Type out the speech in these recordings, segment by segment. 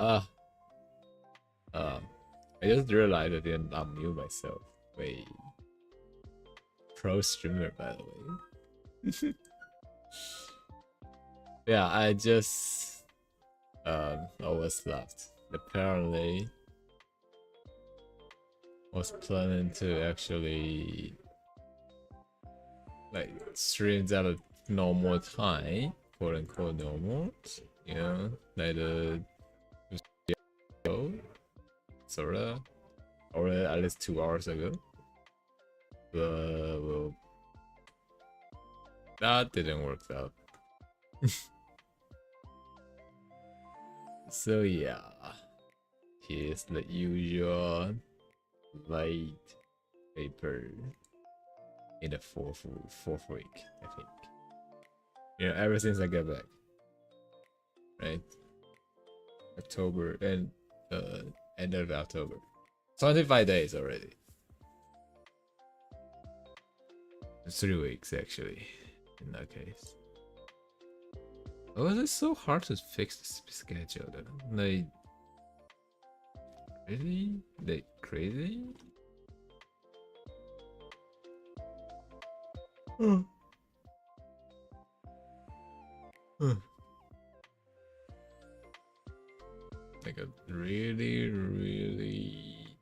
Ah, I just realized I didn't unmute myself. Wait, pro streamer by the way. Yeah, I just always left. Apparently, was planning to actually like streams at a normal time, quote unquote normal. You know, like the show, sorta, or at least 2 hours ago. But well, that didn't work out. So yeah, here's the usual light paper in the fourth week, I think. You know, ever since I got back, right? October and end of October, 25 days already. 3 weeks actually, in that case. Oh, is it so hard to fix the schedule though? Like, really? Like, crazy? Like a really, really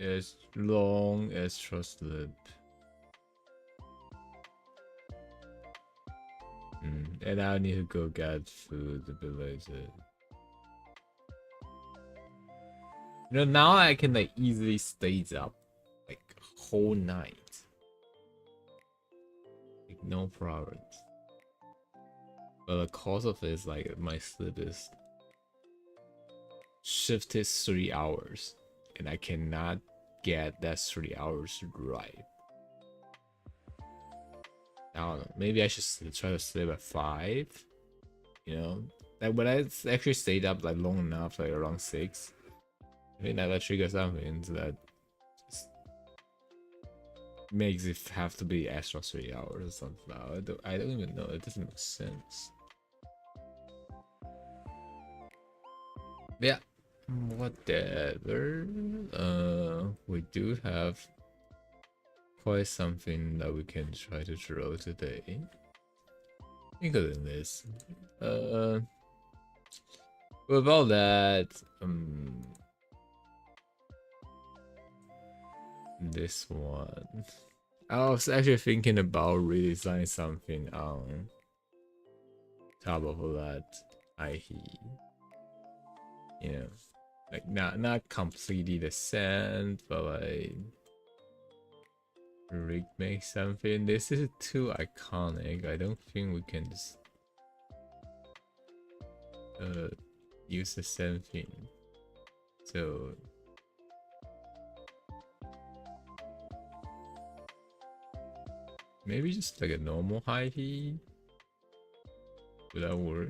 as long extra slip. And I need to go get food a bit later. You know, now I can like easily stay up like whole night. Like no problems. But the cause of it is like my sleep is shifted 3 hours. And I cannot get that 3 hours right. I don't know. Maybe I should try to sleep at 5. You know? Like when I actually stayed up like long enough, like around 6. I think that trigger something that just makes it have to be extra 3 hours or something. I don't even know. It doesn't make sense. Yeah, whatever. We do have quite something that we can try to draw today, including this. About that, this one. I was actually thinking about redesigning something on top of that IE. You know, like not completely the same, but like remake something. This is too iconic. I don't think we can just use the same thing. So maybe just like a normal high heat. Would that work?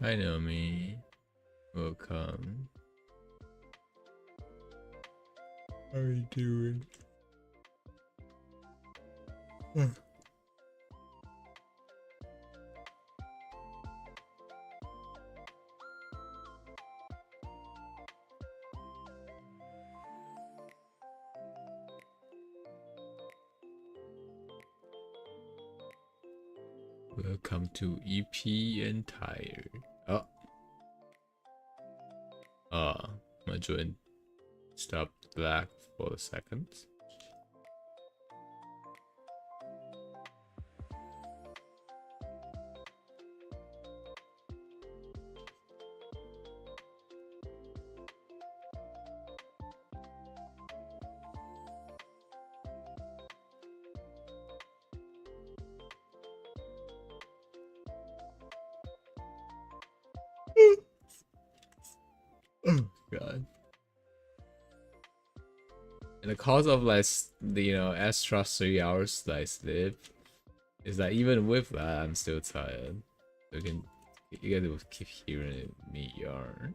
I know me. Welcome. How are you doing? Welcome to EP and Tire. Oh. My joint stopped black for a second. God. And the cause of like the extra 3 hours that I sleep is that even with that I'm still tired. So you guys will keep hearing me yarn.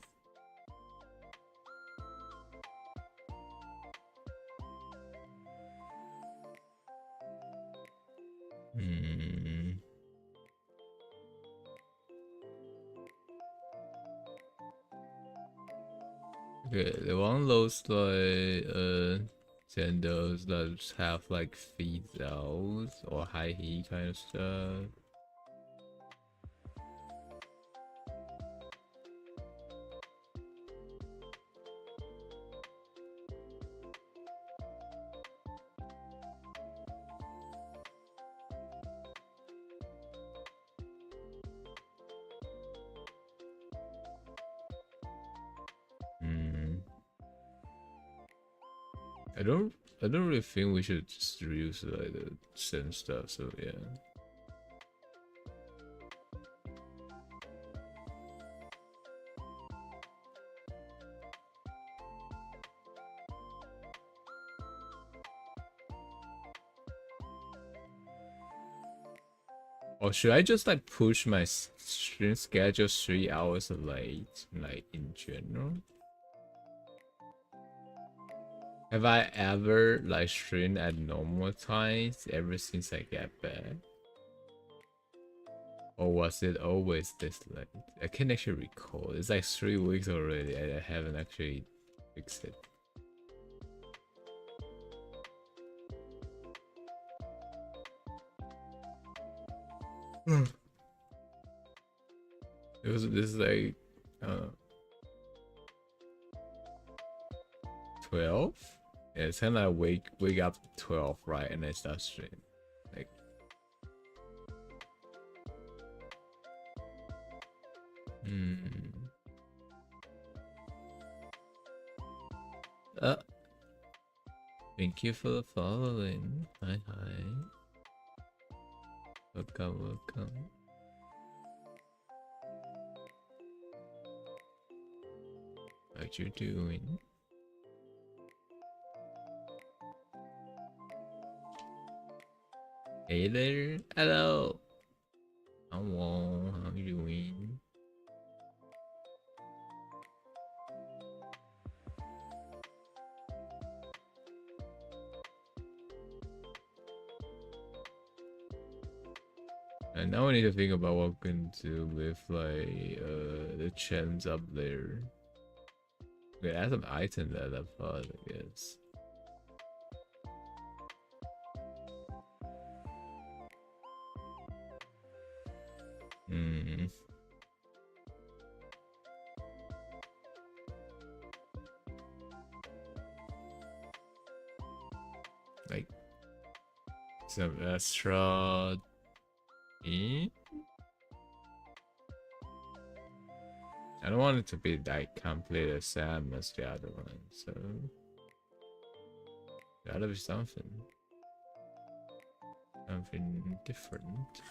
Okay, they want those like sandals that have like feet out or high heel kind of stuff. Hmm. I don't really think we should just reuse like the same stuff, so yeah. Or should I just like push my stream schedule 3 hours late, like in general? Have I ever like streamed at normal times ever since I got back? Or was it always this late? I can't actually recall. It's like 3 weeks already. I haven't actually fixed it. This is like 12. Yeah, it's kind of like wake up 12, right, and I start stream. Like, uh, thank you for the following. Hi. Welcome. What you doing? Hey there. Hello. Hello. How you doing? And now I need to think about what we can do with like the gems up there. We add some items that I've thought, I guess. Like some extra. I don't want it to be like completely the same as the other one, so gotta be something different.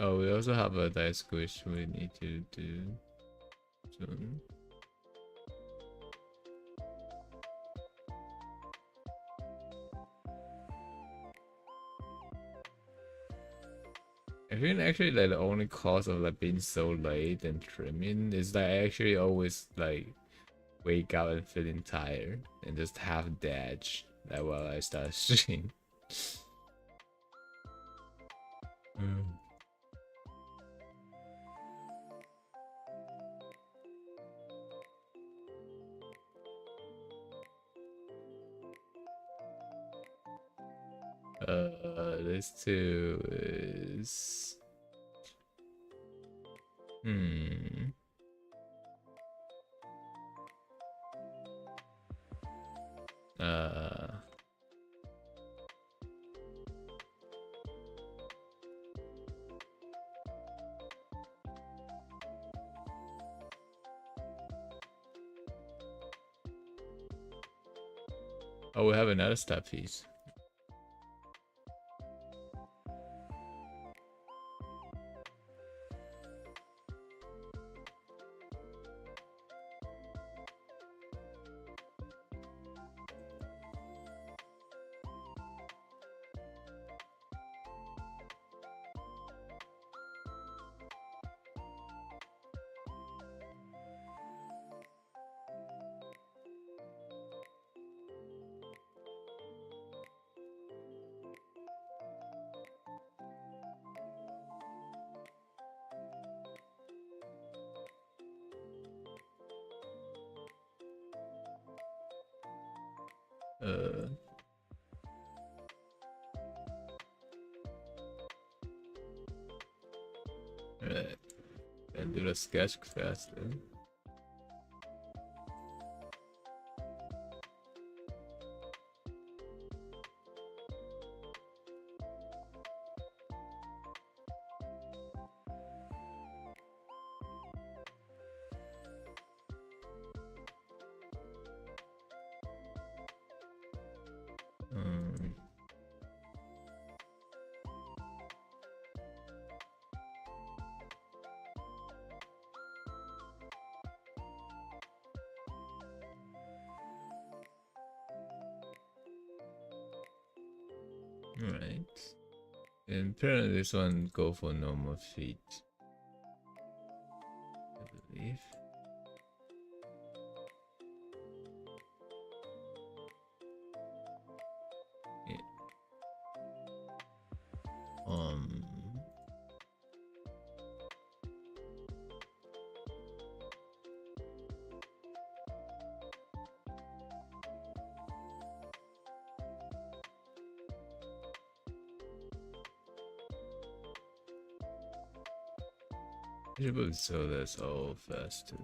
Oh, we also have a dice squish we need to do soon. I think actually like the only cause of like being so late and trimming is that I actually always like wake up and feeling tired and just have dash that while I start streaming. This two is oh, we have another stat piece. Alright, and do the sketch faster. Right. And apparently this one go for normal feet. I believe. Yeah. I should probably sell this all faster.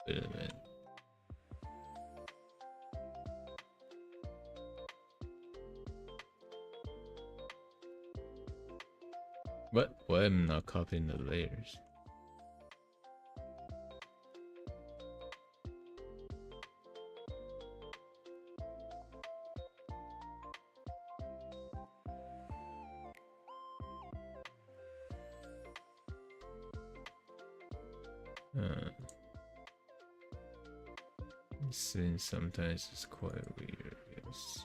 Wait a minute. What? Why am I not copying the layers? Since sometimes it's quite weird, yes.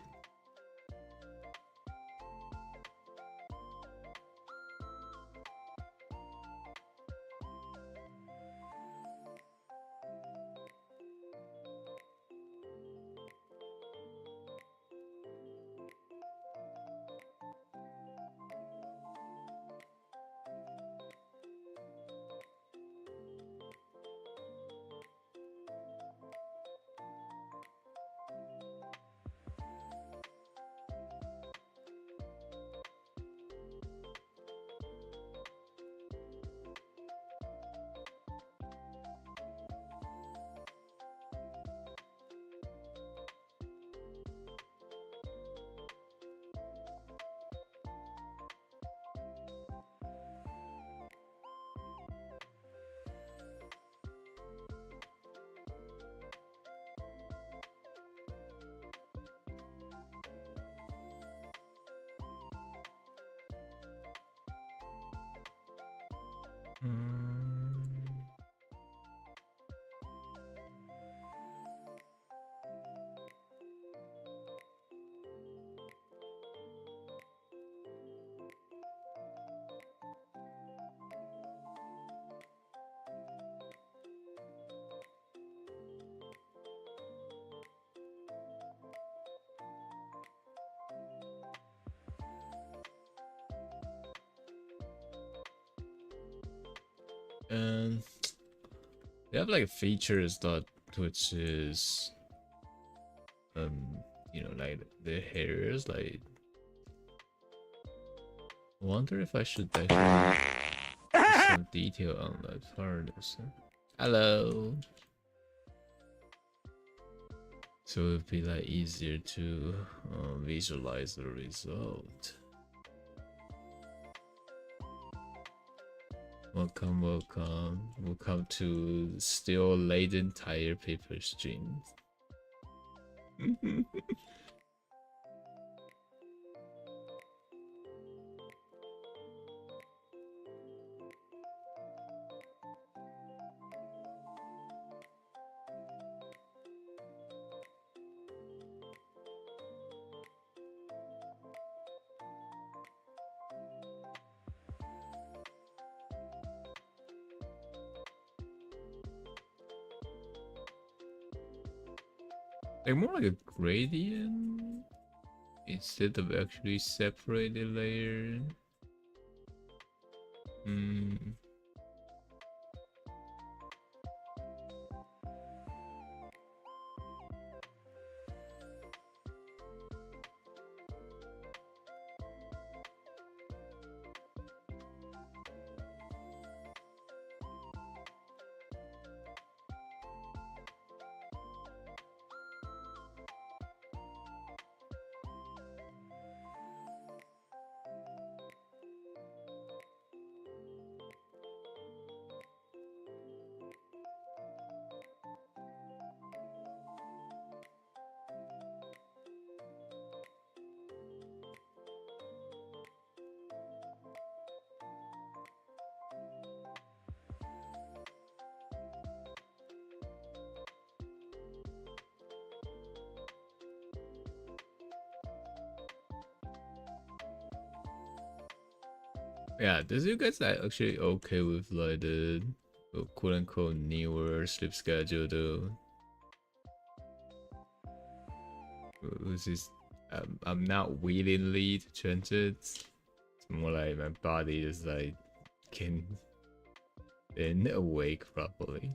And they have like features that which is you know, like the hairs, like I wonder if I should actually put some detail on that part. Hello. So it would be like easier to visualize the result. Welcome to still laden tire paper streams. Like more like a gradient instead of actually separated layer. Hmm. Yeah, does you guys actually okay with like the quote unquote newer sleep schedule though? This is I'm not willingly to change it. It's more like my body is like can then awake properly.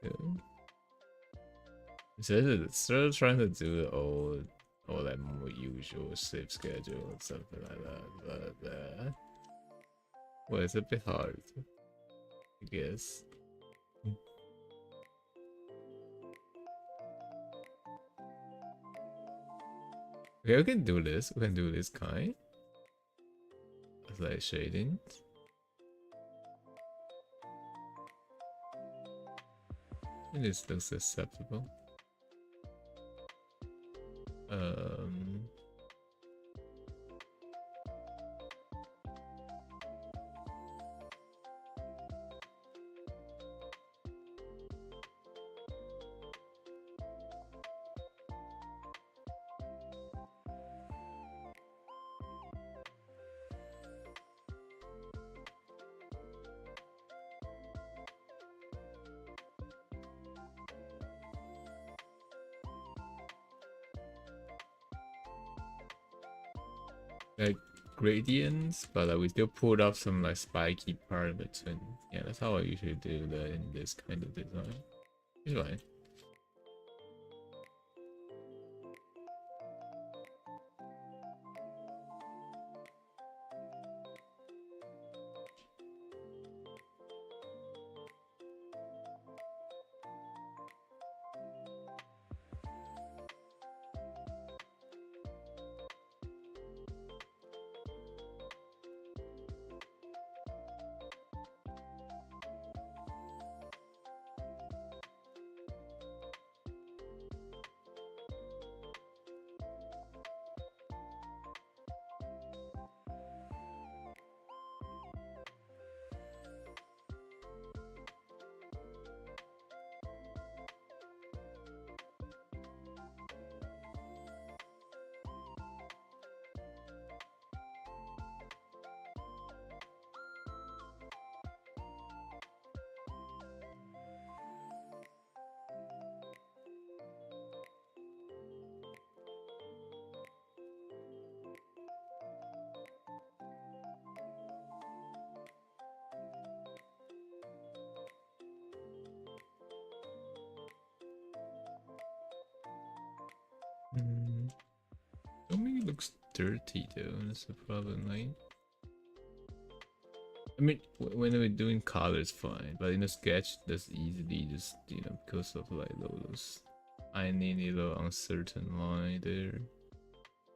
Yeah. So still trying to do all that more usual sleep schedule and something like that, but well, it's a bit hard, I guess. Okay, we can do this. We can do this kind. It's like shading. And this looks acceptable. Um, like gradients, but like we still pulled off some like spiky part between. Yeah, that's how I usually do that in this kind of design. It's fine. Mm, I mean, it looks dirty though. That's the problem, right? I mean, when we're doing colors, fine, but in a sketch, that's easily just because of like those tiny little uncertain line there,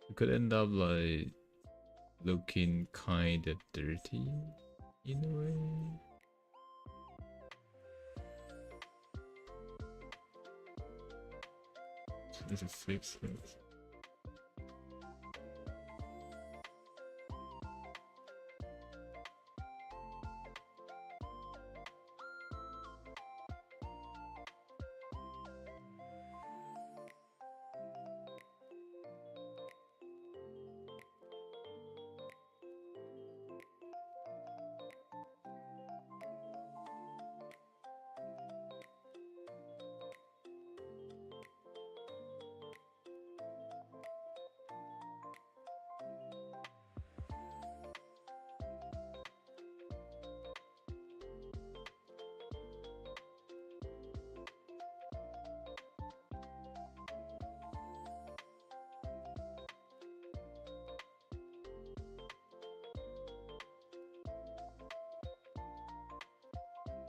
it could end up like looking kind of dirty in a way. There's a flip side.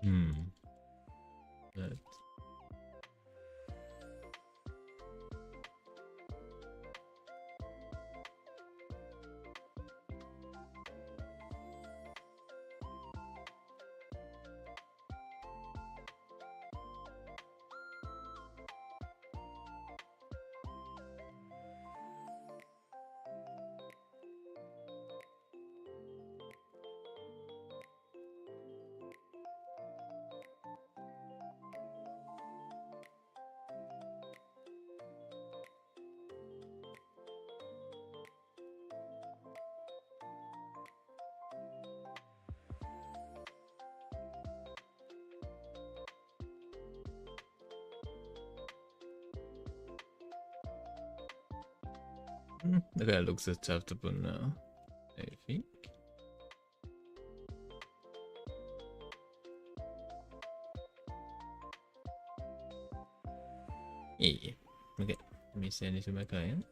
That. The guy looks acceptable now, I think. Yeah. Okay, let me send it to my client.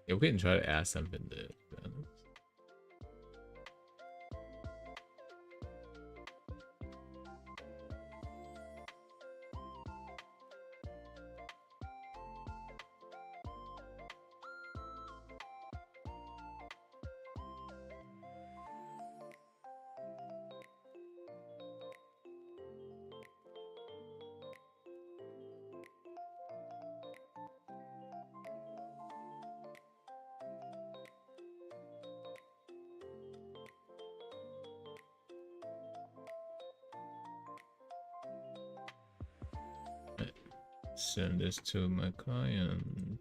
Yeah, we can try to add something there. Send this to my client.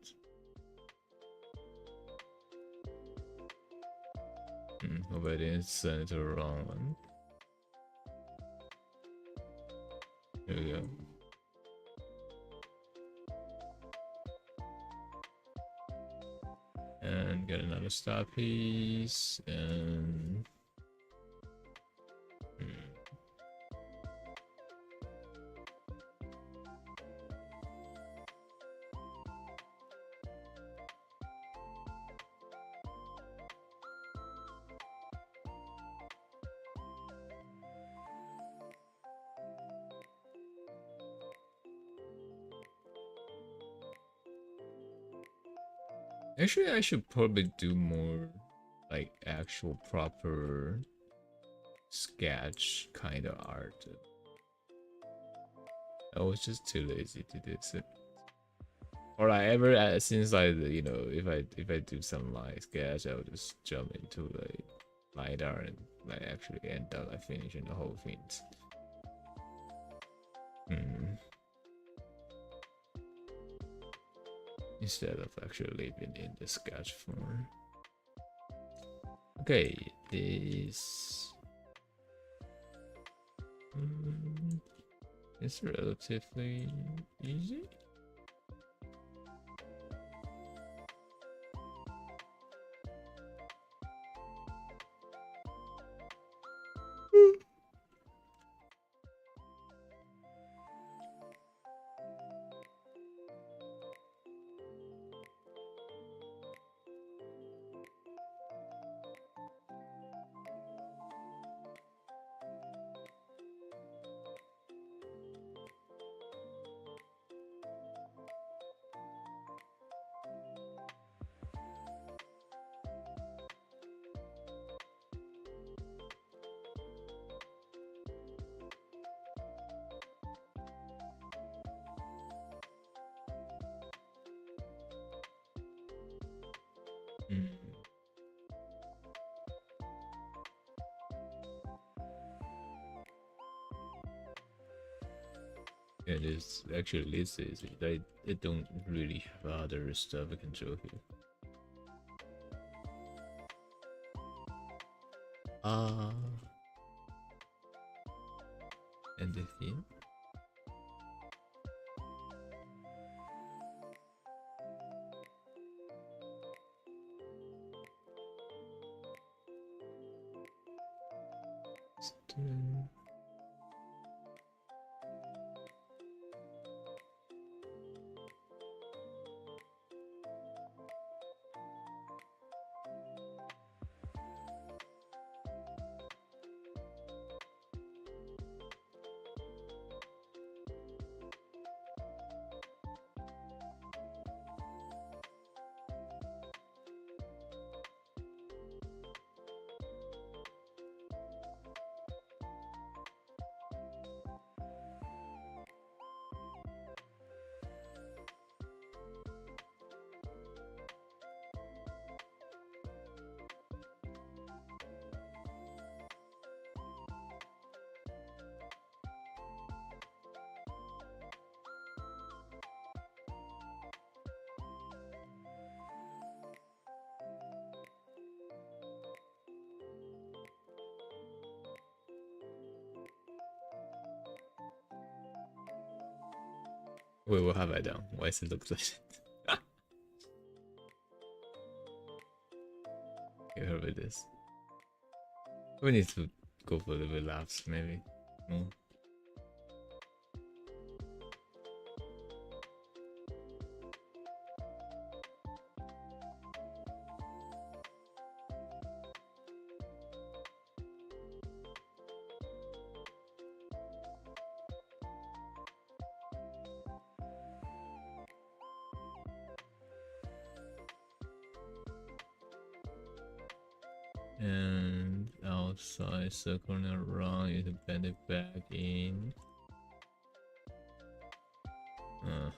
Hope I didn't send it to the wrong one. Here we go. And get another start piece and actually I should probably do more like actual proper sketch kind of art. I was just too lazy to do it. Or I ever since I if I do some like sketch, I would just jump into like LiDAR and like actually end up like finishing the whole thing. Instead of actually living in the sketch form. Okay, this is relatively easy. And it's actually this easy. I don't really have other stuff I can show here. And the theme. Wait, what have I done? Why does it look like that? You heard of this? We need to go for a little bit laughs, maybe. More. And outside circling around, you can bend it back in. A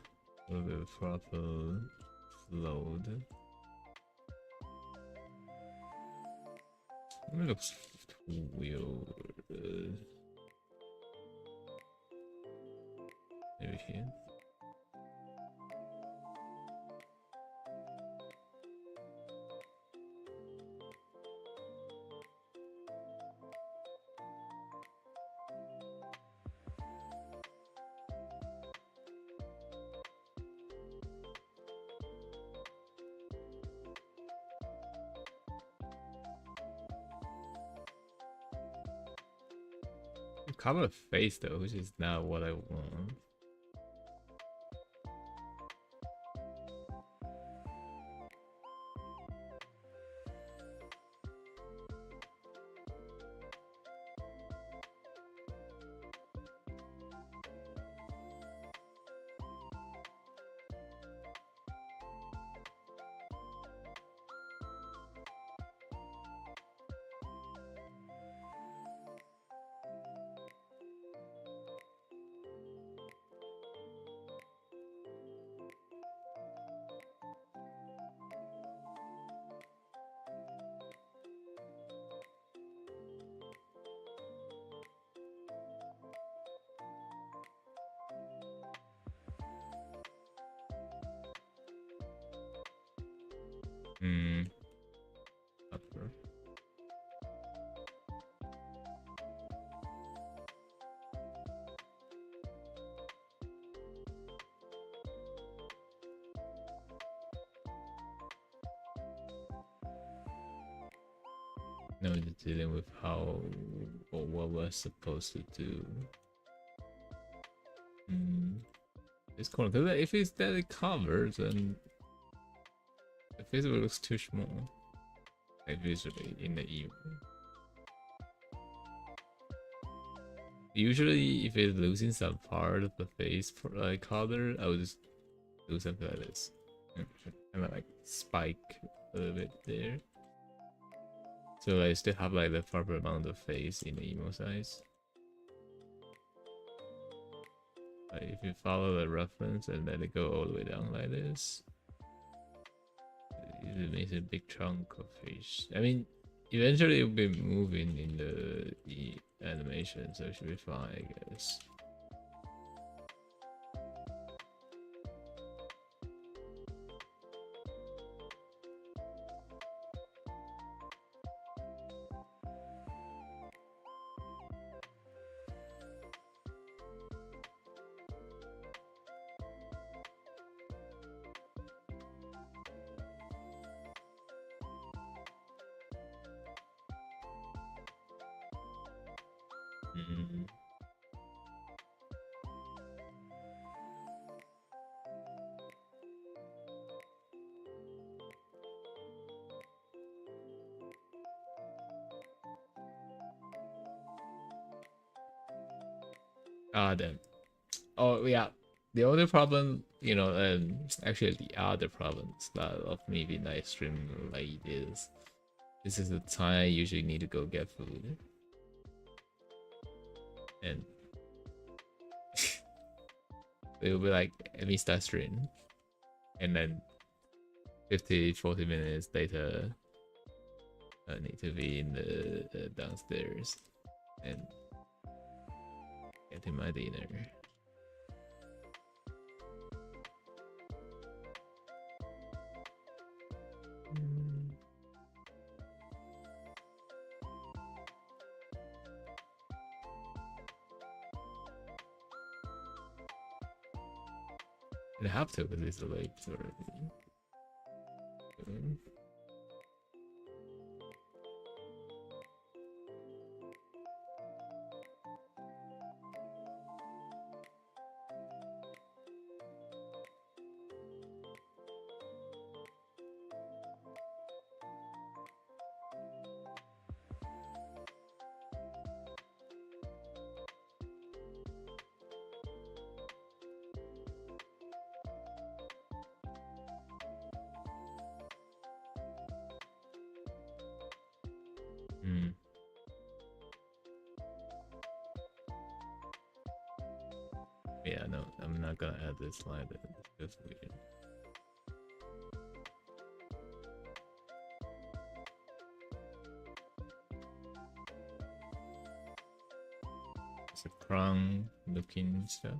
little bit proper float. It looks weird. Maybe here. Cover a face though, which is not what I want. Upper. Now we're dealing with how or what we're supposed to do. It's cool because if it's that covered, then the face looks too small. Like visually in the email. Usually, if it's losing some part of the face for like color, I would just do something like this, kind of like spike a little bit there. So I still have like the proper amount of face in the emo size. Like if you follow the reference and let it go all the way down like this, it makes a big chunk of face. I mean, eventually it will be moving in the animation, so it should be fine, I guess. Mm. Ah, damn. Oh yeah, the only problem, you know, actually the other problems that of me being like extremely late is this is the time I usually need to go get food, and it will be like let me start stream, and then 40 minutes later I need to be in the downstairs and getting my dinner. I have to because it's late already. Mm. Yeah, no, I'm not gonna add this line. That's weird. It's a crown looking stuff.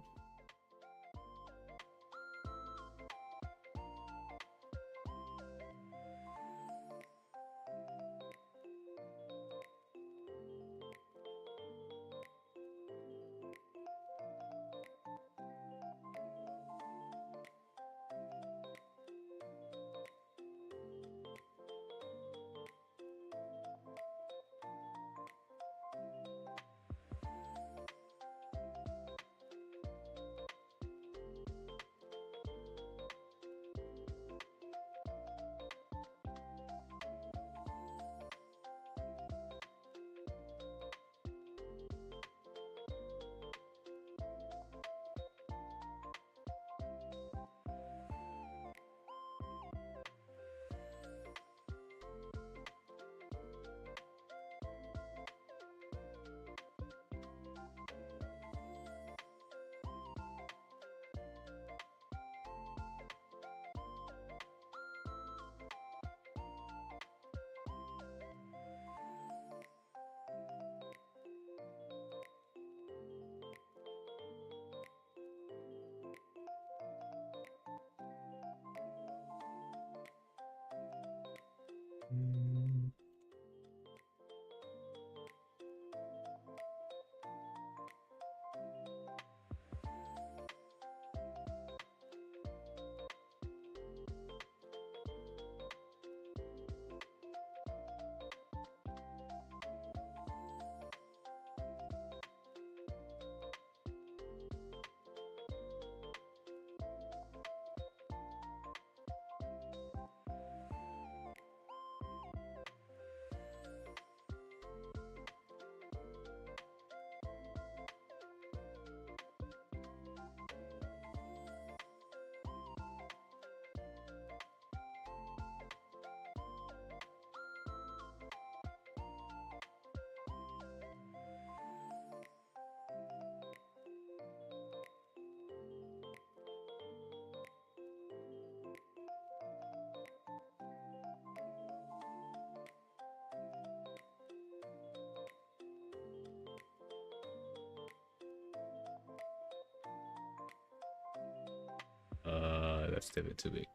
That's a bit too big.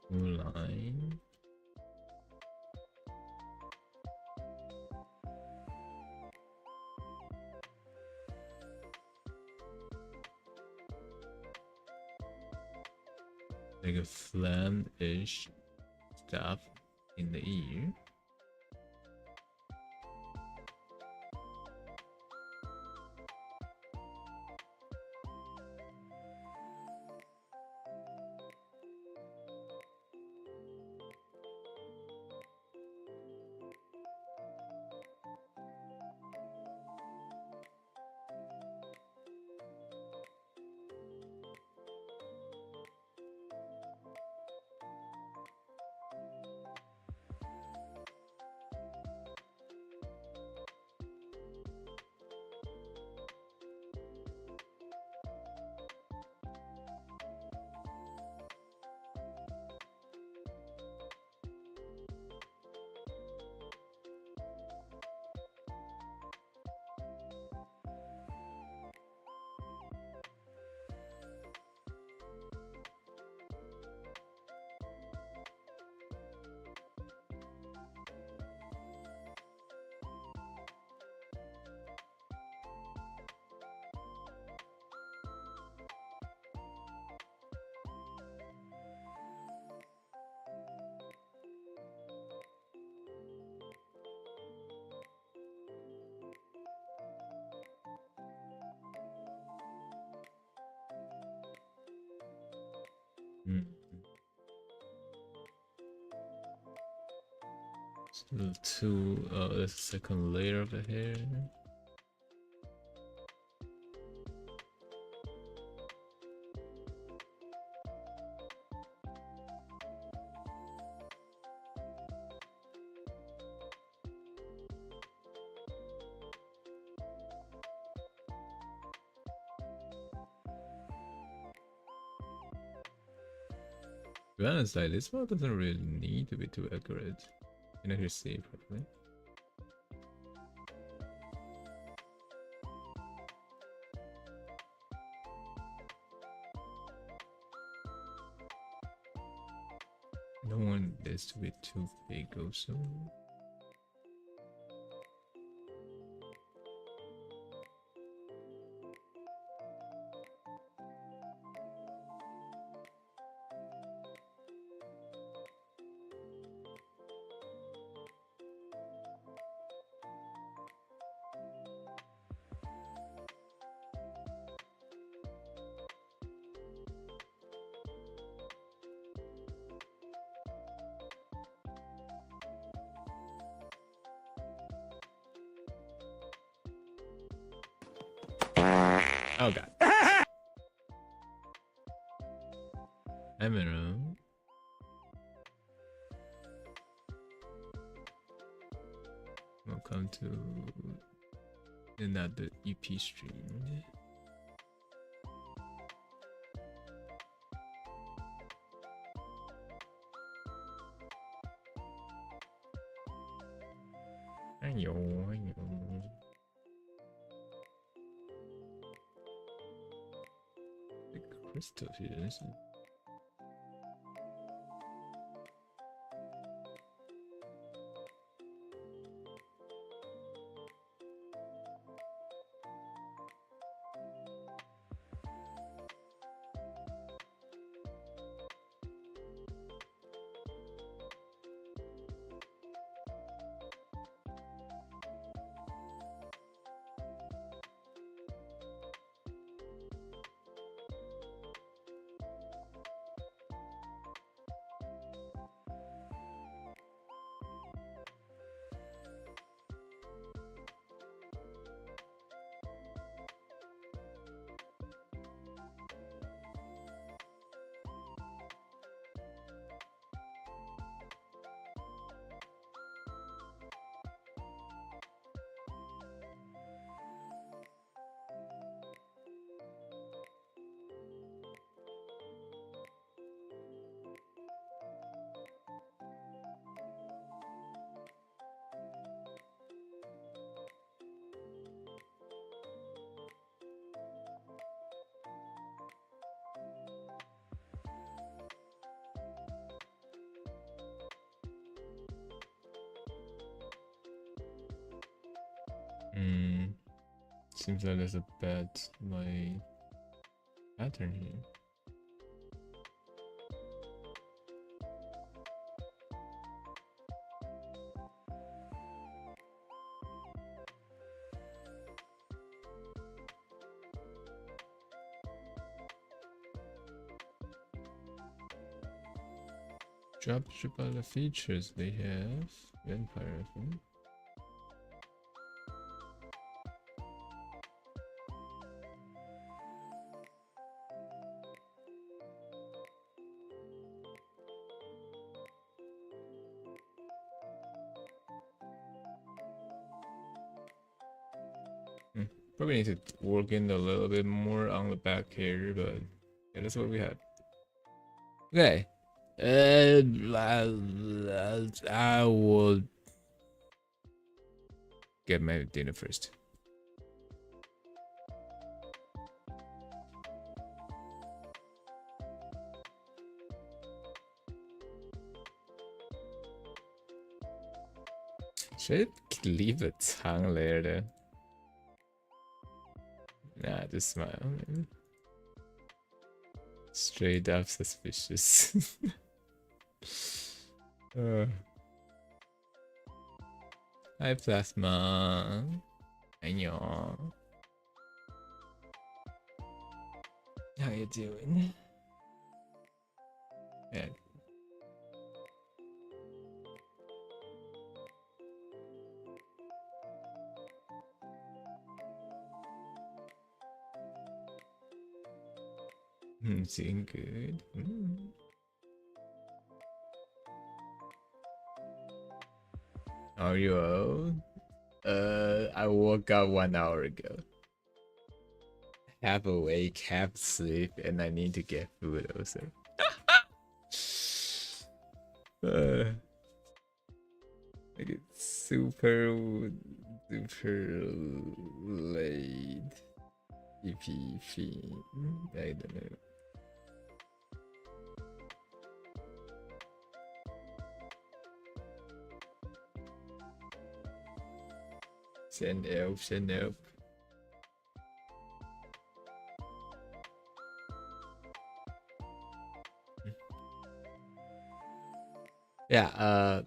Line. like a phlegm-ish stuff in the ear. So there's a second layer of the hair. To be honest, like this one doesn't really need to be too accurate. You can actually see it properly. I don't want this to be too big also. Oh god. I'm in room. Welcome to another EP stream. Ayo. The crystal here, isn't it? Seems like there's a bad my pattern here. Drop all the features they have. Vampire. Probably need to work in a little bit more on the back here, but yeah, that's what we had. Okay. I will get my dinner first. Should I leave a tongue later? Nah, just smile. Man. Straight up suspicious. Hi, Plasma. Annyeong. How you doing? Yeah. Doing good. Are you old? I woke up 1 hour ago. Half awake, half asleep, and I need to get food also. Like it's super late. Eepy. I don't know. Send help. Yeah, I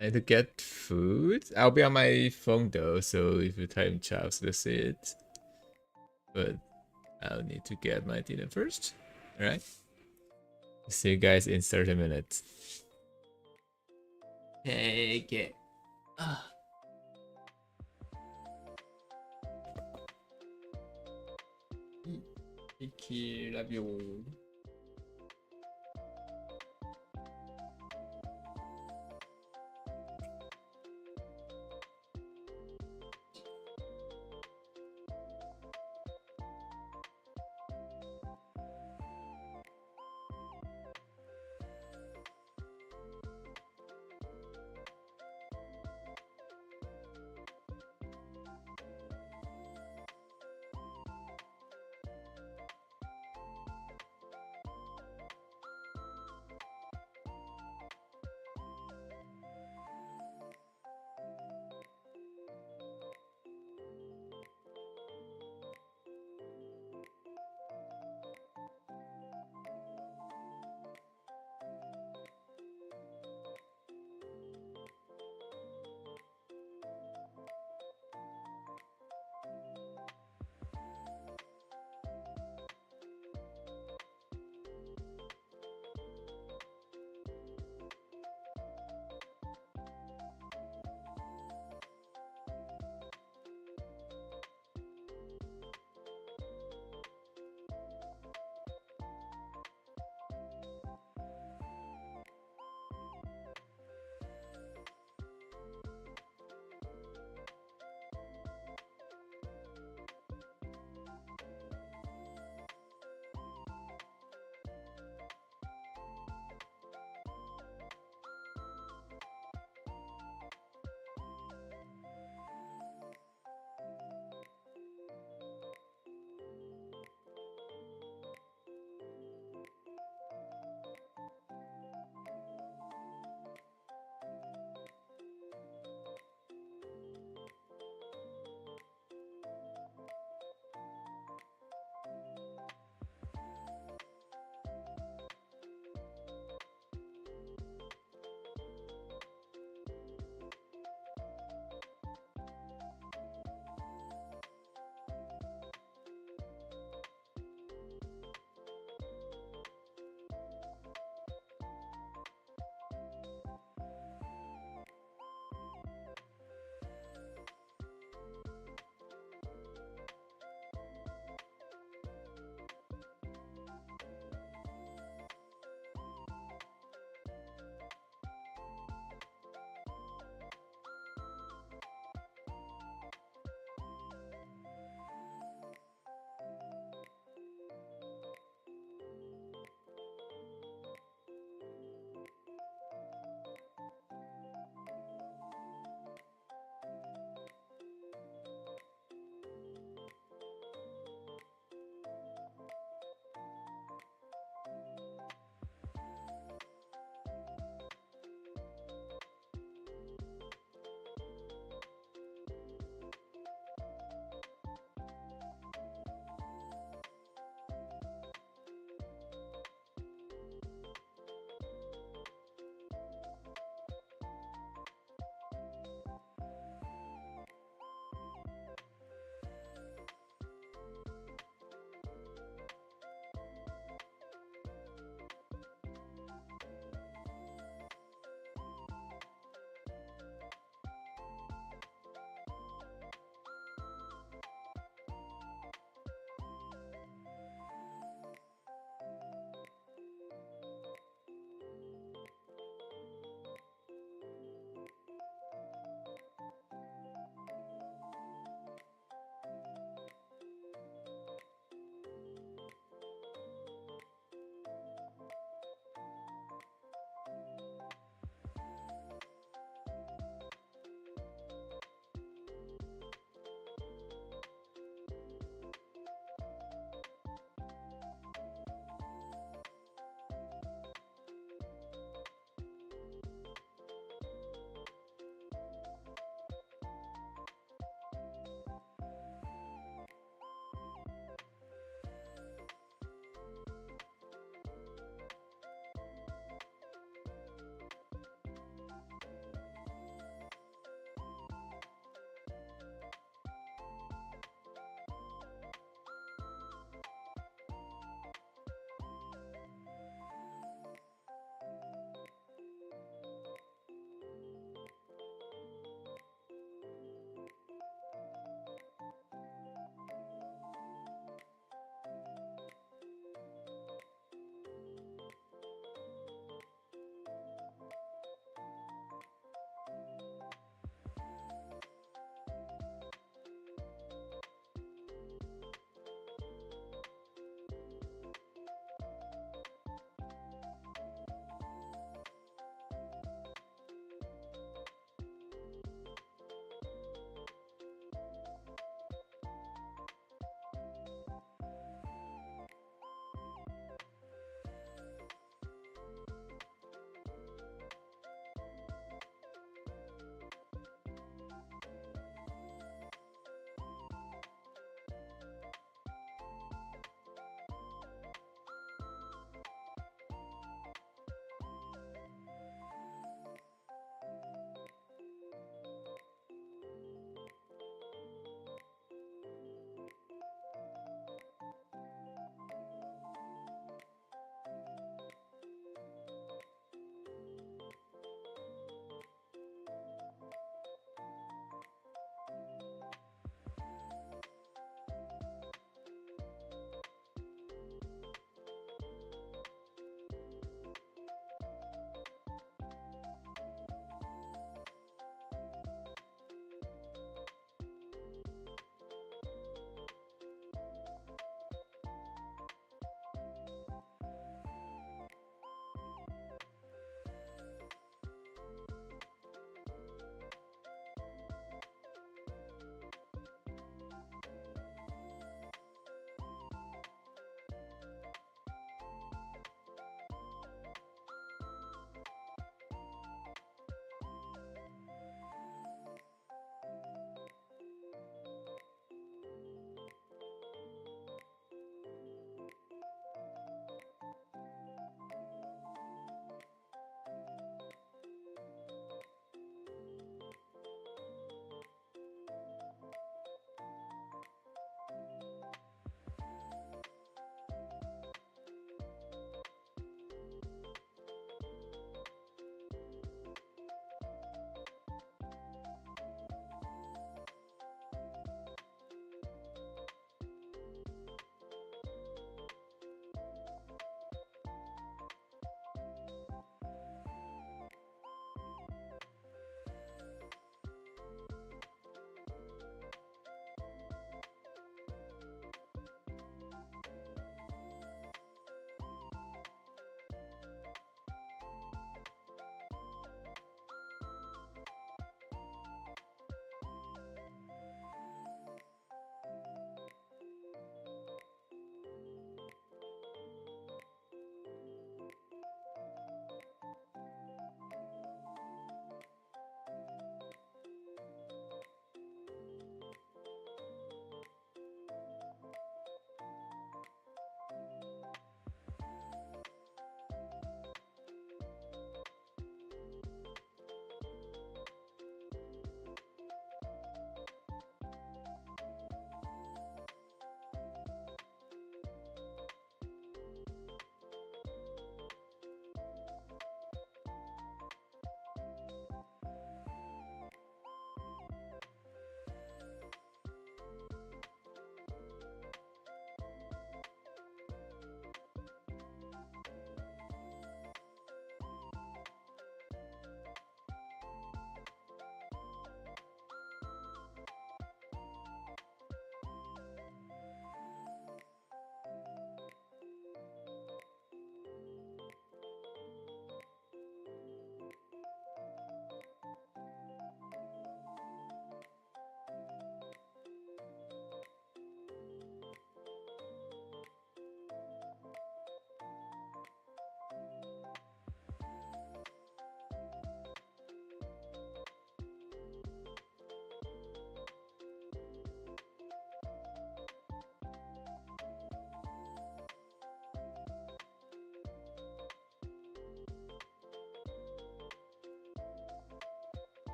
need to get food. I'll be on my phone though, so if you time chops, we'll see it. But I'll need to get my dinner first. Alright. See you guys in 30 minutes. Take it. Take care, love you.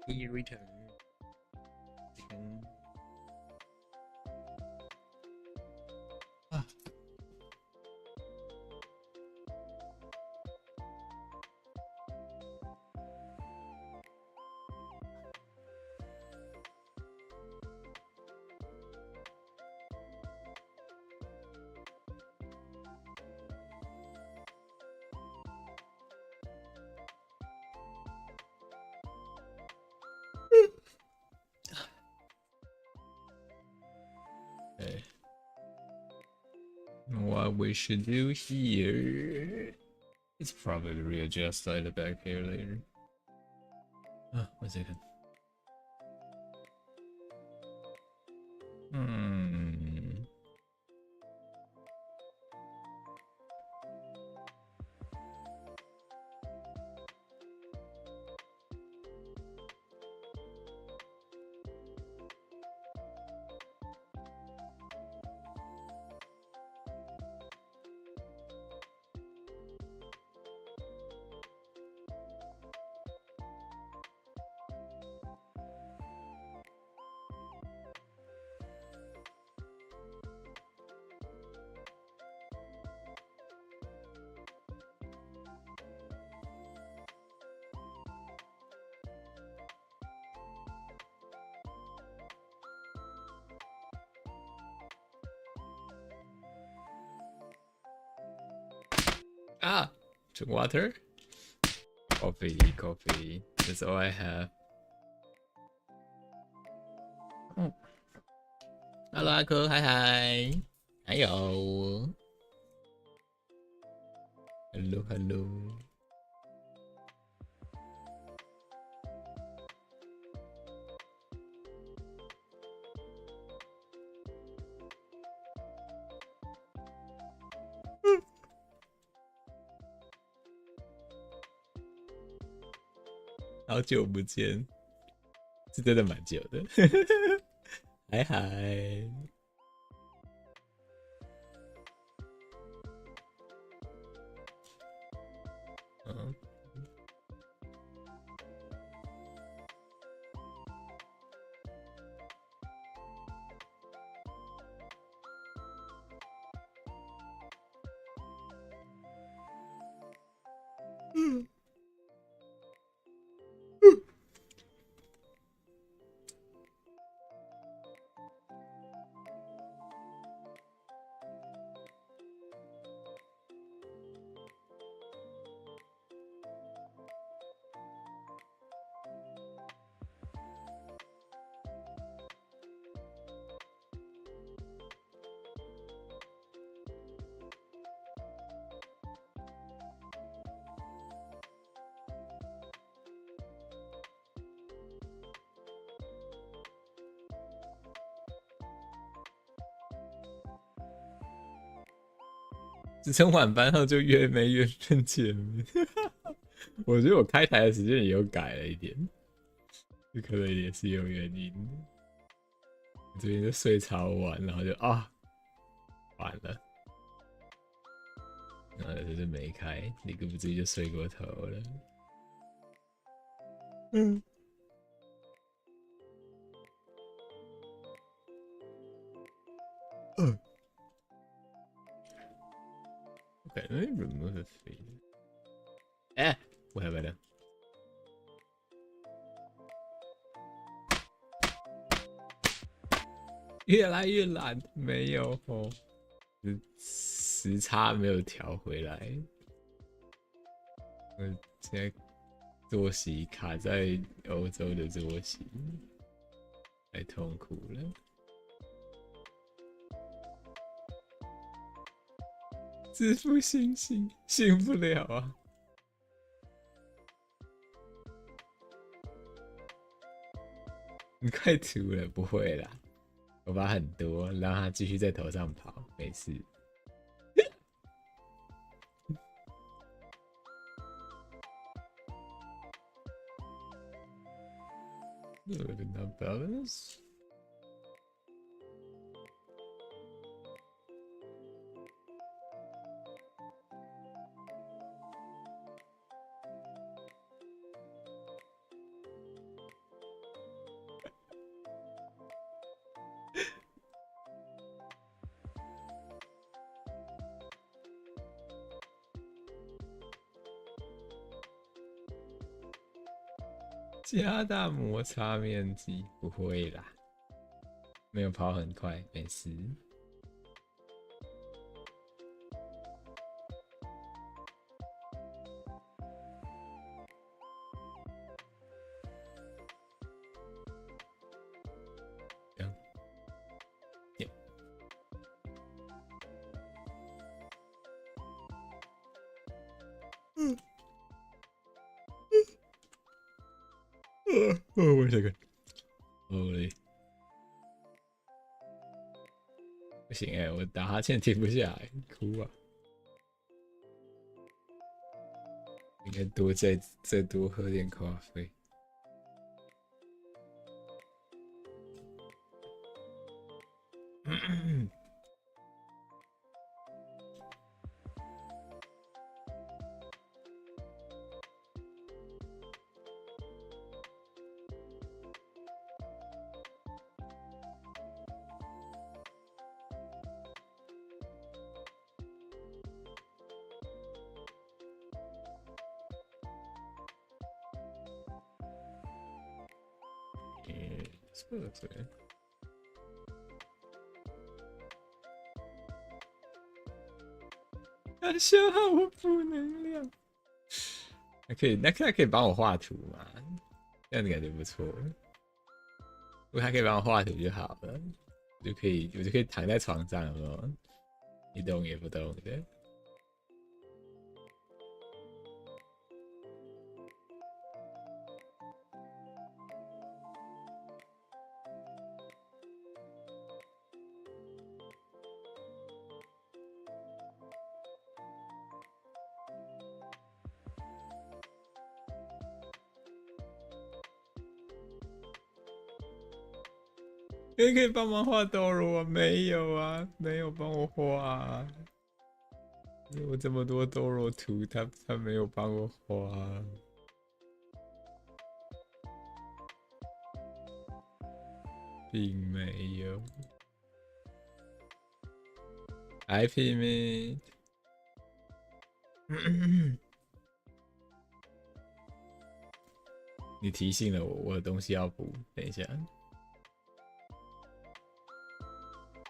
He return. Ah. Okay. What we should do here is probably readjust the back here later. Oh, 1 second. Hmm. 啊 drink water? Coffee, coffee. That's all I have. Oh. Hello, 阿哥，嗨嗨，还有 ，hello hello。好久不见，是真的蛮久的。嗨嗨，嗯，只剩晚班后就越没缘分见面。我觉得我开台的时间也有改了一点，这可能也是有原因的。我最近就睡超晚，然后就完了，然后就是没开，一个不自己就睡过头了。嗯。Okay, let me remove the feed. 哎，我还没呢。越来越懒，没有哦，时差没有调回来。我现在作息卡在欧洲的作息，太痛苦了。自负信心，信不了啊！你快吐了，不会啦，我把很多，让它继续在头上跑，没事。Not balance. 加大摩擦面积，不会啦，没有跑很快，没事。wait a second. 不行哎、我打哈欠停不下来，哭啊！应该再多喝点咖啡。对。它消耗我负能量。那可以帮我画图吗？这样子感觉不错。如果他可以帮我画图就好了，我就可以躺在床上了，一动也不动的。你可以帮忙画豆肉啊？没有啊，没有帮我画啊。有这么多豆肉图，他没有帮我画啊。并没有。IP 妹，你提醒了我，我的东西要补。等一下。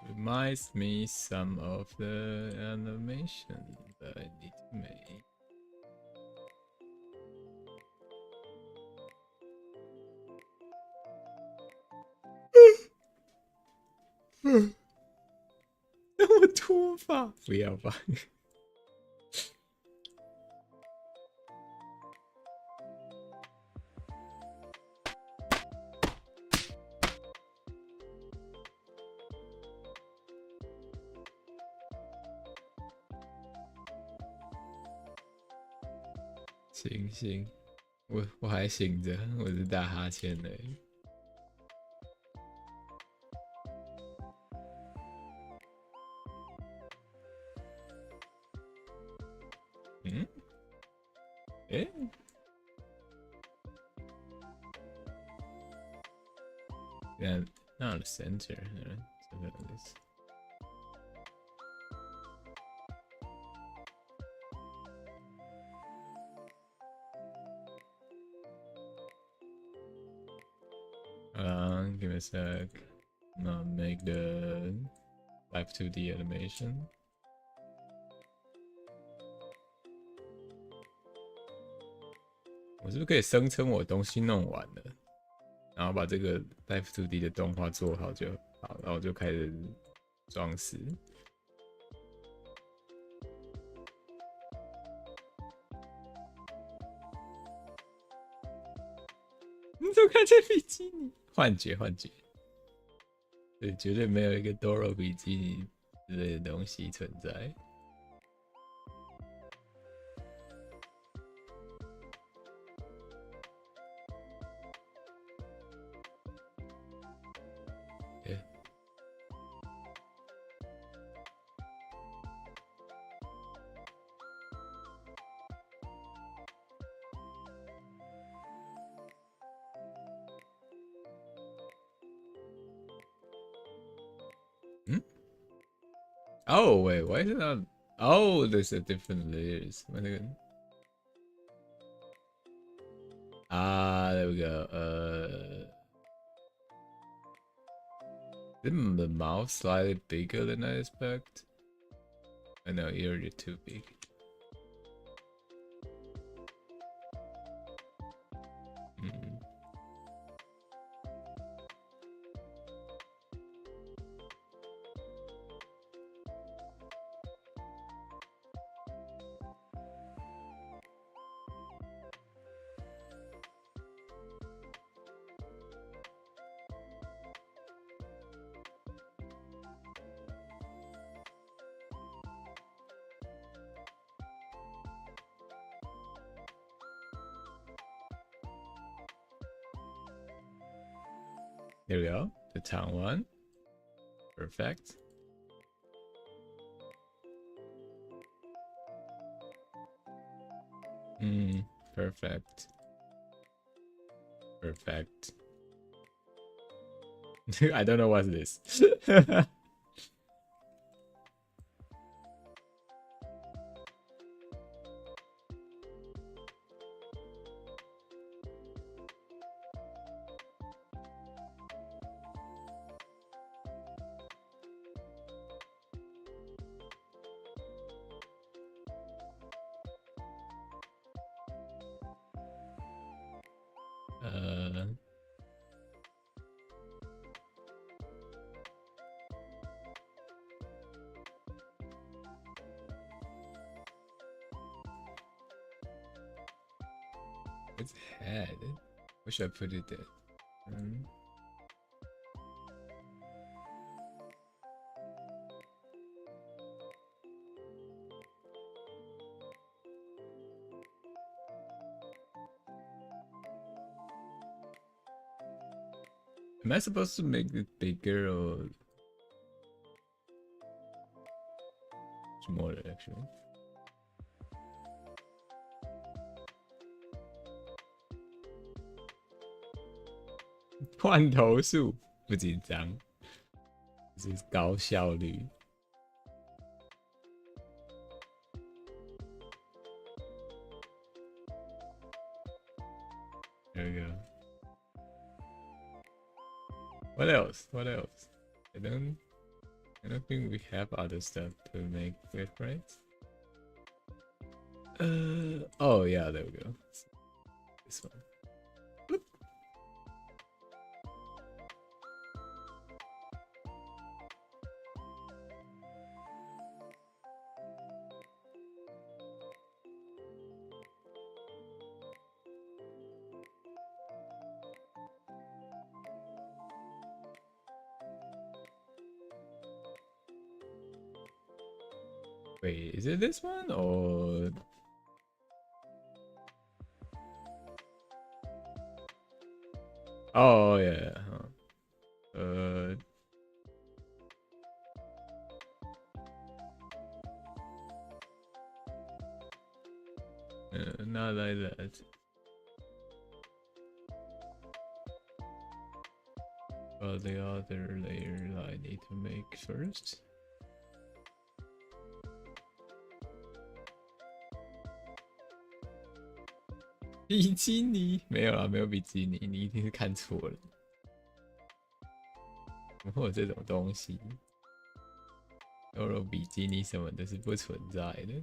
Reminds me some of the animation that I need to make. 让我脱发，不要吧。行，我还醒着，我是打哈欠的。嗯？诶？Yeah, not the center. Something like this. Give me a sec. Make the Live 2D animation. 我是不是可以声称我东西弄完了，然后把这个 Live 2D 的动画做好就好，然后就开始装饰。你怎么看见比基尼？幻觉。对，绝对没有一个多肉比基尼之类的东西存在。Oh wait, why is it not? Oh, there's a different layers. Ah, there we go. Isn't the mouth slightly bigger than I expect? I know you're too big. Mm. There we go. The town one. Perfect. Perfect. Perfect. I don't know what's this. Its head. Where should I put it there? Am I supposed to make it bigger or smaller actually? 换头术不紧张，这是高效率。There we go. What else? What else? I don't think we have other stuff to make with, right? Oh yeah, there we go. This one. Whoop. Wait, is it this one or? Oh yeah. Not like that. Well, the other layer I need to make first. 比基尼没有啦，没有比基尼，你一定是看错了。怎么会有这种东西？有比基尼什么的是不存在的。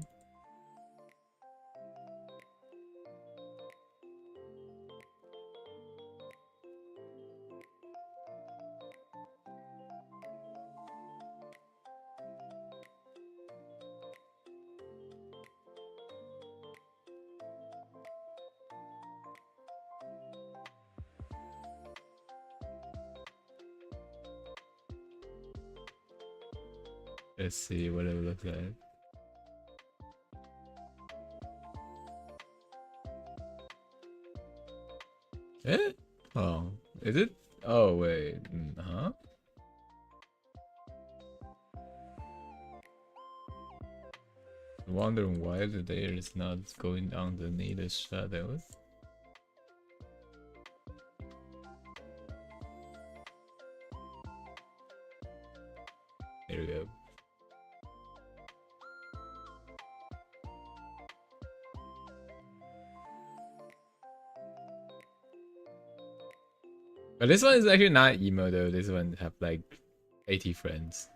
Let's see what it looks like. Eh? Oh, is it? Oh wait, huh? I'm wondering why the layer is not going underneath the shadows. There we go. But this one is actually not emo though. This one have like 80 friends.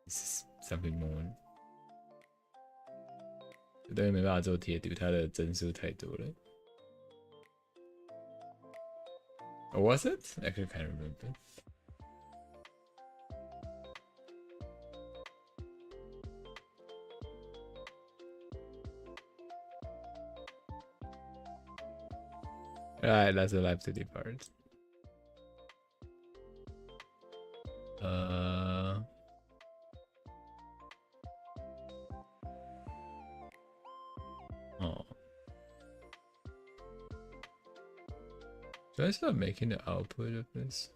This is something more. 这东西没办法做贴图，它的帧数太多了。Or was it? Actually, can't remember. Alright, that's the live to depart. Oh. Should I start making the output of this?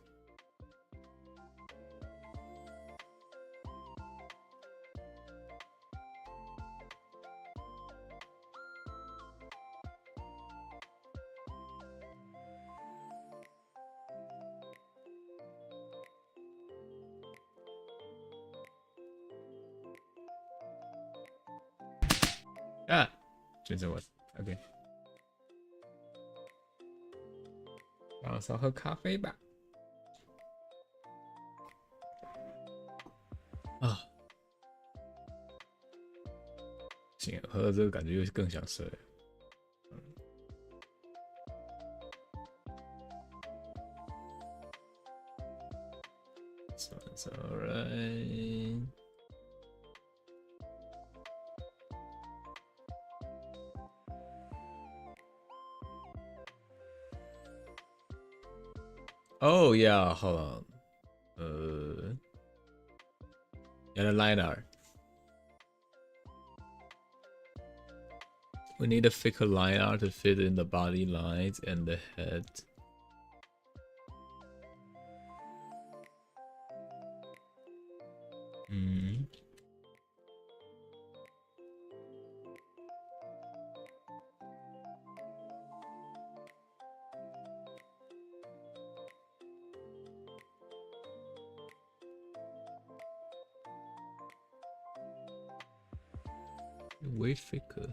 Ah, Jensen was okay. 晚上喝咖啡吧。啊，行，喝了这个感觉又更想睡了。Sounds alright. Oh yeah, hold on. Yeah, the LiDAR. We need a thicker LiDAR to fit in the body lines and the head. Way thicker.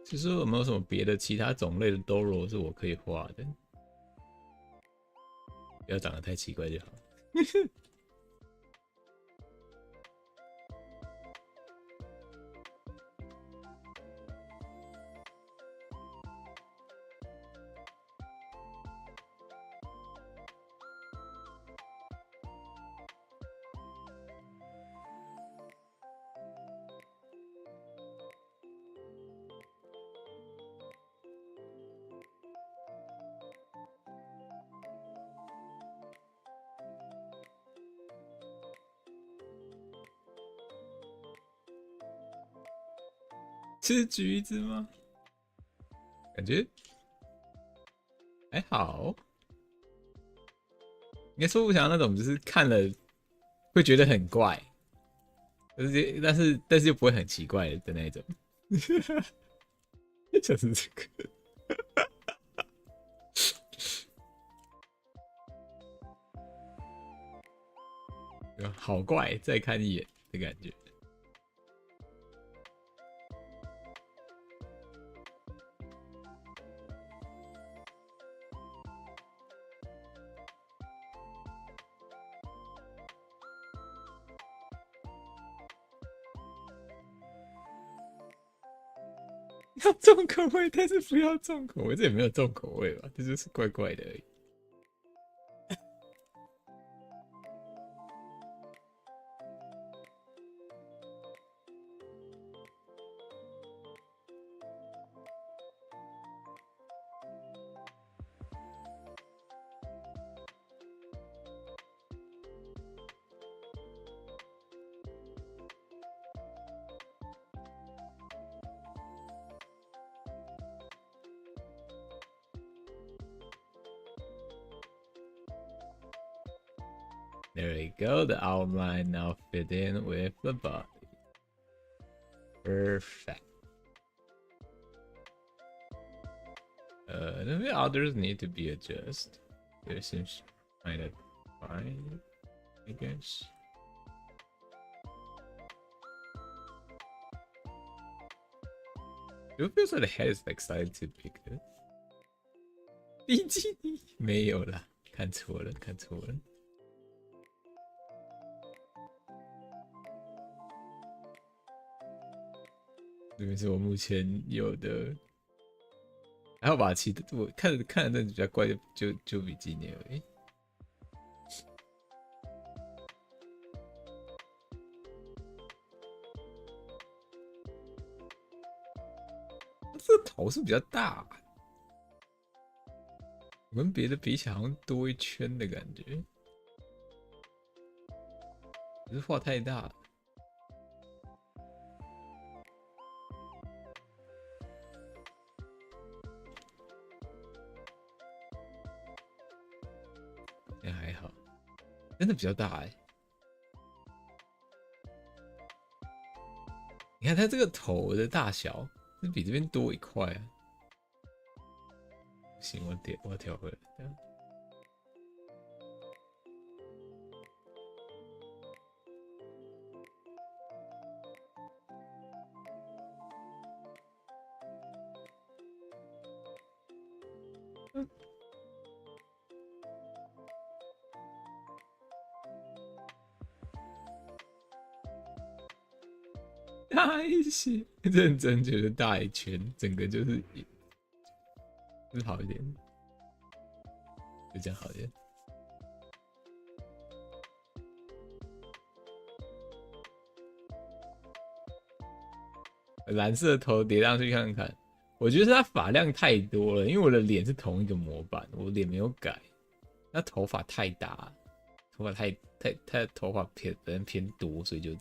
Doro 其实有没有什么别的其他种类的 Doro 是我可以画的？不要长得太奇怪就好。吃橘子吗？感觉还好。应该说不想那种就是看了会觉得很怪，但是又不会很奇怪的那种。就是这个。好怪，再看一眼的感觉。要重口味，但是不要重口味，这也没有重口味吧？这就是怪怪的而已。There we go. The outline now fit in with the body. Perfect. Maybe others need to be adjusted. There seems kind of fine, I guess. It feels like the head is excited to pick it. 比基尼没有啦，看错了，看错了。这边是我目前有的，还好吧。其实我看着那比较怪的就比基尼而已。这个头是比较大，跟别的比起来好像多一圈的感觉，只是画太大了。也还好，真的比较大哎、欸。你看它这个头的大小，是比这边多一块啊。不行，我要调回来。大一些，认真觉得大一圈，整个就是好一点，就这样好一点。蓝色头叠上去看看，我觉得是他发量太多了，因为我的脸是同一个模板，我脸没有改，他头发太大，头发太头发本身偏多，所以就。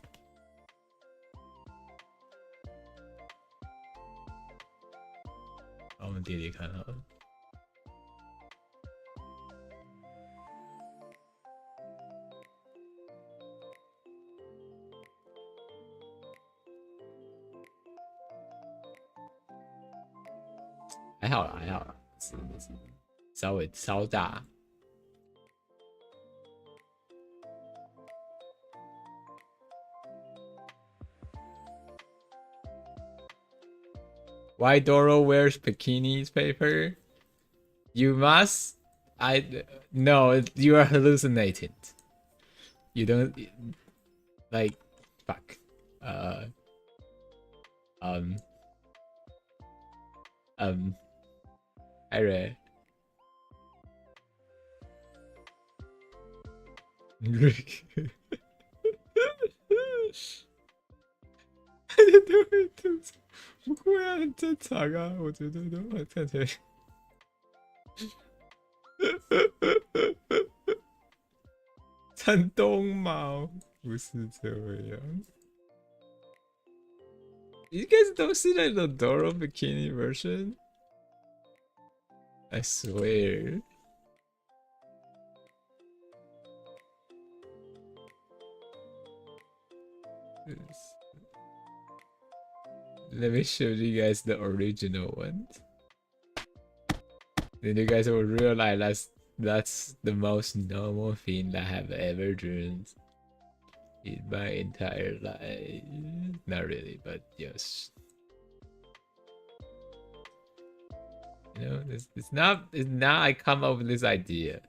好，我们叠叠看好了。还好啦，还好啦，是稍微稍大。Why Doro wears bikinis paper? You must. No, you are hallucinating. You don't like fuck. Uh um Harry. Rick. 都会吐槽，不会啊，很正常啊，我觉得都很看起来。山东猫不是这样，应该是都是那种 Doro bikini version。I swear. Let me show you guys the original one. Then you guys will realize that's the most normal thing that I have ever dreamed in my entire life. Not really, but yes. You know, it's not I come up with this idea.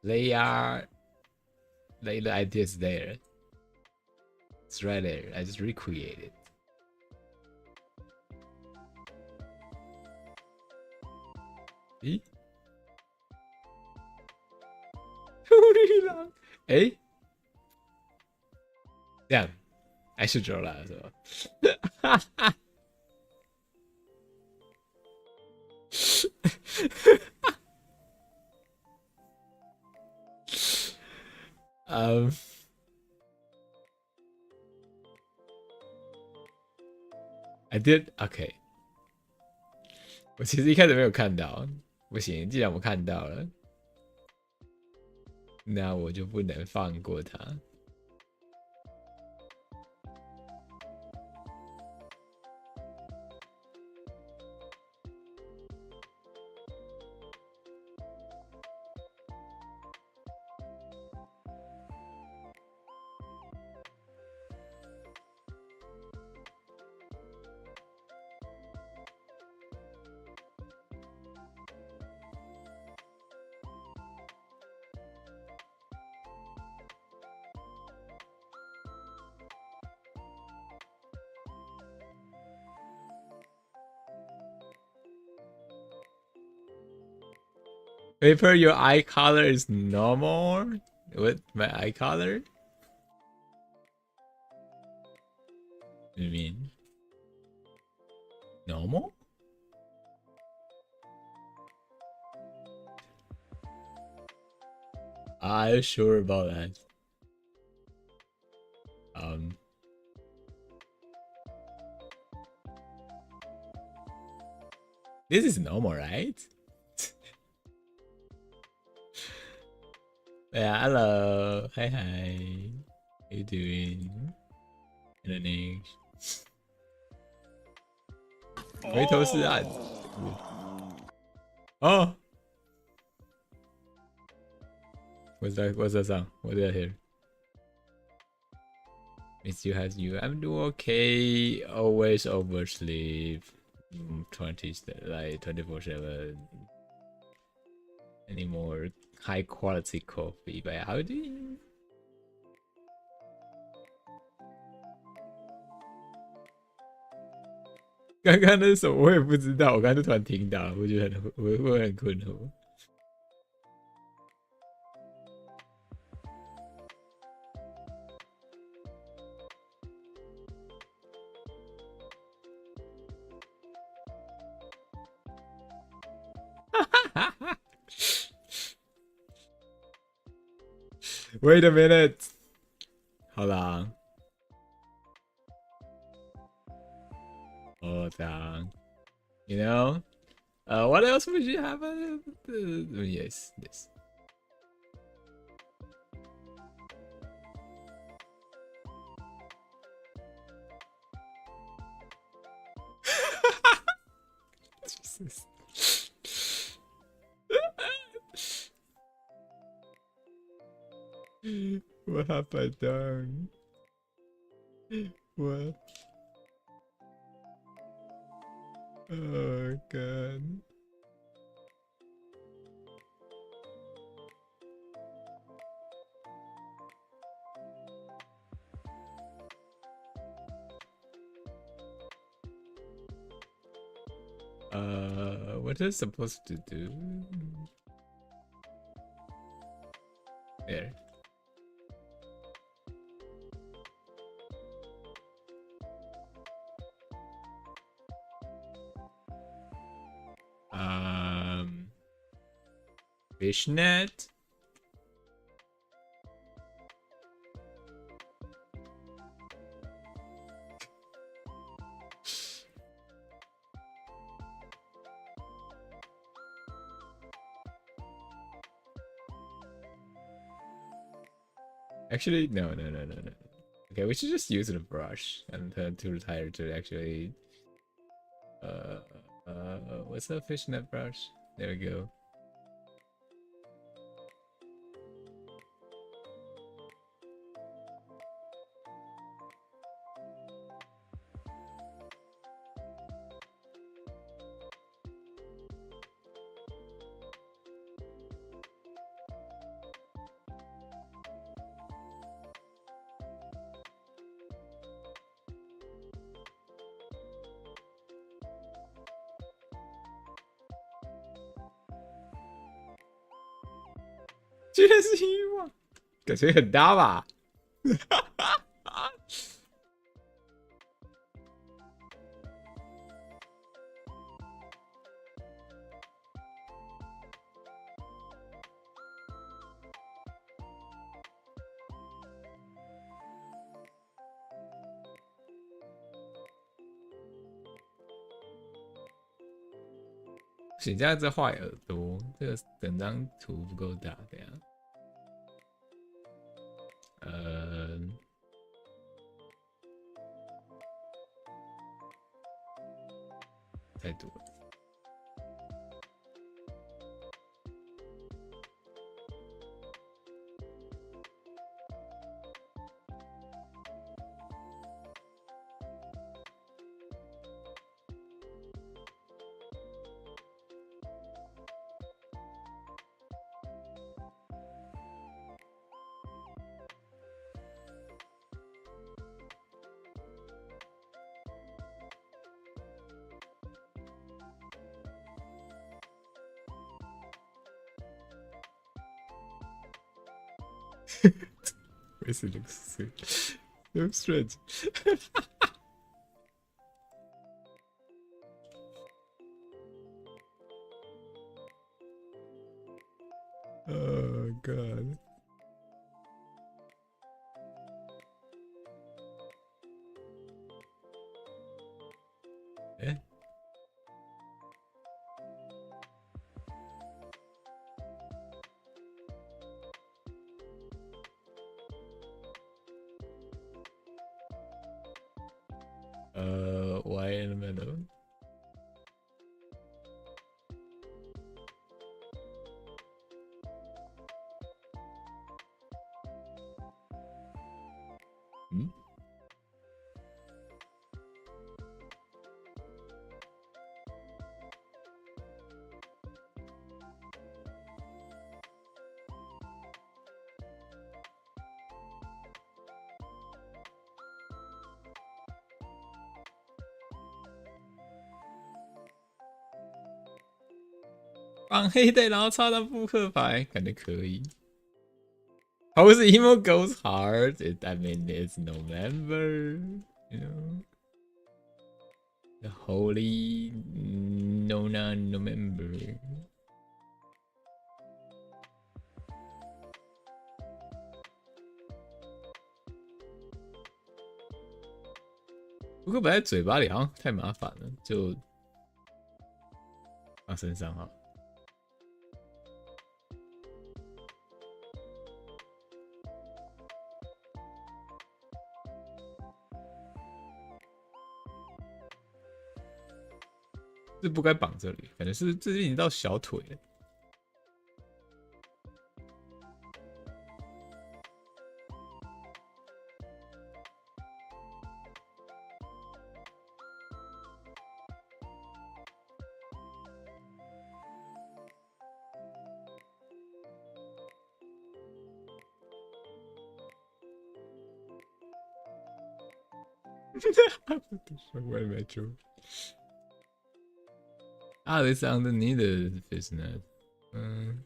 The idea's there. It's right there. I just recreate it. 咦？狐狸狼？哎，这样还是走了是吧？I did OK。我其实一开始没有看到，不行，既然我看到了，那我就不能放过他。Paper, your eye color is normal? What? My eye color? What do you mean? Normal? Are you sure about that? This is normal, right? Yeah, hello. Hi, hi. How you doing? Hello, 回头是岸。Oh! What's that? What's that sound? What did I hear? Miss you, has you. I'm doing okay. Always oversleep. 20 like 24/7. Any more high quality coffee? But how do you? 刚刚那是什么？我也不知道。我刚刚就突然听到，我觉得我很困惑。Wait a minute. 好啦。哦，这样。You know? What else would you have? Yes, this. Jesus. What have I done? What? Oh god. What is supposed to do? There. Fishnet. Actually, no. Okay, we should just use the brush and to retire to actually. What's the fishnet brush? There we go.居然是希望，感觉很搭吧？谁家这画耳朵？这个整张图不够大，这样。太多了。This looks so strange. Oh god. Eh? Why in the middle? Hmm?放黑带，然后插到扑克牌，感觉可以。How's emo goes hard? I mean, it's November, you know. The holy Nona November. 扑克牌在嘴巴里好像太麻烦了，就放身上哈。是不该绑这里，感觉是这已经到小腿了。What am I true? Ah, this underneath the fishnet. 嗯。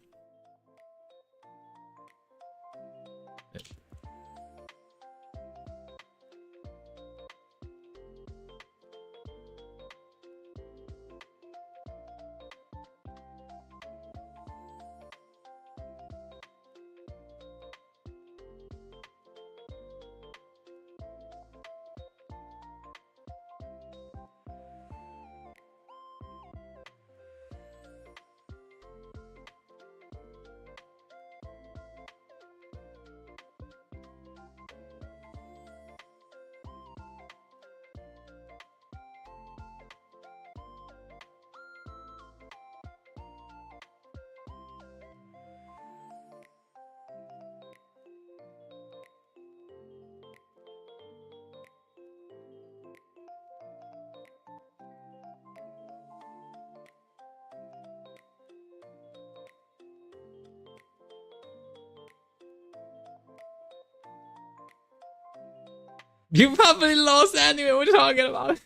You probably lost anyway. What are you talking about?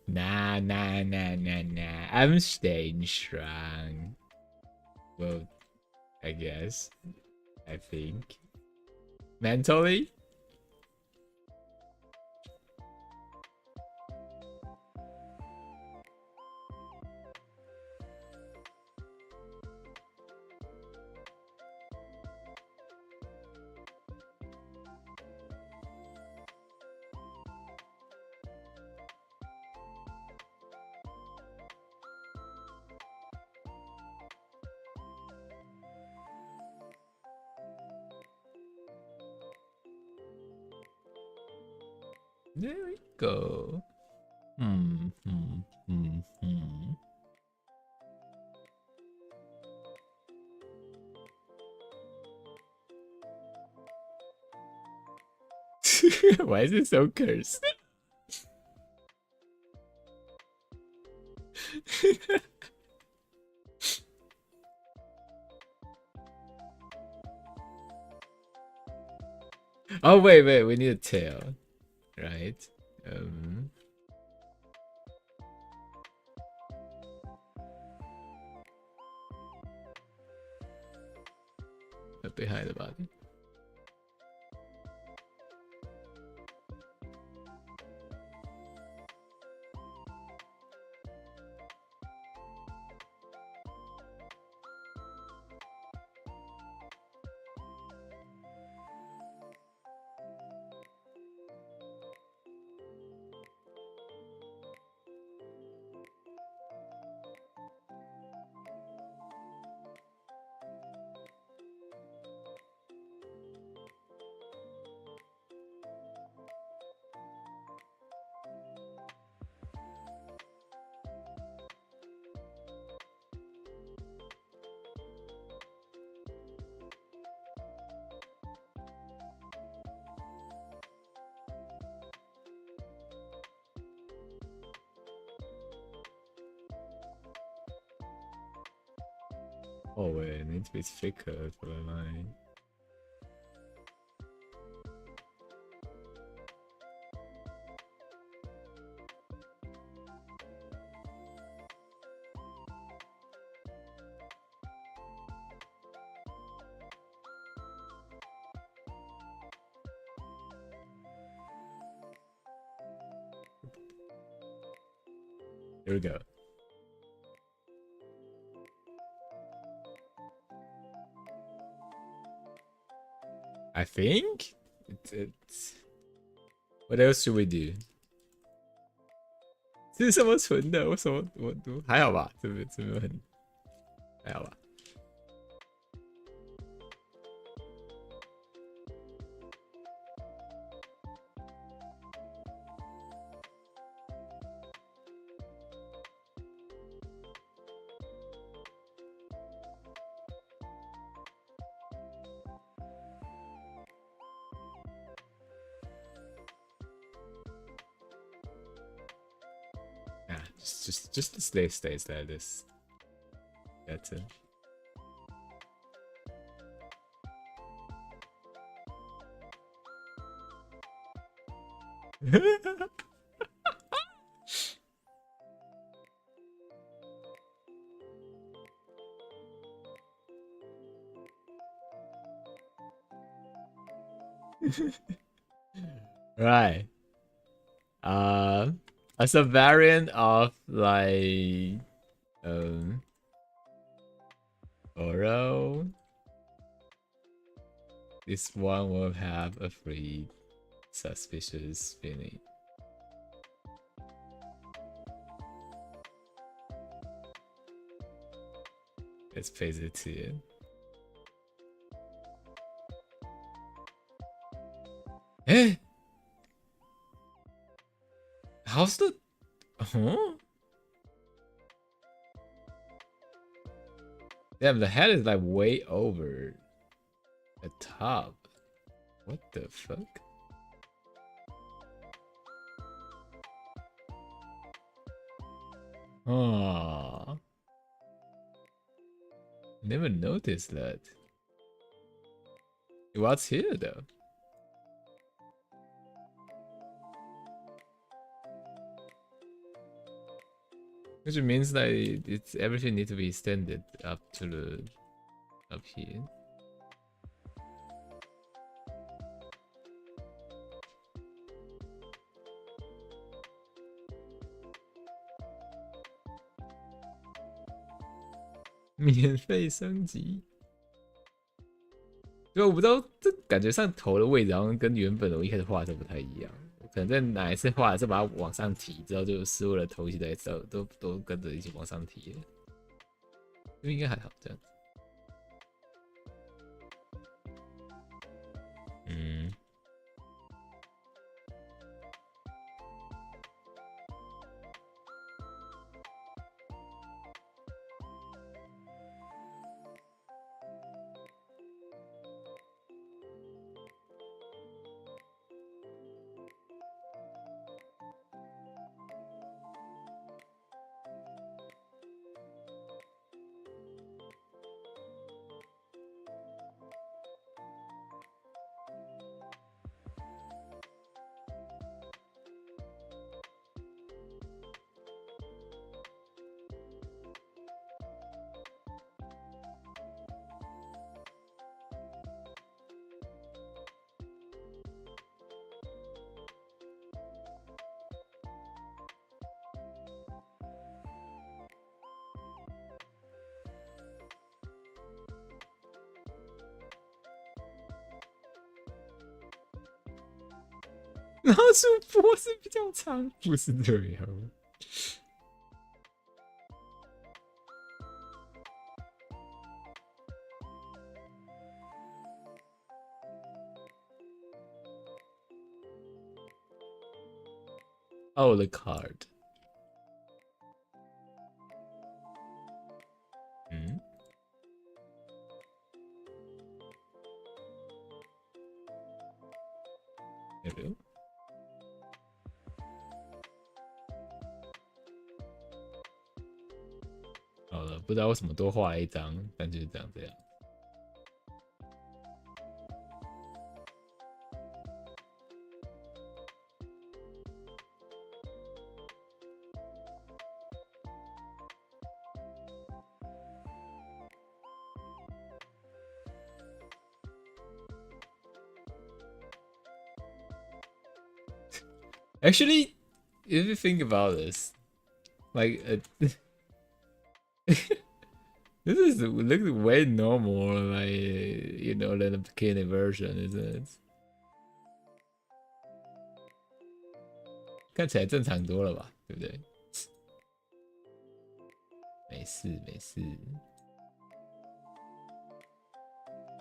Nah. I'm staying strong. Well, I guess. I think. Mentally? There we go. Why is it so cursed? Oh wait, we need a tail, right? behind the body. Oh wait, it needs to be thicker for the line. Here we go. I think it's. What else should we do? 这是什么存的？为什么我读还好吧？这没有很还好吧？Just stays like this. That's it. Right. As a variant of like Oro, this one will have a free suspicious feeling. Let's place it here. Eh? How's the... Huh? Damn, the head is like way over the top. What the fuck? Oh, never noticed that. What's here though? Which means that it's everything needs to be extended up to the up here. "免费升级。对，我不知道，这感觉上头的位置好像跟原本我一开始画的不太一样。可能在哪一次画的时候把它往上提，之后就失误了头一起在都跟着一起往上提了。就应该还好这样子。嗯。然后主播是比较长，不是这样。Oh, the card. 嗯 ，hello。好了，不知道为什么多画了一张，但就是这样。Actually, if you think about this, like, this is looks way normal, like, you know, than the bikini version, isn't it? 看起来正常多了吧，对不对？没事没事，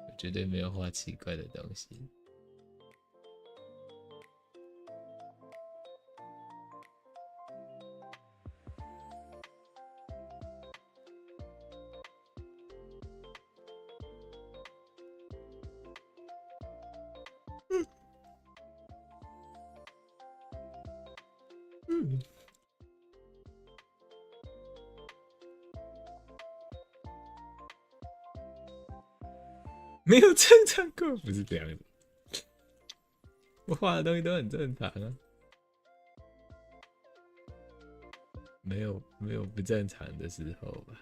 我绝对没有画奇怪的东西。嗯，没有正常过，不是这样的。我画的东西都很正常啊，没有不正常的时候吧。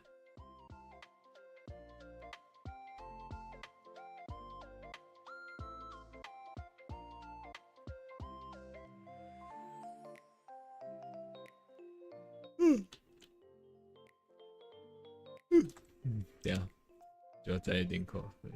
这样就要再一点扣分。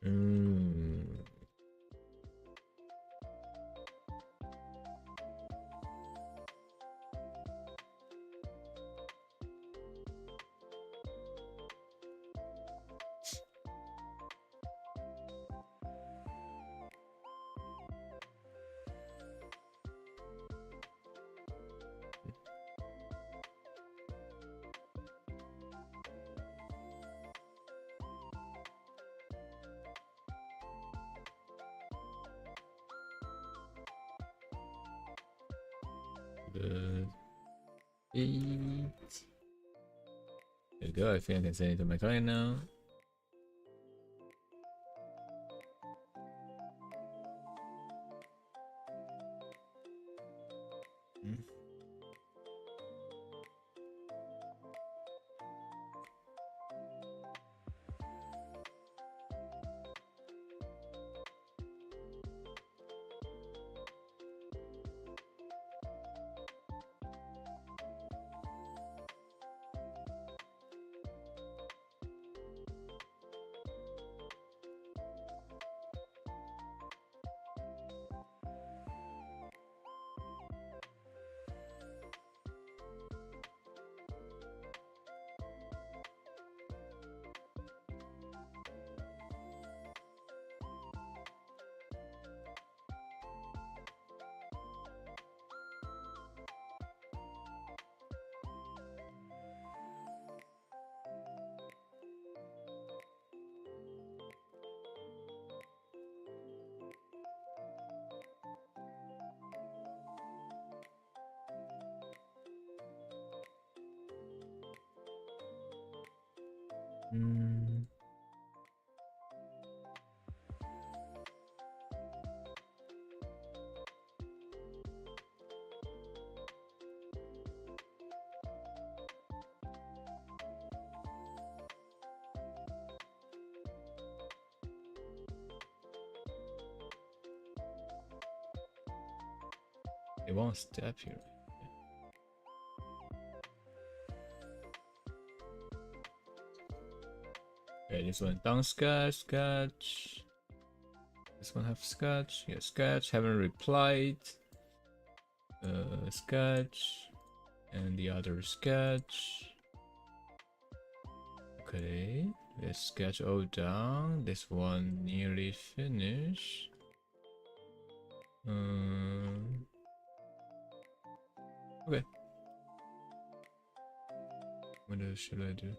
嗯。There you go. I think I can send it to my client now. Mm. It won't step here. Okay, this one down sketch, sketch. This one have sketch. Yeah, sketch. Haven't replied. Sketch. And the other sketch. Okay, let's sketch all down. This one nearly finished. Okay. What else should I do?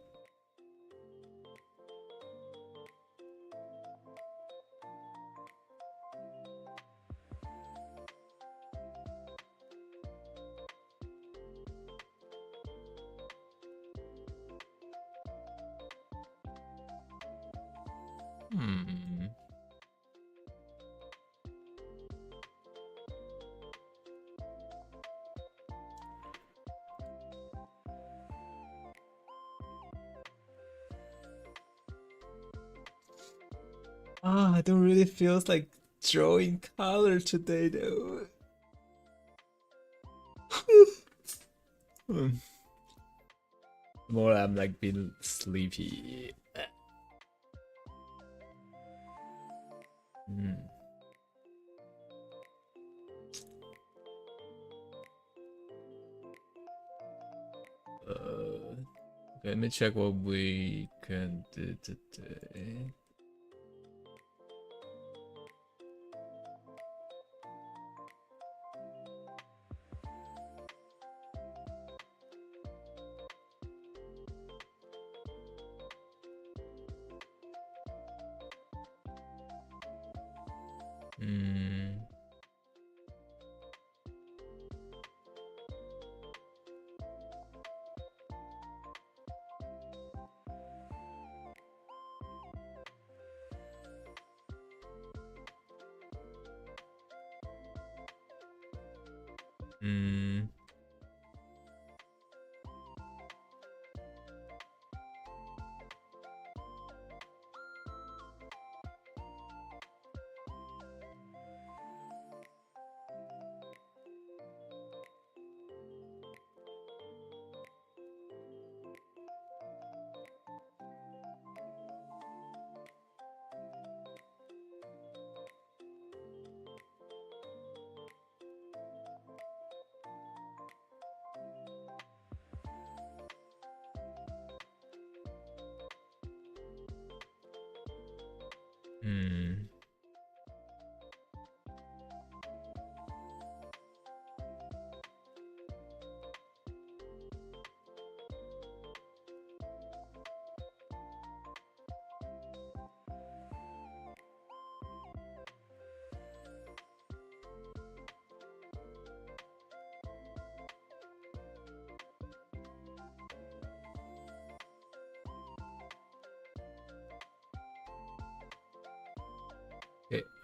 I don't really feel like drawing color today though. More I'm like being sleepy. Okay, let me check what we can do today.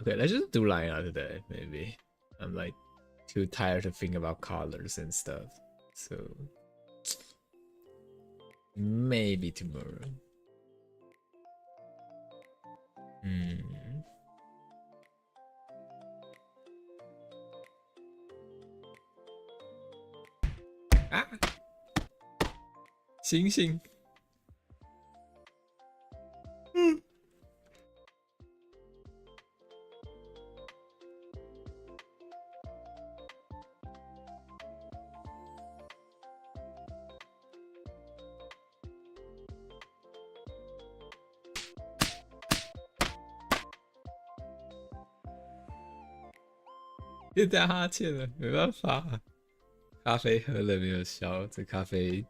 Okay, let's just do line art today, maybe. I'm like too tired to think about colors and stuff. So maybe tomorrow. Ah! 星星。又打哈欠了，没办法，咖啡喝了没有效，这咖啡。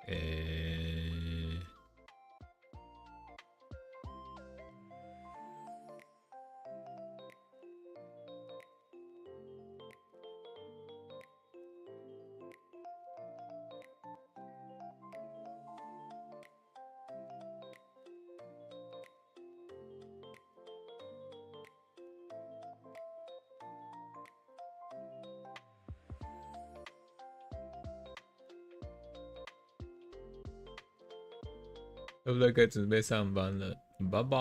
Eh,会不会该准备上班了？拜拜。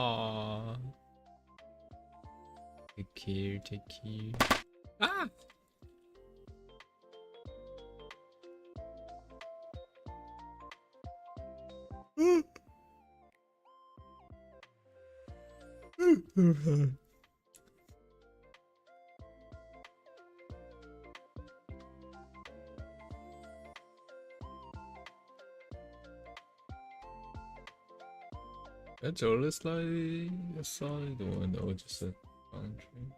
Take care, take care. 啊！That's all slightly aside one or just a boundary.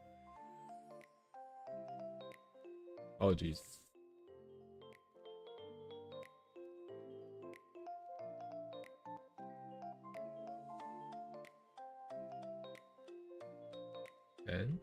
Oh jeez. And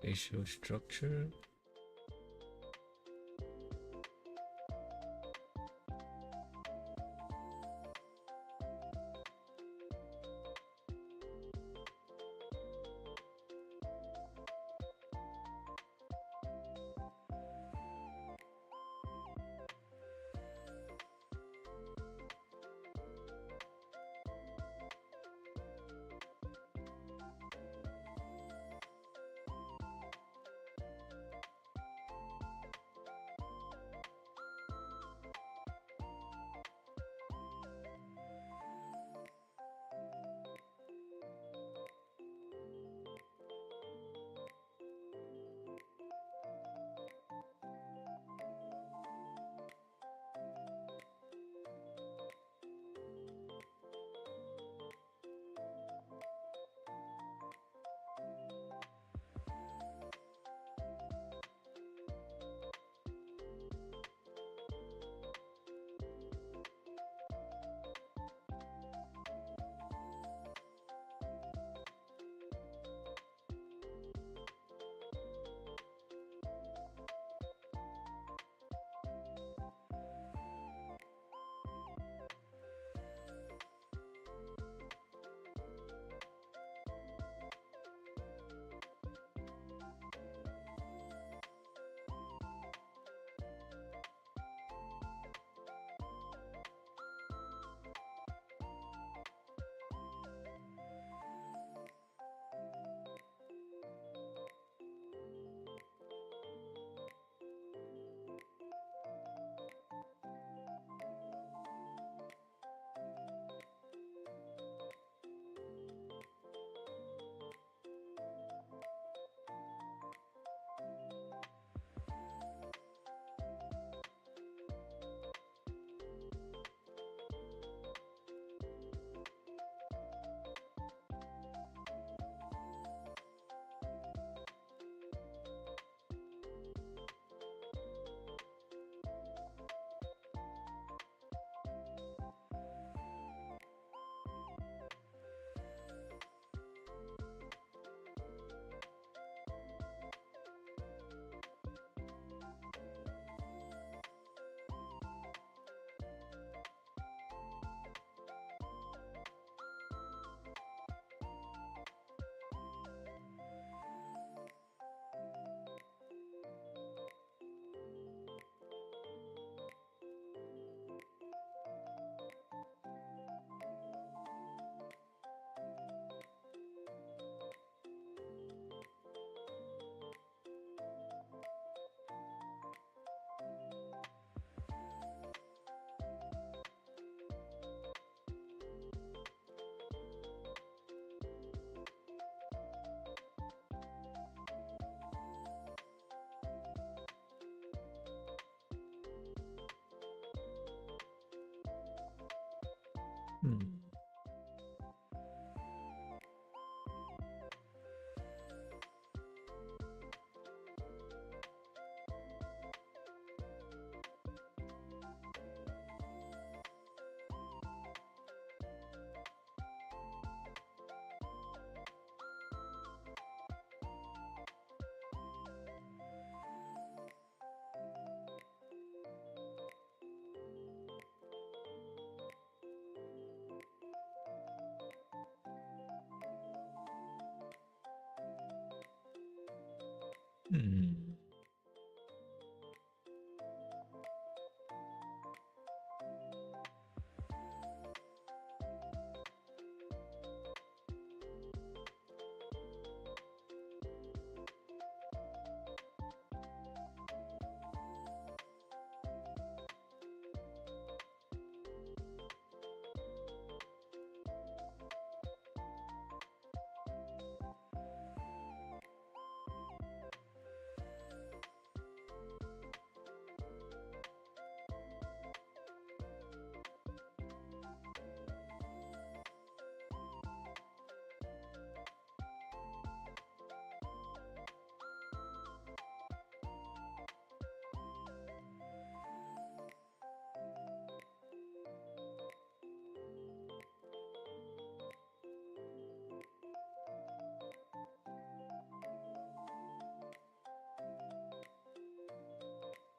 Facial structure.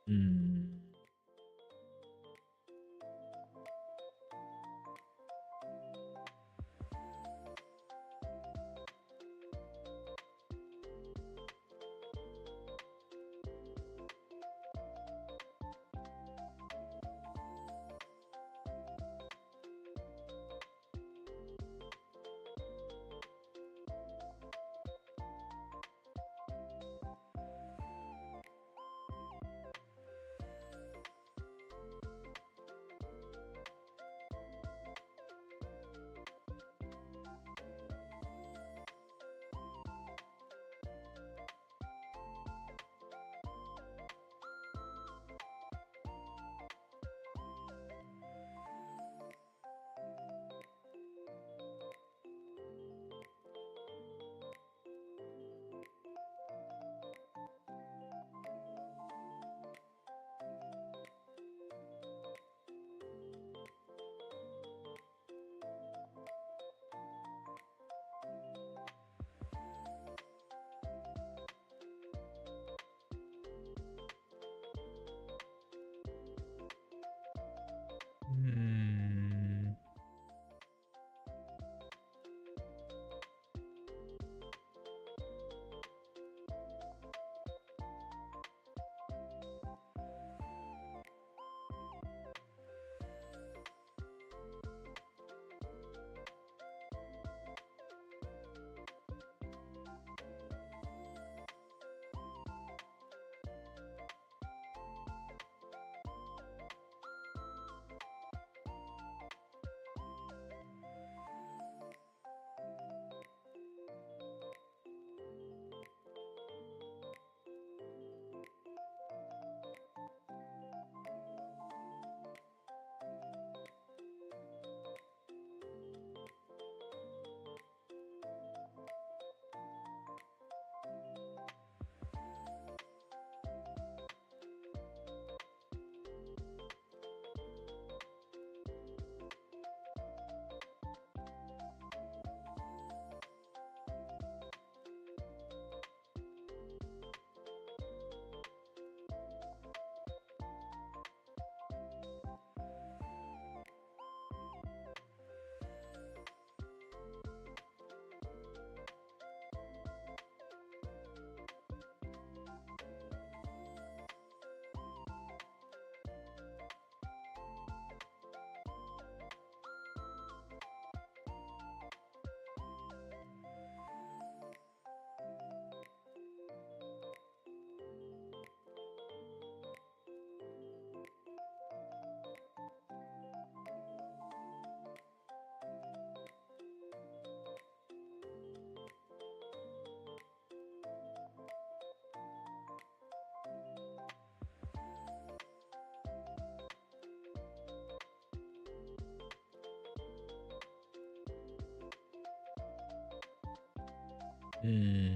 Hmm. Hmm. Hmm.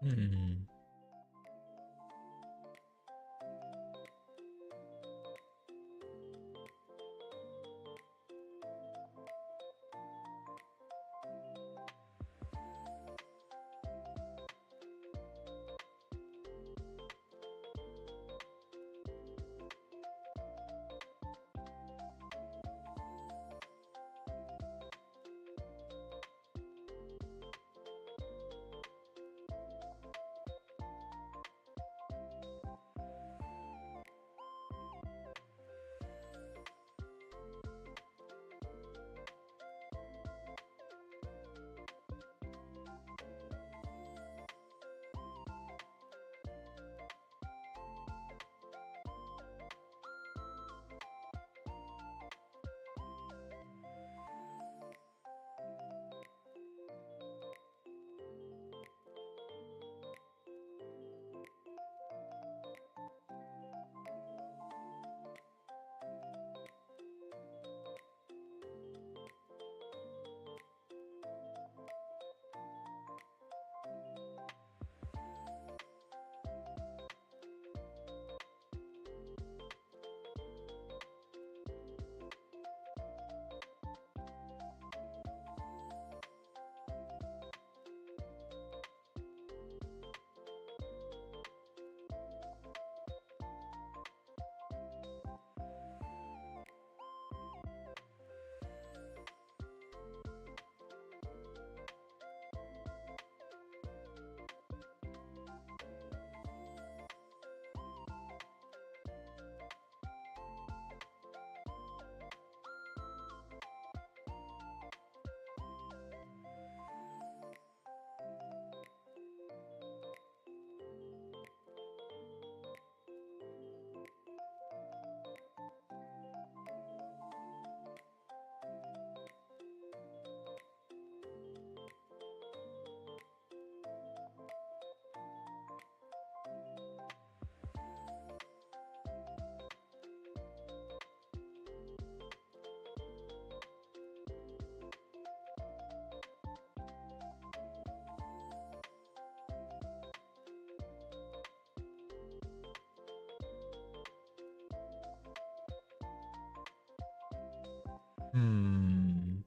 Hmm. Hmm.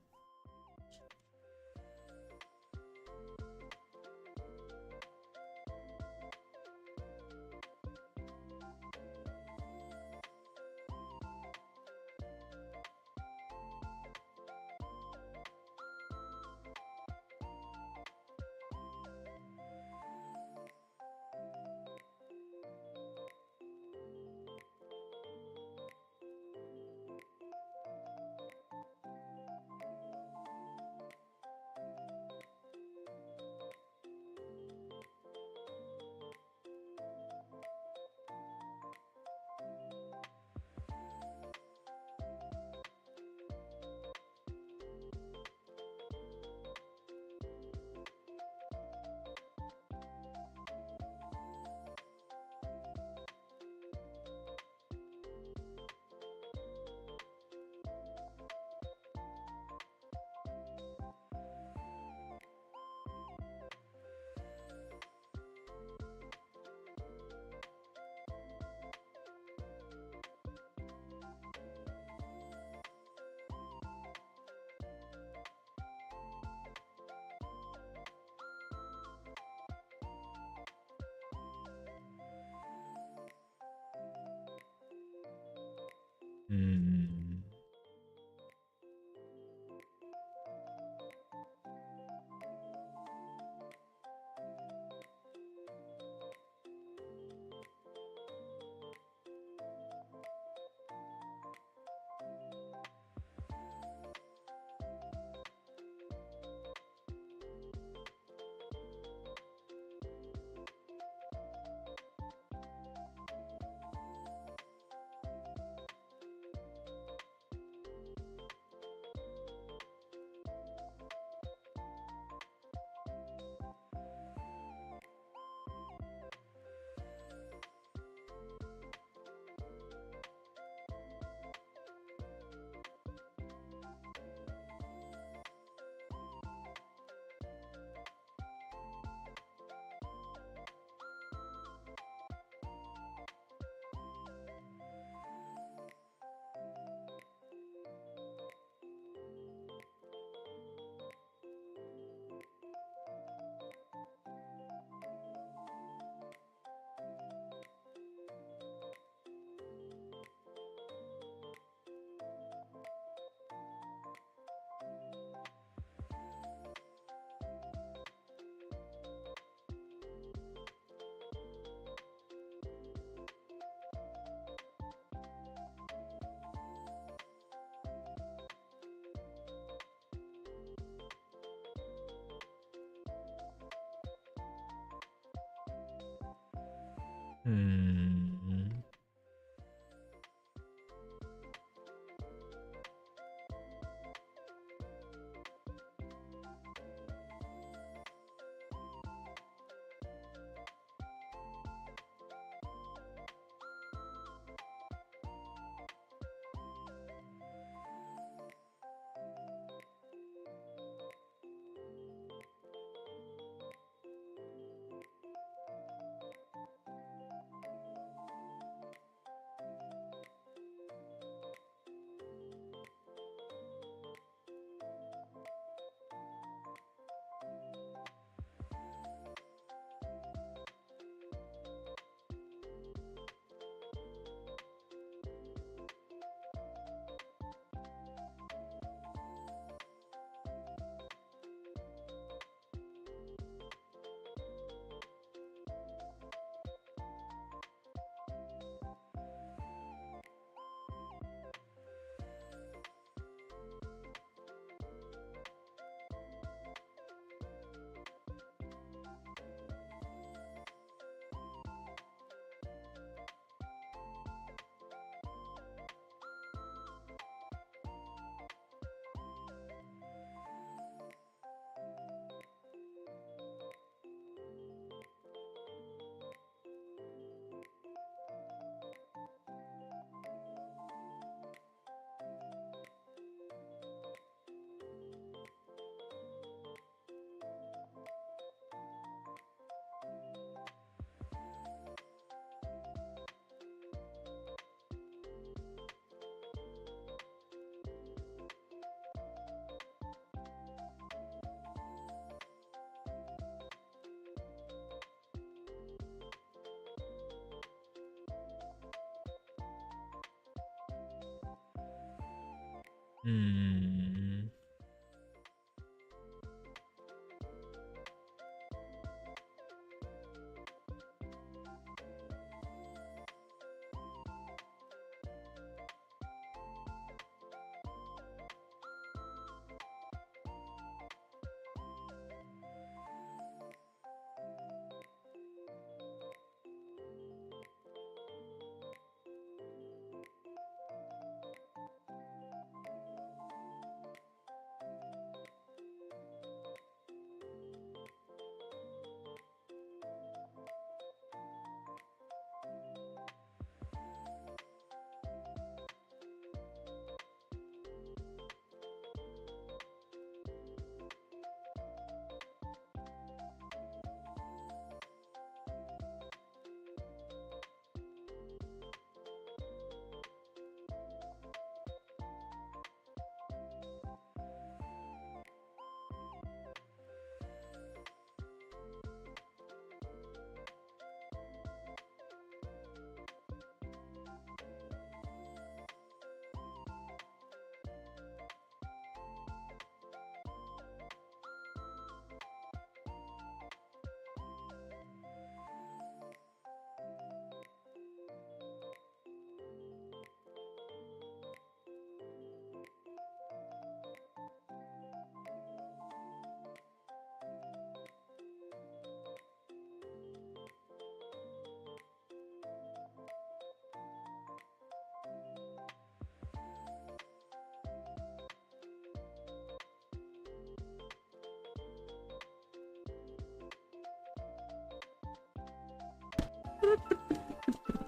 Hmm. Hmm. Hmm.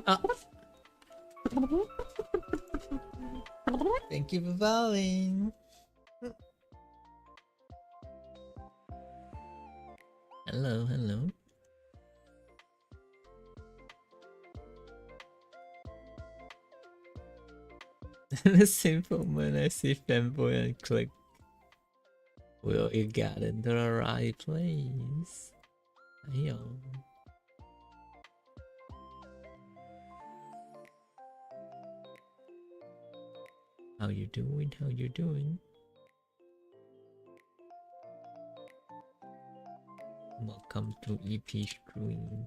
Ah. Thank you for following. Hello, hello. The simple when I see Femboi and click. Well, you got into the right place. Yo. How you doing? How you doing? Welcome to EP stream.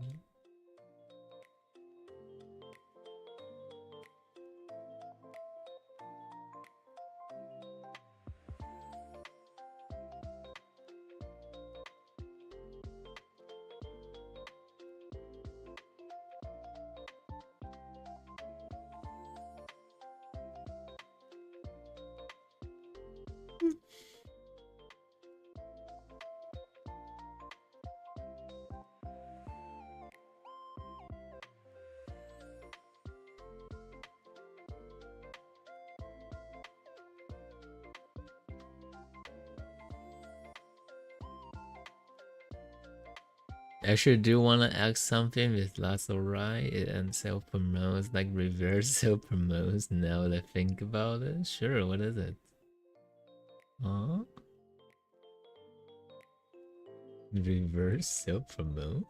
Actually, do you want to ask something if that's alright? And self promotes, like reverse self promotes now that I think about it? Sure, what is it? Huh? Reverse self promote?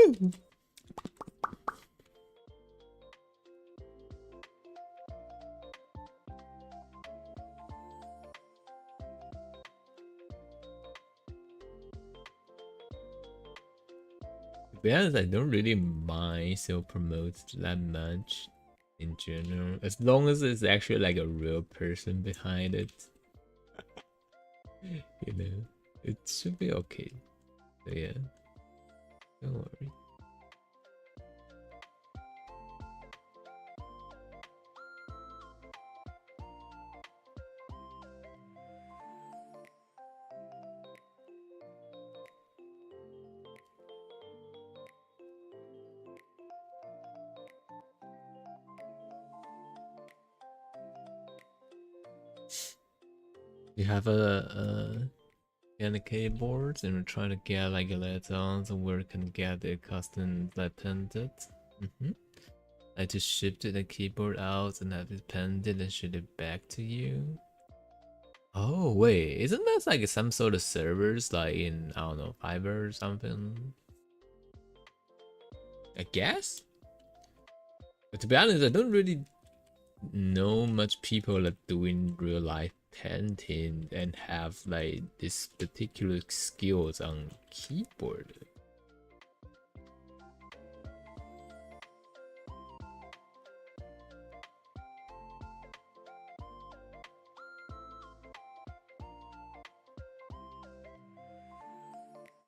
To be honest, I don't really mind self promotes that much in general, as long as it's actually like a real person behind it. You know, it should be okay. So yeah, don't worry. You have a and the keyboards and we're trying to get like a letters where we can get the custom like pendant. I just shifted the keyboard out and have it pendant and ship it back to you. Oh wait, isn't that like some sort of servers like in I don't know Fiverr or something? I guess. But to be honest, I don't really know much people that doing real life painting and have like this particular skills on keyboard.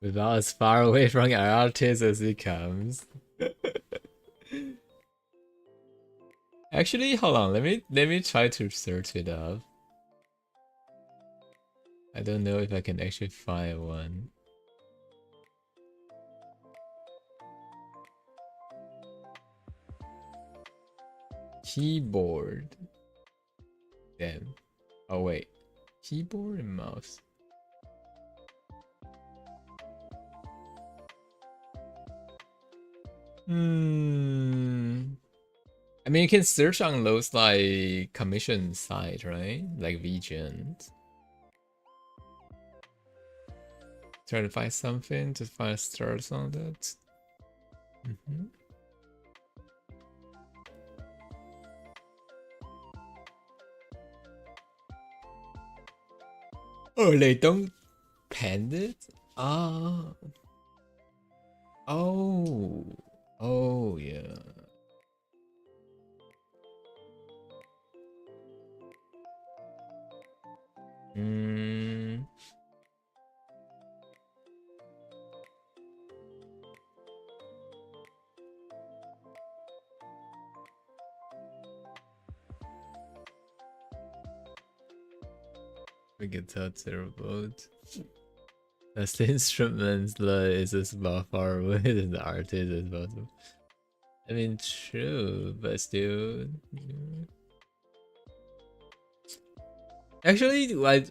Without as far away from our artist as it comes. Actually, hold on. Let me try to search it up. I don't know if I can actually find one. Keyboard. Damn. Oh wait. Keyboard and mouse. I mean, you can search on those like commission site, right? Like VGen. Try to find something to find stars on that. Oh, they don't pen it? Ah. Oh. Oh, yeah. We can tell terrible. That's the instruments is as far away than the artist is possible. I mean, true, but still. Actually, like,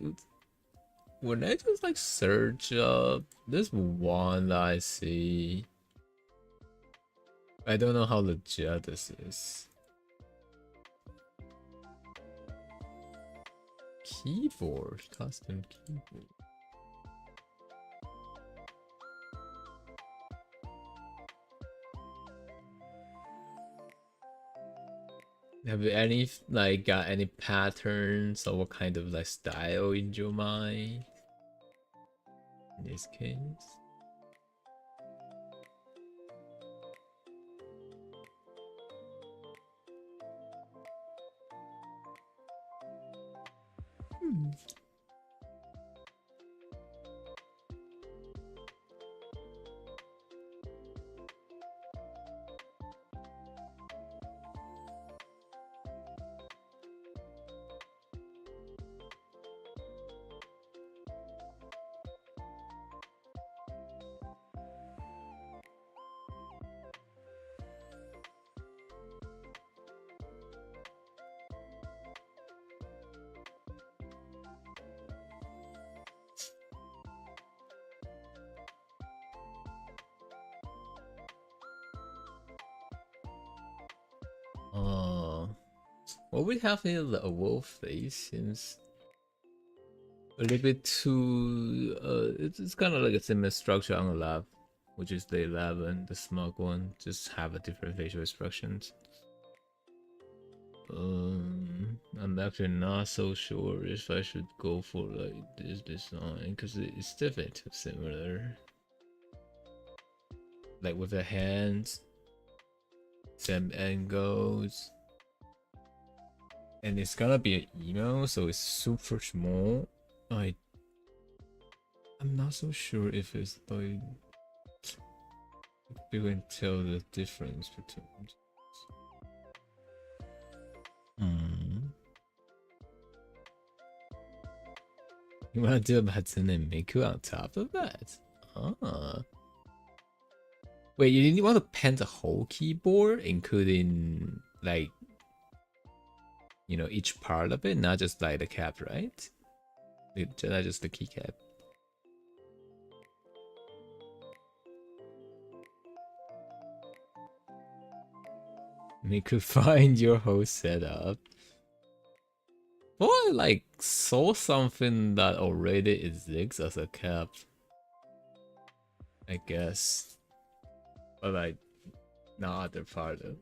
when I just like search up this one that I see, I don't know how legit this is. Keyboard, custom keyboard. Have you any like got any patterns or what kind of like style in your mind? In this case. what we have here, the wolf face seems a little bit too. It's kind of like a similar structure on the lab, which is the 11, the smug one. Just have a different facial expressions. I'm actually not so sure if I should go for like this design because it's definitely too similar. Like with the hands, same angles, and it's gonna be an email, so it's super small. I'm not so sure if it's like you can tell the difference between. You wanna do a button and Miku on top of that? Ah. Wait, you didn't want to paint the whole keyboard, including like, you know, each part of it, not just like the cap, right? Not just the keycap. Miku, find your whole setup. Well, I like saw something that already exists as a cap, I guess, but like not other part of.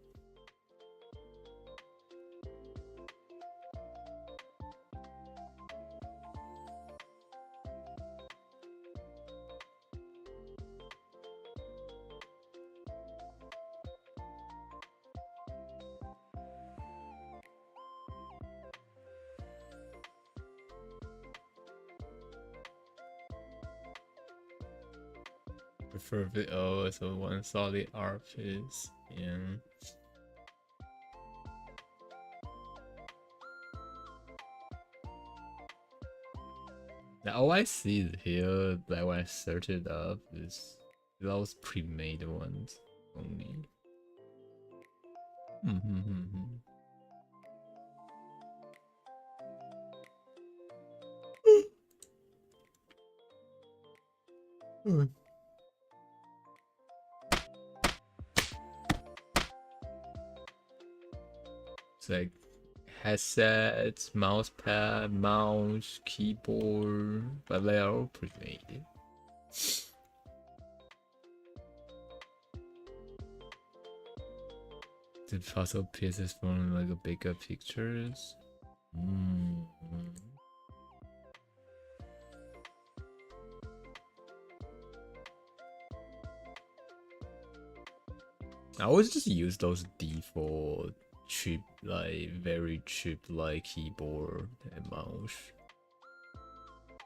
Prefer so one solid art piece. Yeah. Now all I see here, like when I search it up, is those pre-made ones only. It's like headsets, mouse pad, mouse, keyboard, but they are all pre-made. The puzzle pieces from like a bigger pictures. I always just use those default cheap, like very cheap, like keyboard and mouse.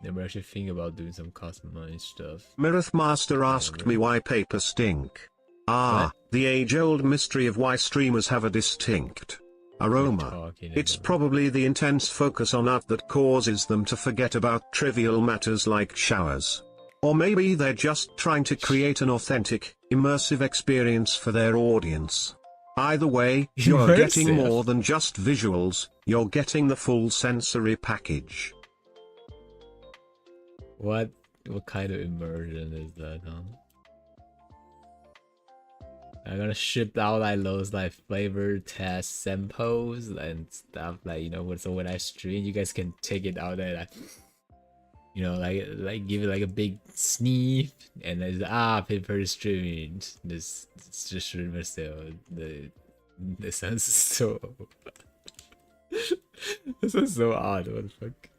Never actually think about doing some customized stuff. Mirith Master asked me why paper stink. What? The age-old mystery of why streamers have a distinct aroma. It's probably the intense focus on art that causes them to forget about trivial matters like showers. Or maybe they're just trying to create an authentic, immersive experience for their audience. Either way, you're getting more than just visuals, you're getting the full sensory package. What kind of immersion is that, huh? I'm gonna ship out like those like flavor test samples and stuff, like, you know, so when I stream, you guys can take it out there, like, you know, like give it like a big sniff, and then paper streaming. This just streamer still the sounds so this is so odd. What the fuck?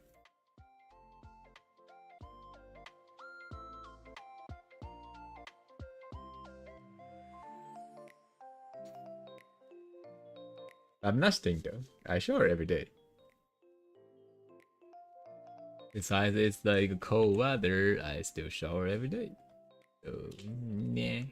I'm not stink though. I shower every day. Besides, it's like cold weather, I still shower every day. So, nah.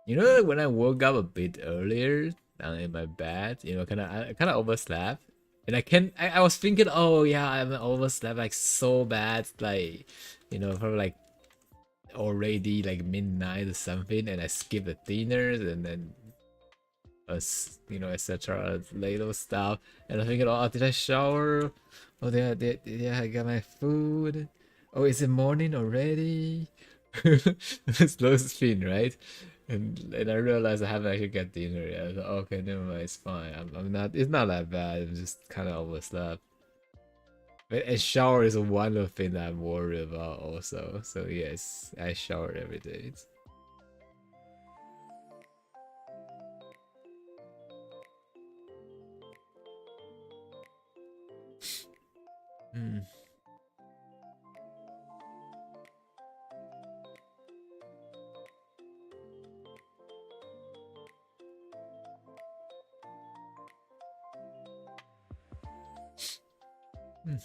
You know, when I woke up a bit earlier down in my bed, you know, I kind of overslept, and I was thinking, oh yeah, I'm overslept like so bad, like, you know, probably like already like midnight or something, and I skipped the dinners and then you know, etc. little stuff, and I'm thinking, oh, did I shower? Oh, yeah, I got my food. Oh, is it morning already? It's those thing, right? And I realized I haven't actually got dinner yet. I was like, okay, never mind, it's fine. I'm not. It's not that bad. I'm just kind of overslept. But a shower is one of the things I'm worried about also. So yes, I shower every day. Hmm. Hmm.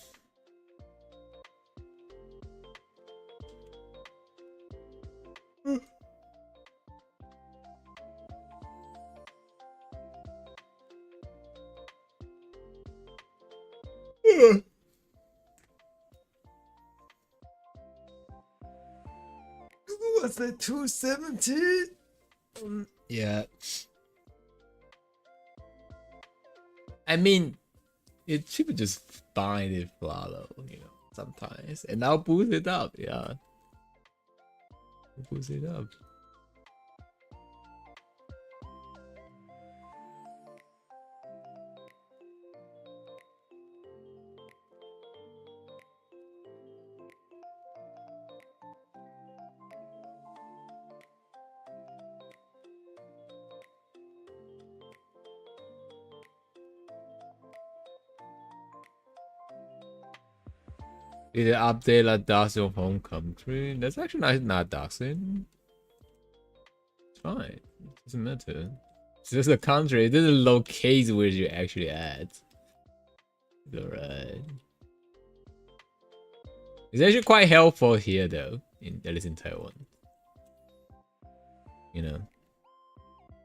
What's that? 217? Yeah. I mean, it should be just fine if follow, sometimes. And I'll boost it up, yeah. Boost it up. Did it update like doxing of home country? That's actually not doxing. It's fine. It doesn't matter. It's just a country. It doesn't locate where you actually at. It's alright. It's actually quite helpful here though, at least in Taiwan. You know.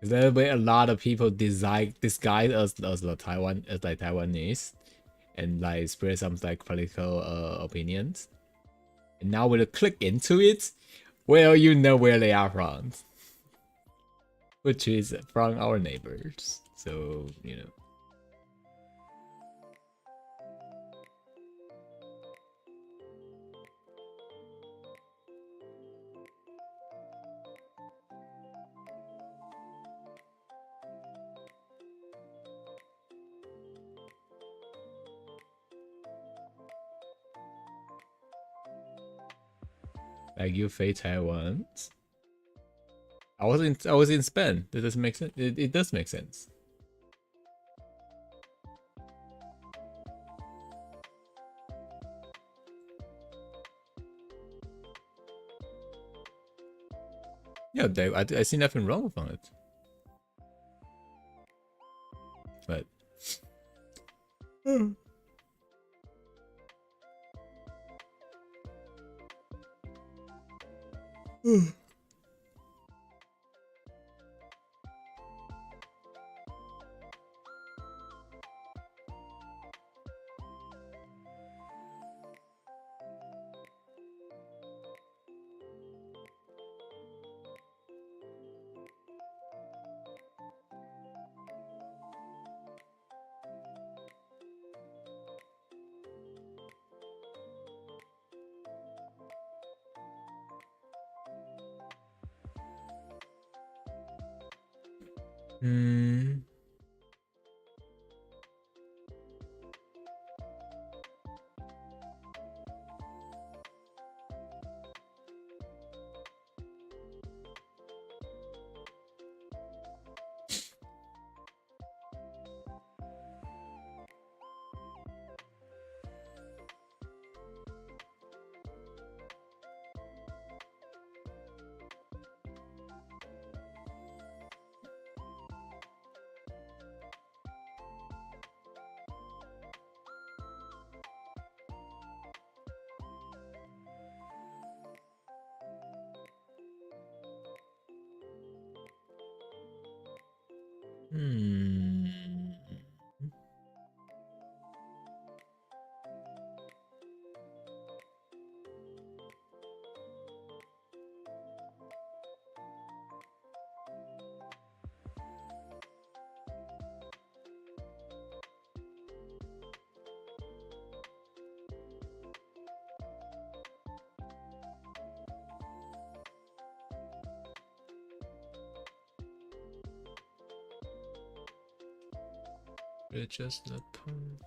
Because there way a lot of people disguise us as like Taiwanese and like spread some like political opinions. And now when you click into it, well, you know where they are from. Which is from our neighbors. So, like you say Taiwan. I was in Spain. That doesn't make sense. It does make sense. Yeah, I see nothing wrong with it. But Just the point.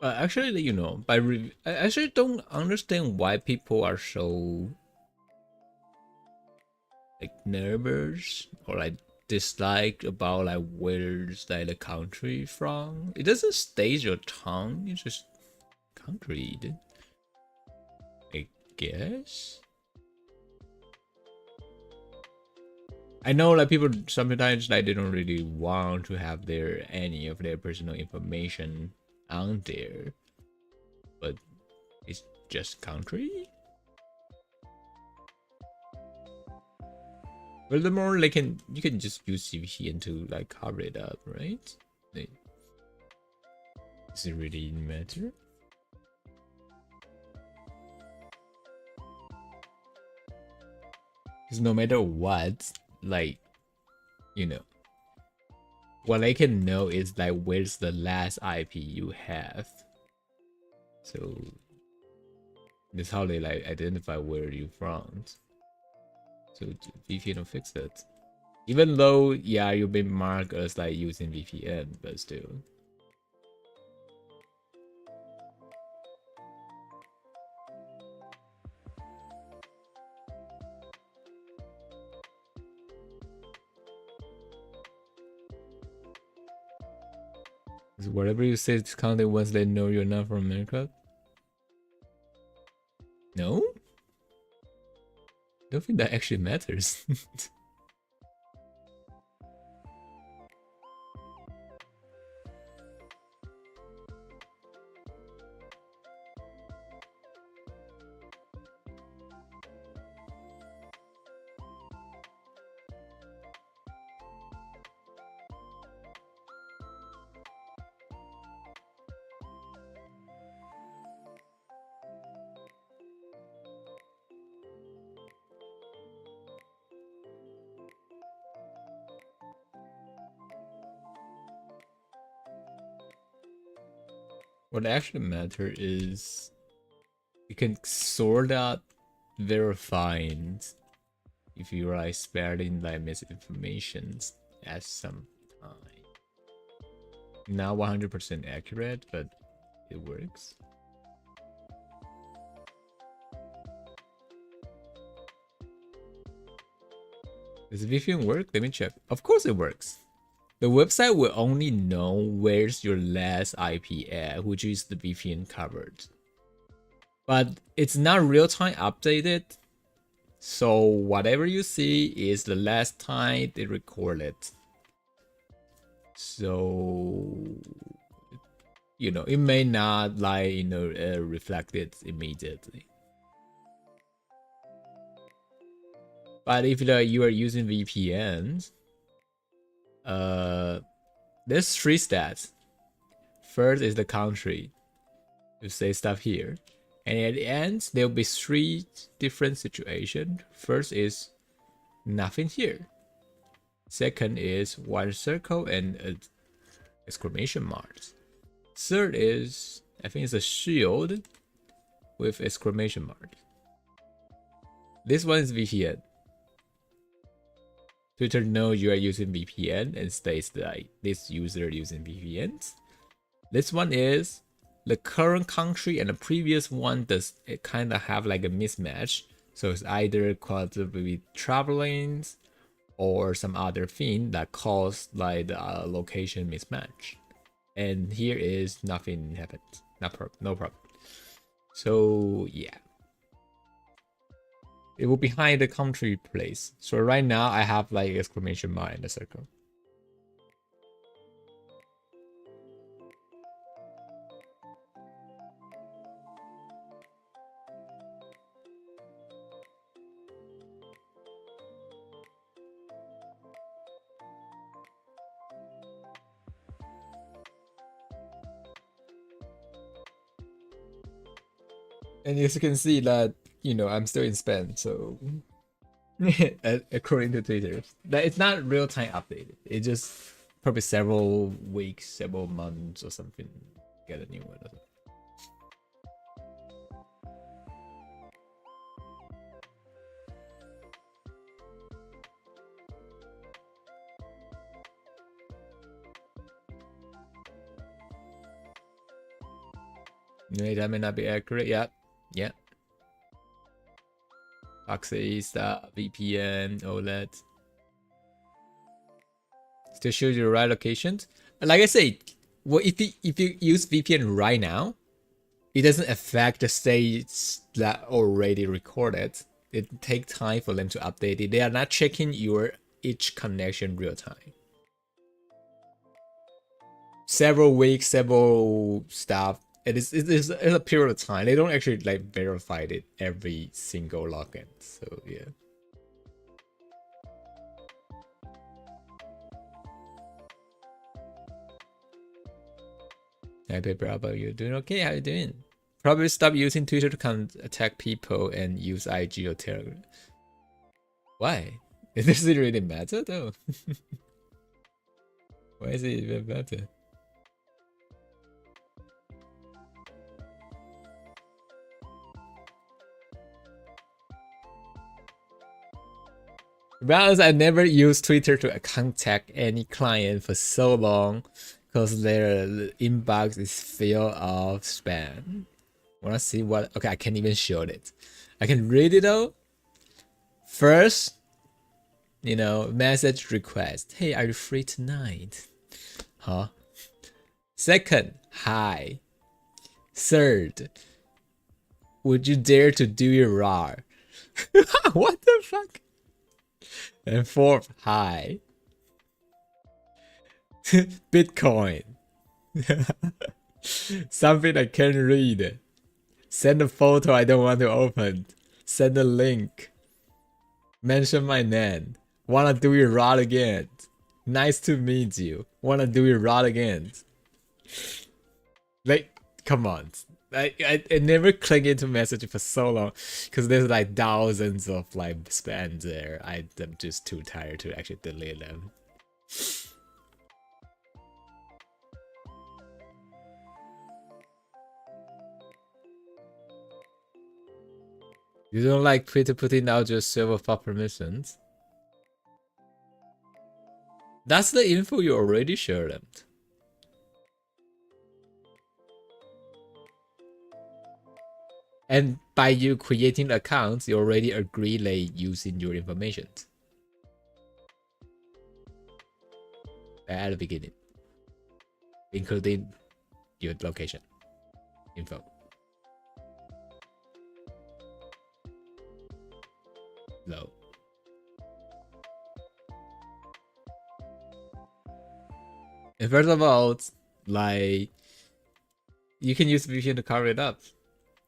Actually, you know, I actually don't understand why people are so like nervous or like dislike about like where's like the country from. It doesn't state your tongue. It's just country. I guess. I know like people sometimes like they don't really want to have their any of their personal information out there, but it's just country. Furthermore, you can just use CVPN to like cover it up, right? Like, does it really matter? Because no matter what, like, you know, what I can know is like where's the last IP you have. So that's how they like identify where you're from. So VPN will fix it. Even though, yeah, you've been marked as like using VPN, but still. Whatever you say is counted once they know you're not from America. No? Don't think that actually matters. What actually matters is you can sort out verifying if you are like spreading like misinformation at some time. Not 100% accurate, but it works. Does VPN work? Let me check. Of course it works. The website will only know where's your last IP at, which is the VPN covered. But it's not real-time updated, so whatever you see is the last time they recorded. So, you know, it may not like, you know, reflect it immediately. But if you are using VPNs, there's 3 stats. First is the country. You say stuff here. And at the end, there'll be 3 different situations. First is nothing here. Second is 1 circle and exclamation marks. Third is, I think it's a shield with exclamation mark. This one is VPN. Twitter knows you are using VPN and states that this user using VPNs. This one is the current country and the previous one does it kind of have like a mismatch. So it's either possibly traveling or some other thing that caused like the location mismatch. And here is nothing happened. No problem. So yeah. It will be behind the country place. So right now I have like exclamation mark in the circle. And as you can see that, I'm still in spam, so according to Twitter, that it's not real time updated. It's just probably several weeks, several months or something. Get a new one. Or something. That may not be accurate. Yeah, yeah. Proxies, VPN, all that. Still shows you the right locations. Like I say, well, if you use VPN right now, it doesn't affect the states that already recorded. It takes time for them to update it. They are not checking your each connection real time. Several weeks, several stuff. It's a period of time. They don't actually like verify it every single login. So yeah. Hi paper, how about you? Doing okay? How you doing? Probably stop using Twitter to contact people and use IG or Telegram. Why? Does it really matter though? Why is it even matter? To be honest, I never used Twitter to contact any client for so long because their inbox is filled of spam. Wanna see what? Okay, I can't even show it. I can read it though. First, message request. Hey, are you free tonight? Huh? Second, hi. Third, would you dare to do your RAR? What the fuck? And fourth, hi. Bitcoin. Something I can't read. Send a photo I don't want to open. Send a link. Mention my name. Wanna do your RAR again? Nice to meet you. Wanna do your RAR again? Like, come on. I never click into message for so long because there's like thousands of like spam there. I'm just too tired to actually delete them. You don't like Twitter putting out your server for permissions? That's the info you already shared them. And by you creating accounts, you already agree they using your information. At the beginning. Including your location. Info. Low. And first of all, like, you can use VPN to cover it up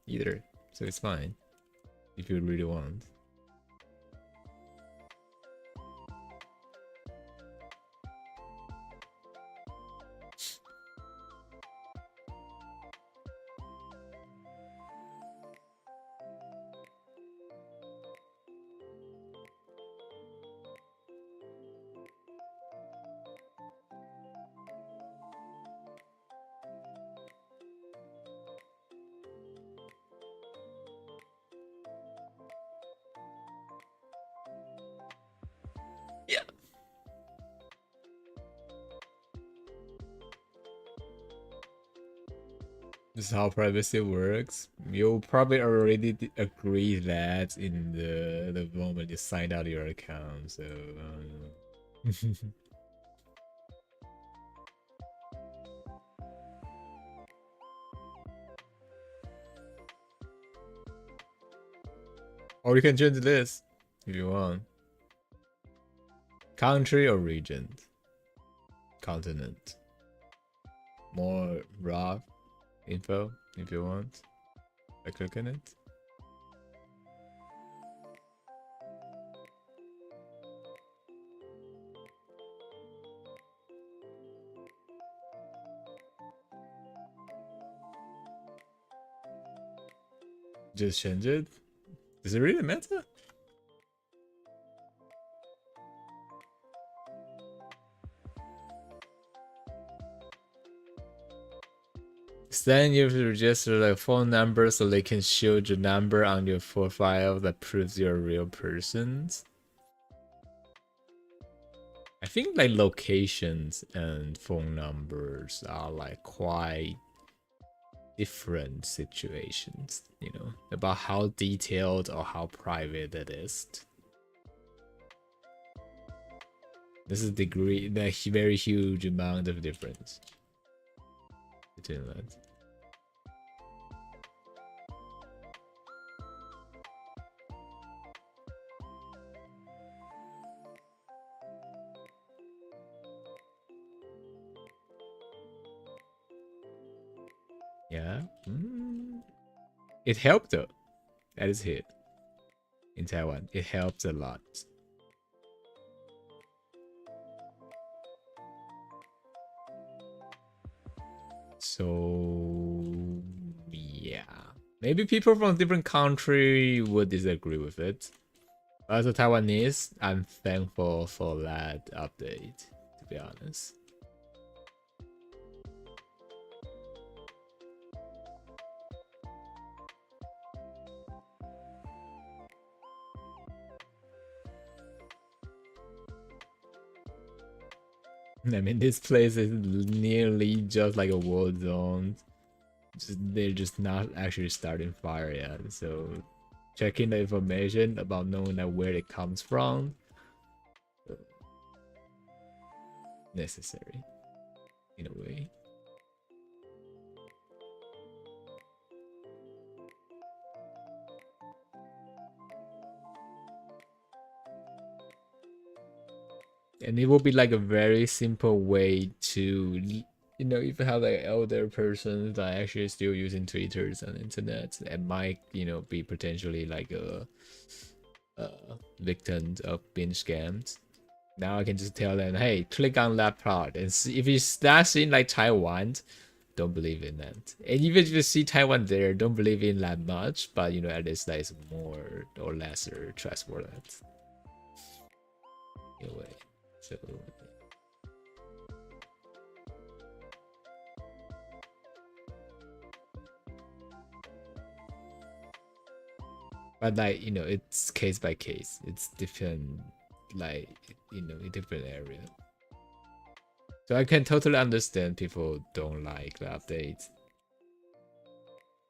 either. So it's fine. If you really want. Yeah. This is how privacy works. You'll probably already agree that in the moment you signed out your account. So. Or you can change this if you want. Country or region? Continent. More raw info if you want. I click on it. Just change it. Does it really matter? Then you have to register the phone number so they can show the number on your profile that proves you're a real person. I think like locations and phone numbers are like quite different situations, you know, about how detailed or how private it is. This is the very huge amount of difference between that. Yeah. It helped though. That is it. In Taiwan, it helps a lot. So yeah, maybe people from different country would disagree with it. As a Taiwanese, I'm thankful for that update, to be honest. I mean, this place is nearly just like a war zone. They're just not actually starting fire yet. So checking the information about knowing that where it comes from, necessary in a way. And it will be like a very simple way to, you know, if you have like elder persons that are actually still using Twitters and internet and might, you know, be potentially like a victim of being scammed. Now I can just tell them, hey, click on that part and see if it's that's in like Taiwan, don't believe in that. And even if you see Taiwan there, don't believe in that much, but you know, at least that is more or lesser trustworthy in a way. So but like, you know, it's case by case. It's different, like, you know, in different area. So I can totally understand people don't like the updates,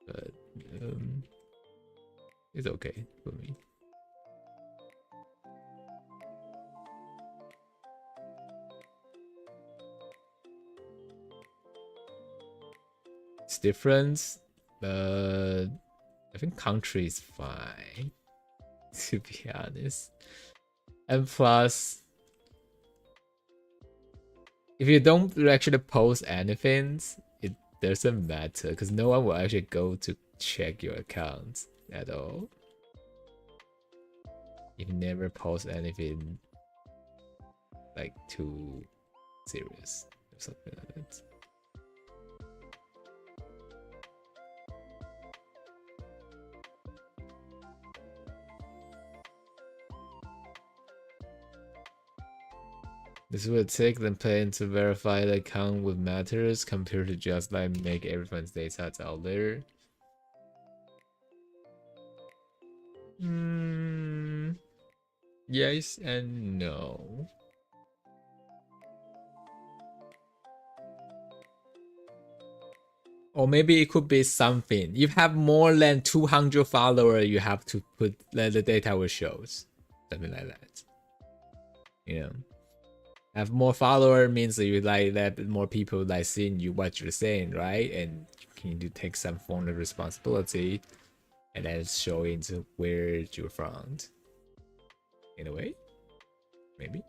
but it's okay for me. It's different, but I think country is fine, to be honest. And plus, if you don't actually post anything, it doesn't matter because no one will actually go to check your account at all. If you never post anything like too serious or something like that. This would take them pain to verify the account with matters compared to just like make everyone's data out there. Yes and no. Or maybe it could be something. If you have more than 200 followers, you have to put the data will shows. Something like that. You know. Have more follower means that you like that more people like seeing you what you're saying, right? And you need to take some form of responsibility and then showing where you're from. In a way, maybe.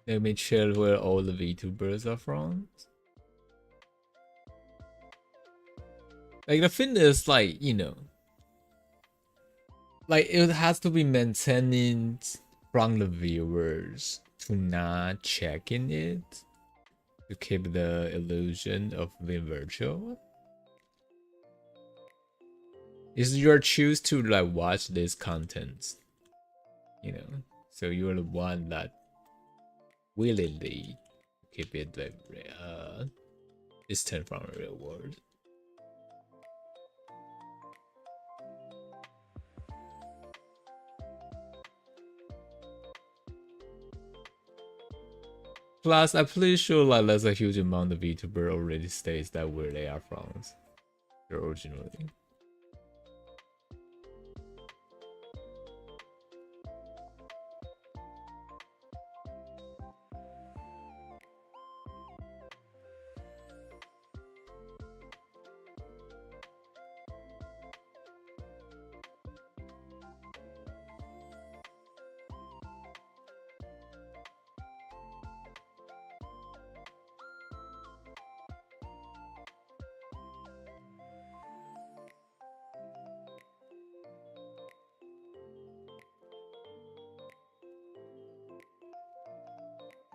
Let me check where all the VTubers are from. Like the thing is, like, you know, like it has to be maintaining from the viewers to not checking it to keep the illusion of being virtual. Is your choose to like watch this content, you know, so you're the one that willingly keep it like distant from the real world. Plus, I'm pretty sure like there's a huge amount of VTuber already states that where they are from originally.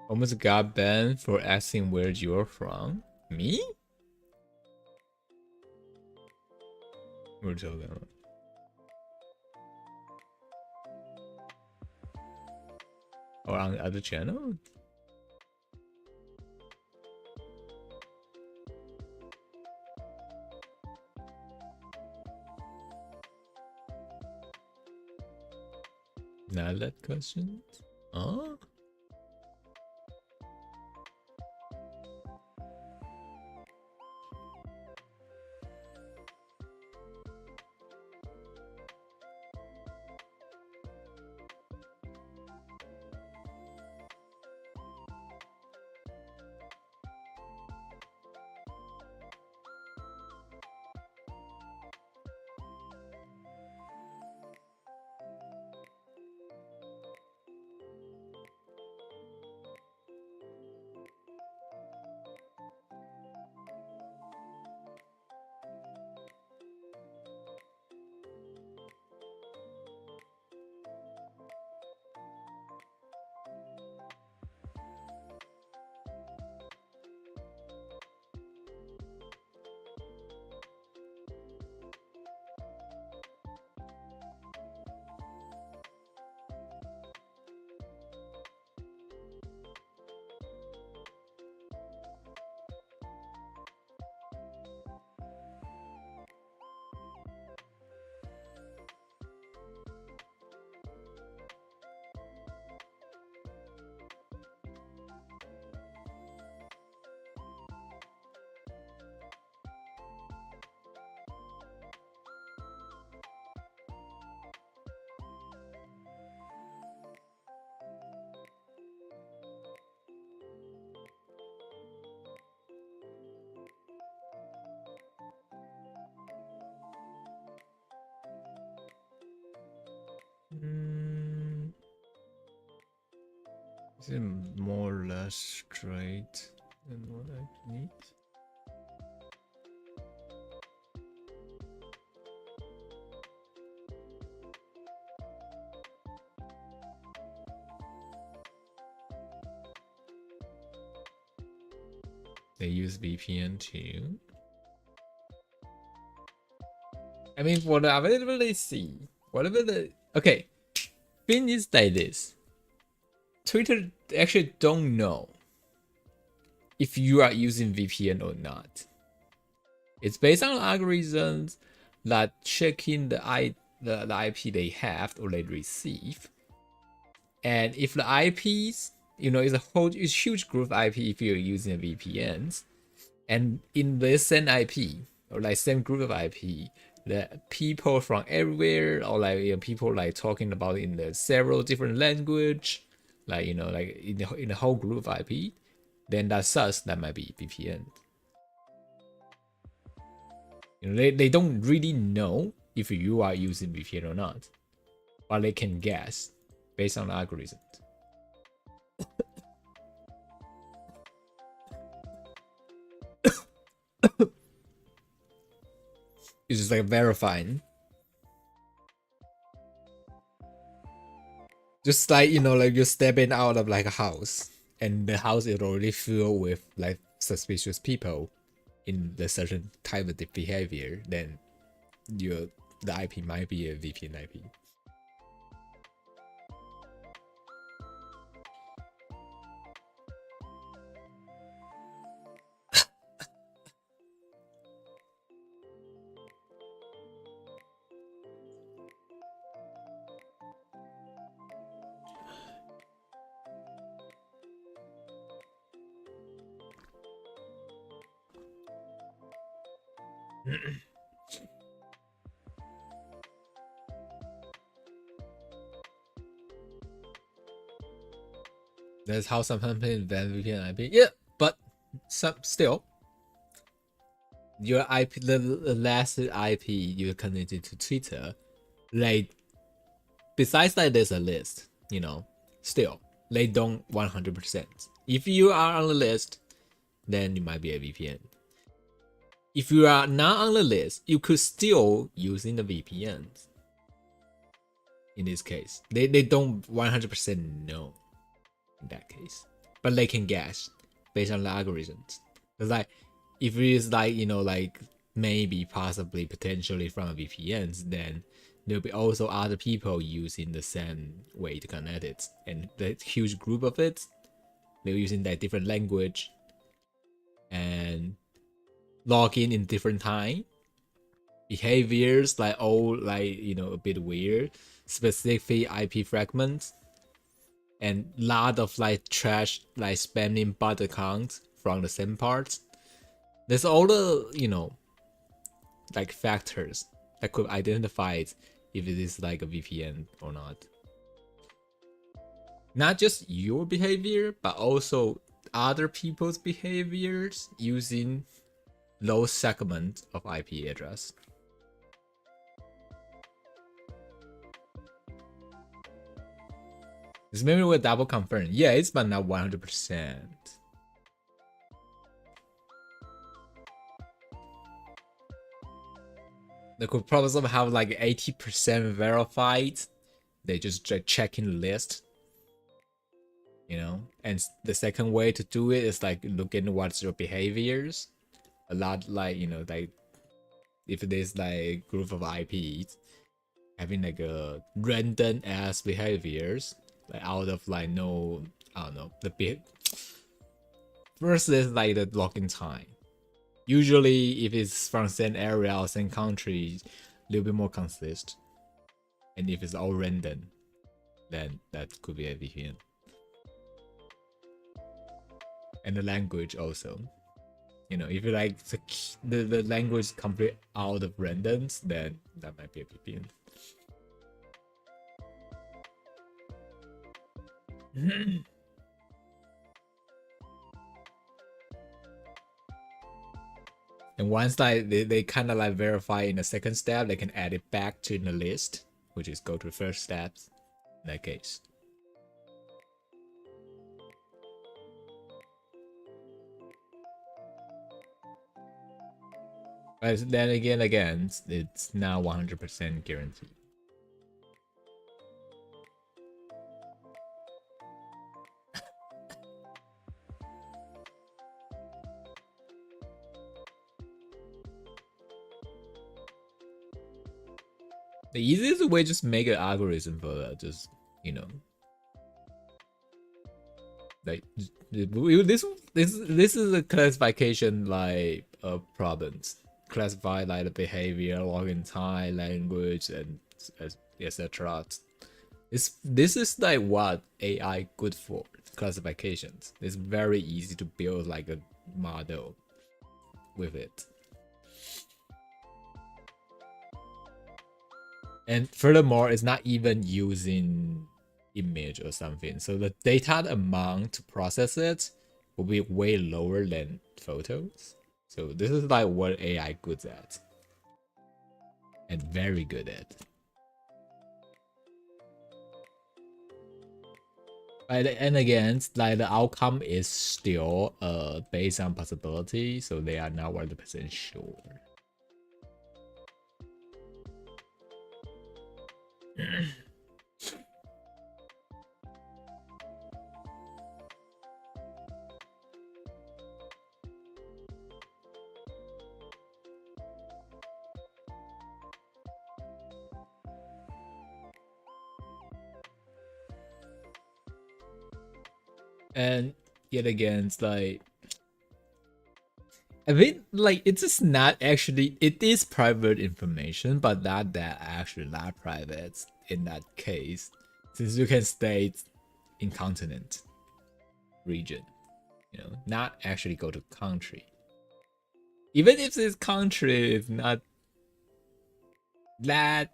Almost got banned for asking where you're from. Me? We're talking about. Or on the other channel? Not that question? Huh? Is it more or less straight than what I need? They use VPN too. I mean, for the availability, whatever the okay, thing is like this. Twitter actually don't know if you are using VPN or not. It's based on algorithms that checking the IP they have or they receive, and if the IPs, you know, it's a huge group of IP if you're using VPNs, and in the same IP or like same group of IP, the people from everywhere or like, you know, people like talking about in the several different language, like, you know, like in the whole group of IP, then that might be VPN. You know, they don't really know if you are using VPN or not, but they can guess based on the algorithms. It's just like verifying. Just like, you know, like you're stepping out of like a house and the house is already filled with like suspicious people in the certain type of behavior, then the IP might be a VPN IP. That's how some companies invent VPN IP. Yeah, but still, your IP, the last IP you connected to Twitter, like besides that, there's a list. You know, still they don't 100%. If you are on the list, then you might be a VPN. If you are not on the list, you could still using the VPNs. In this case, they don't 100% know in that case, but they can guess based on the algorithms. It's like if it is like, you know, like maybe possibly potentially from VPNs, then there'll be also other people using the same way to connect it, and the huge group of it, they're using that different language and log in different time, behaviors like all like, you know, a bit weird, specific IP fragments, and lot of like trash like spamming bot accounts from the same parts. There's all the, you know, like factors that could identify it if it is like a VPN or not. Not just your behavior, but also other people's behaviors using those segments of IP address. This maybe will double confirm. Yeah, it's but not 100%. They could probably have like 80% verified. They just checking the list, you know. And the second way to do it is like looking at what's your behaviors. A lot like, you know, like if there's like group of IPs having like a random ass behaviors, like out of like no, I don't know, first is like the login time. Usually if it's from same area or same country, a little bit more consistent. And if it's all random, then that could be a VPN. And the language also. You know, if you like the language complete out of randoms, then that might be a VPN. And once like they kind of like verify in the second step, they can add it back to the list, which is go to first steps in that case. But then again, it's now 100% guaranteed. The easiest way just make an algorithm for that, just, you know, like this is a classification like of problems. Classify like the behavior, login time, language, and etc. This is like what AI good for, classifications. It's very easy to build like a model with it. And furthermore, it's not even using image or something. So the data amount to process it will be way lower than photos. So this is like what AI good at. And very good at. And again, like the outcome is still based on possibility, so they are not 100% sure. And yet again, it's like, I mean, like, it's just not actually, it is private information, but not that actually not private in that case, since you can stay in continent, region, you know, not actually go to country. Even if this country is not that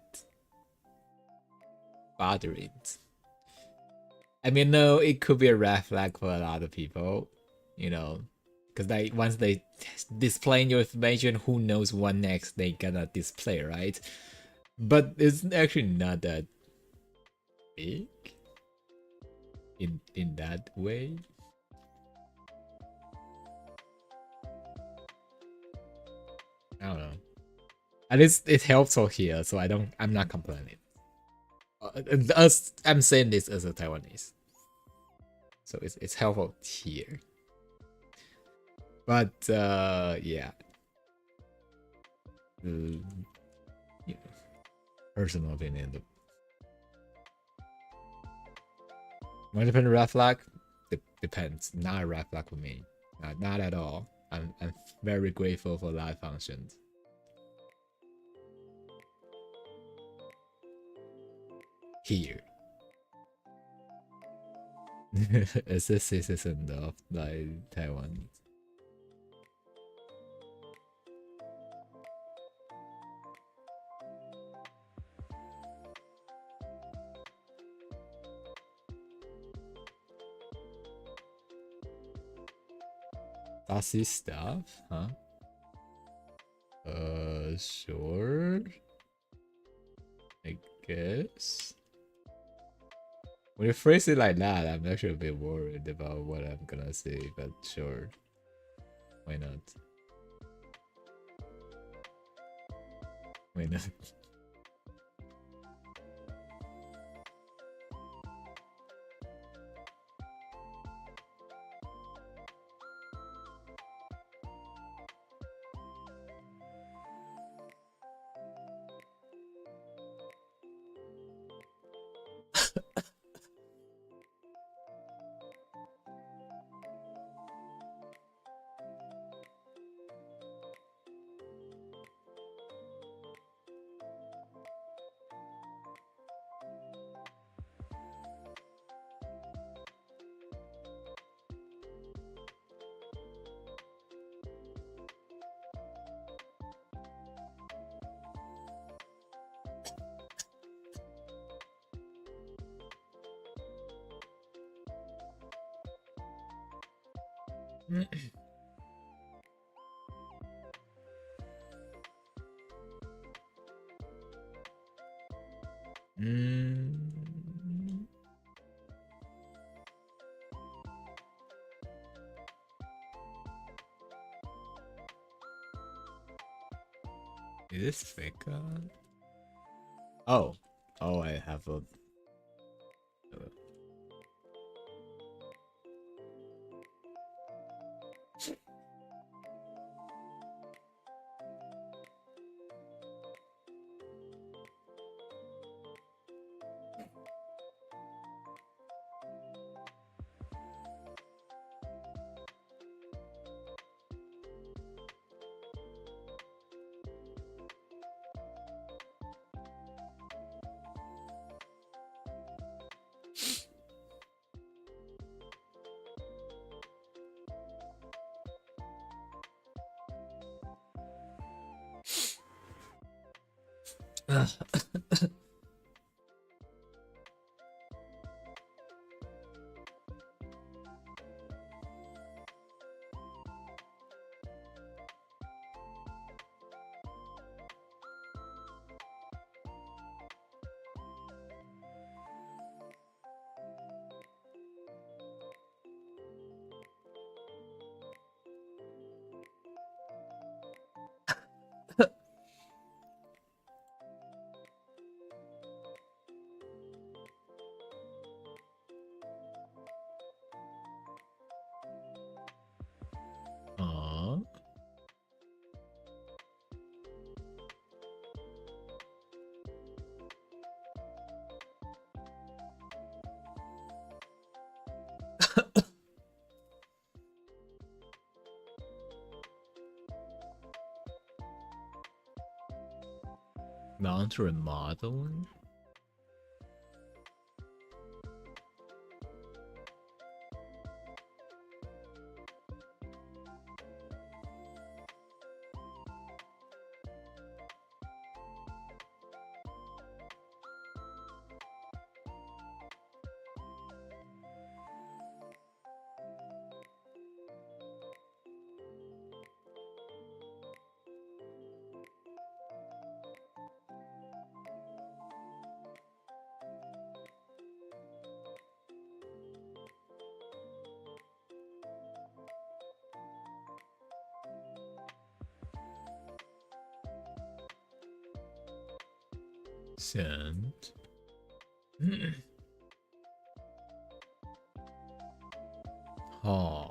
bothering. I mean, no, it could be a red flag for a lot of people, you know, because they once they display your information, who knows what next they gonna display, right? But it's actually not that big in that way. I don't know. At least it helps out here, so I'm not complaining. I'm saying this as a Taiwanese, so it's helpful here. But yeah, you know, personal opinion. When depend red flag, depends. Not a red flag for me. Not at all. I'm very grateful for live functions. Here. As a citizen of like Taiwan. Fussy stuff, huh? Sure. I guess. When you phrase it like that, I'm actually a bit worried about what I'm gonna say, but sure. Why not? Why not? Is this fake? Oh, I have a. Mount remodeling? Send. Oh.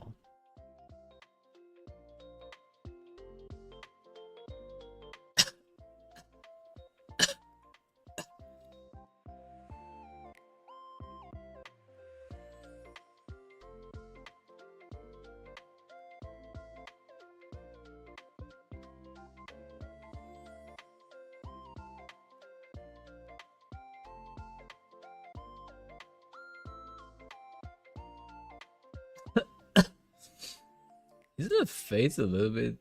Isn't the face a little bit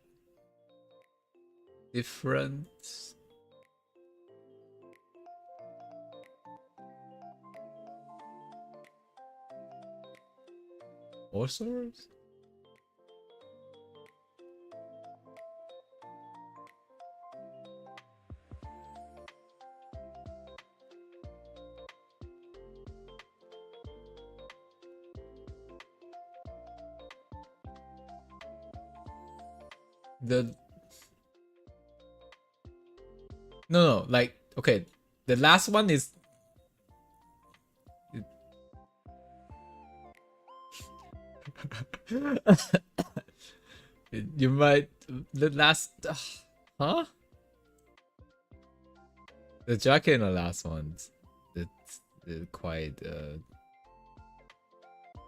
different? Or sorts? The no, like okay, the last one is you might the last huh? The jacket in the last ones, it's quite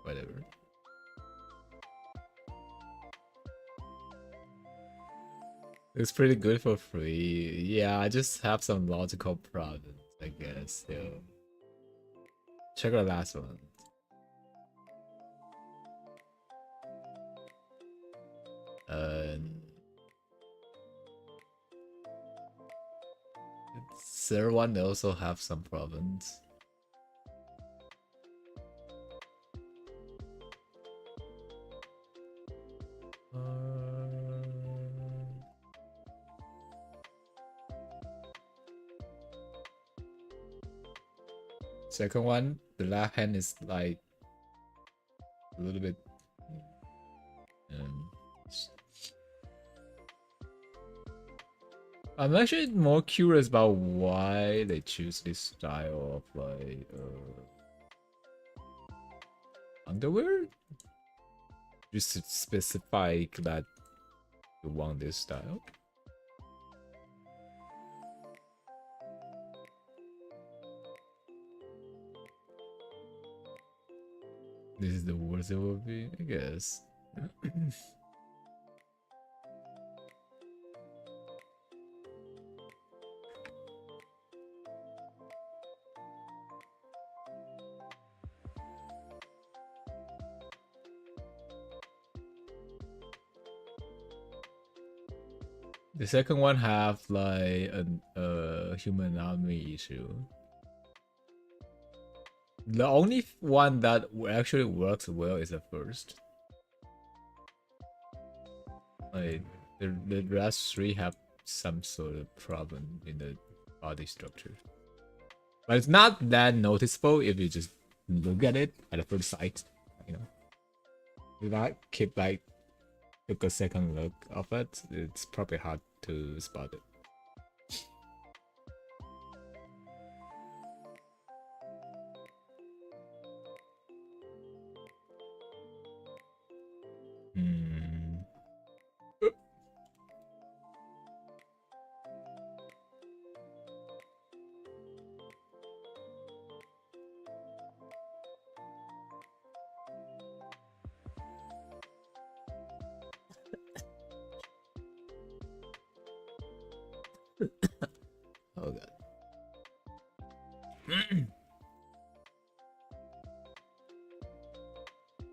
whatever. It's pretty good for free. Yeah, I just have some logical problems, I guess. Yeah. Check the last one. Third one also have some problems. Second one, the left hand is like a little bit. I'm actually more curious about why they choose this style of like underwear. Just specify that you want this style. This is the worst it will be, I guess. The second one have like a human anatomy issue. The only one that actually works well is the first. Like the last three have some sort of problem in the body structure, but it's not that noticeable if you just look at it at the first sight. You know, if I keep like took a second look of it, it's probably hard to spot it.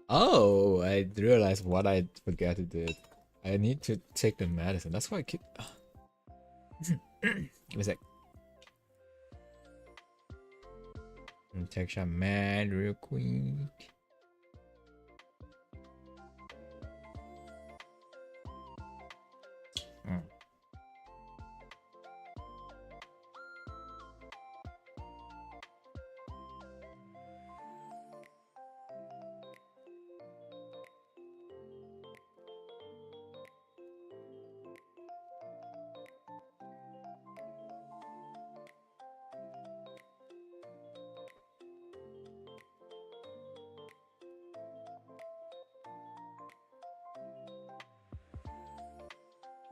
Oh, I realized what I forgot to do. I need to take the medicine. That's why I keep. Give me a sec. Take some med real quick.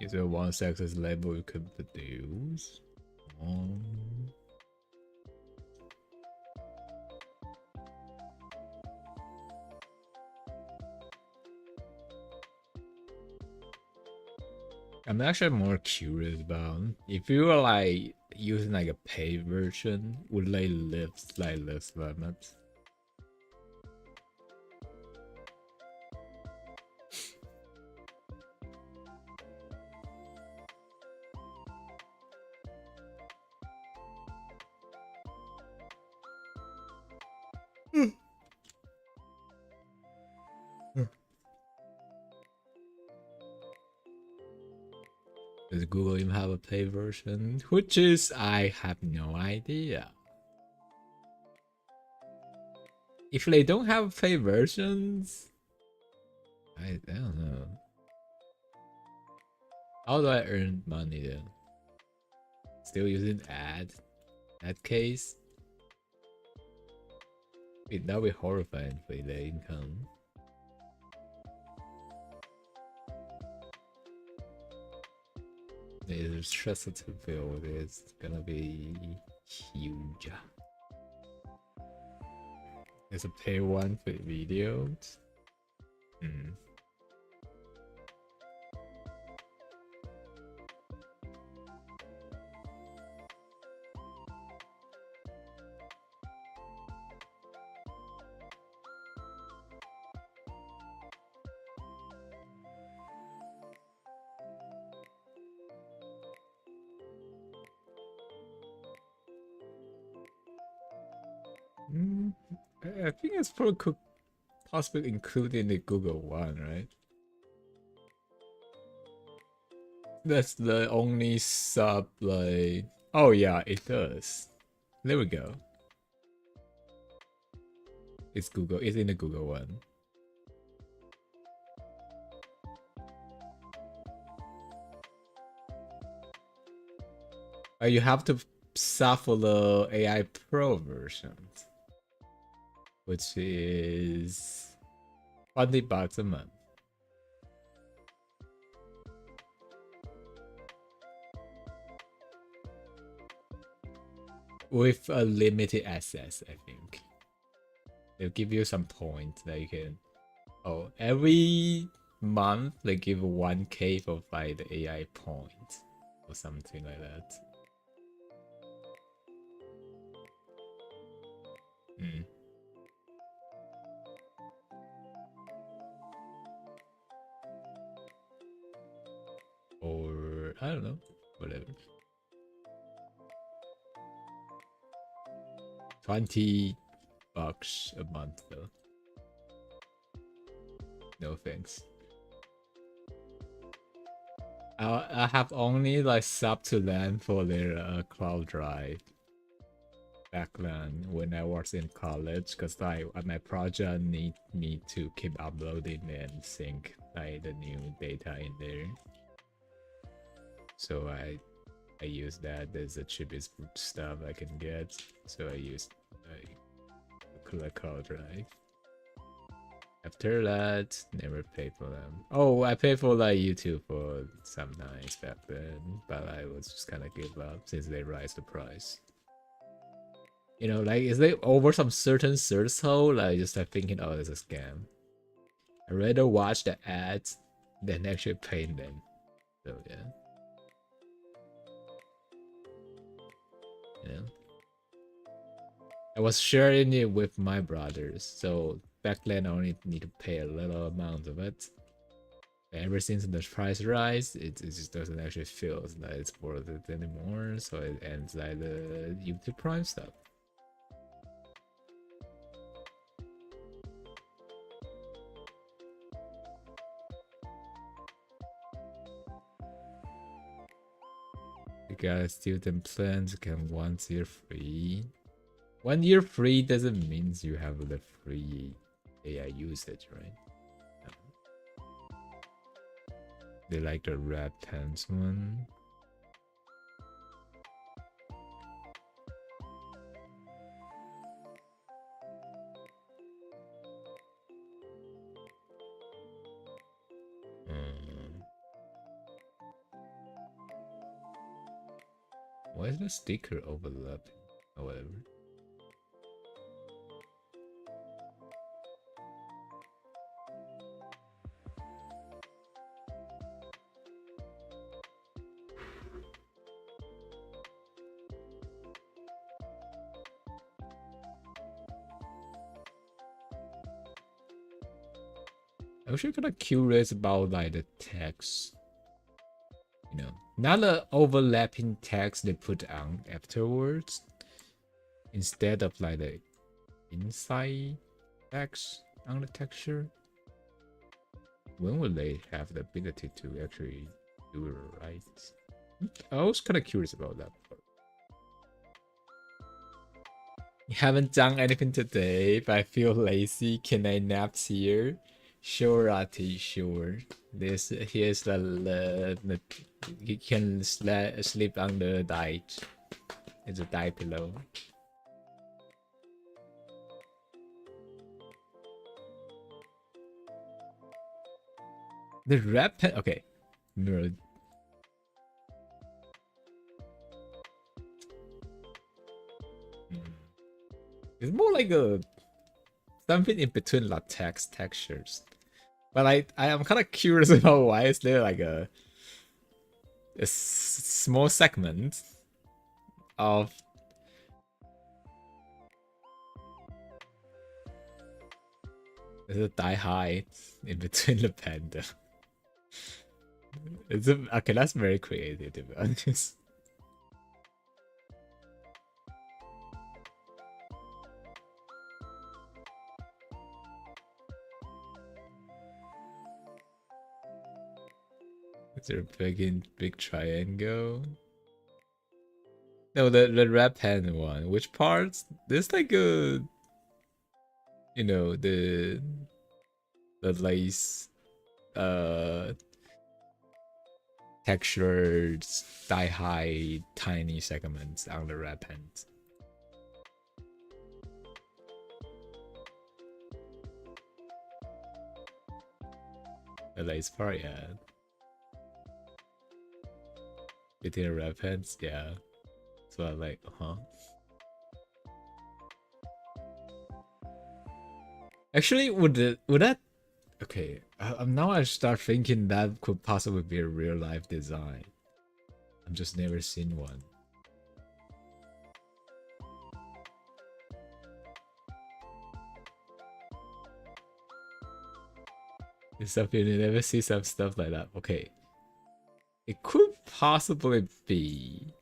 Is there one success label you could produce? I'm actually more curious about if you were like using like a paid version, would they lift like this limits? Does Google even have a paid version? Which is, I have no idea. If they don't have paid versions, I don't know. How do I earn money then? Still using ad case? Wait, that'd be horrifying for the income. The stressful to build is gonna be huge. There's a pay one for videos. I think it's probably possibly included in the Google one, right? That's the only sub like. Oh yeah, it does. There we go. It's Google. It's in the Google one. You have to sub for the AI Pro version, which is $20 a month. With a limited access, I think. They'll give you some points that you can. Oh, every month they give 1K for like the AI points or something like that. Or I don't know, whatever. $20 a month though. No thanks. I have only like sub to them for their cloud drive back then when I was in college, because my project need me to keep uploading and sync like the new data in there. So I use that as the cheapest stuff I can get. So I use the cloud drive. After that, never paid for them. Oh, I paid for like YouTube for some nights back then, but I was just kind of give up since they raised the price. You know, like, is they over some certain search hole? Like, just like thinking, oh, it's a scam. I'd rather watch the ads than actually paying them. So yeah. Yeah. I was sharing it with my brothers, so back then I only need to pay a little amount of it. Ever since the price rise, it just doesn't actually feel that it's worth it anymore, so it ends like the YouTube Prime stuff. You got student plans, can 1 year free. 1 year free doesn't mean you have the free AI usage, right? No. They like the red pants one. Why is the sticker overlapping? Or whatever. I'm actually kind of curious about like the text. You know, not the overlapping text they put on afterwards. Instead of like the inside text on the texture. When will they have the ability to actually do it right? I was kind of curious about that part. You haven't done anything today, but I feel lazy. Can I nap here? Sure, Ati, sure. Here's the you can sleep on the diet. It's a diet pillow. The red pen. Okay, mirror. It's more like a something in between latex textures. But I am kind of curious about why is there like a small segment of there's a die high in between the panda. Okay, that's very creative to be honest. Is there a big triangle? No, the red pen one. Which parts? There's like a, you know, the lace, textured, die high, tiny segments on the red pens. The lace part, yeah. Between the red pens, yeah. So I'm like, Actually, would that? Okay, now I start thinking that could possibly be a real life design. I've just never seen one. It's something you never see some stuff like that. Okay, it could possibly be.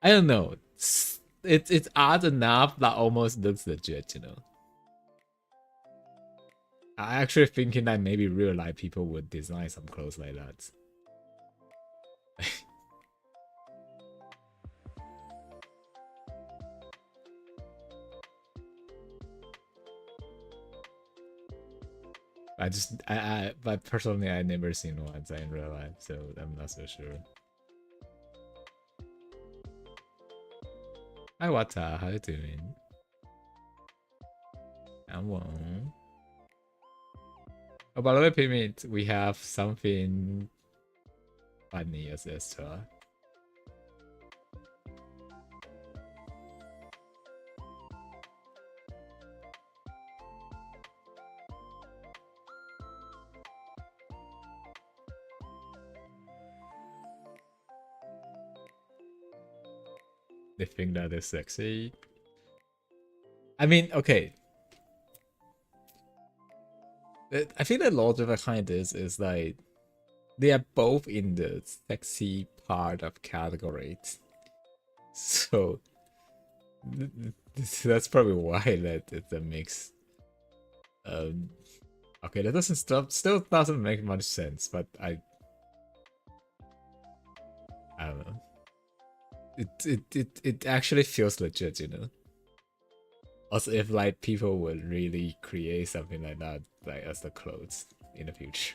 I don't know. It's odd enough that almost looks legit, you know. I actually thinking that maybe real life people would design some clothes like that. But personally, I never seen one in real life, so I'm not so sure. Hi, Wata, how you doing? I'm well. Oh, by the way, Pimit, we have something funny as well. They think that is sexy. I mean, okay. I think the logic behind this is like they are both in the sexy part of categories. So that's probably why that it's a mix. Okay, that doesn't still doesn't make much sense, but I don't know. It actually feels legit, you know. Also, if like people would really create something like that, like as the clothes in the future.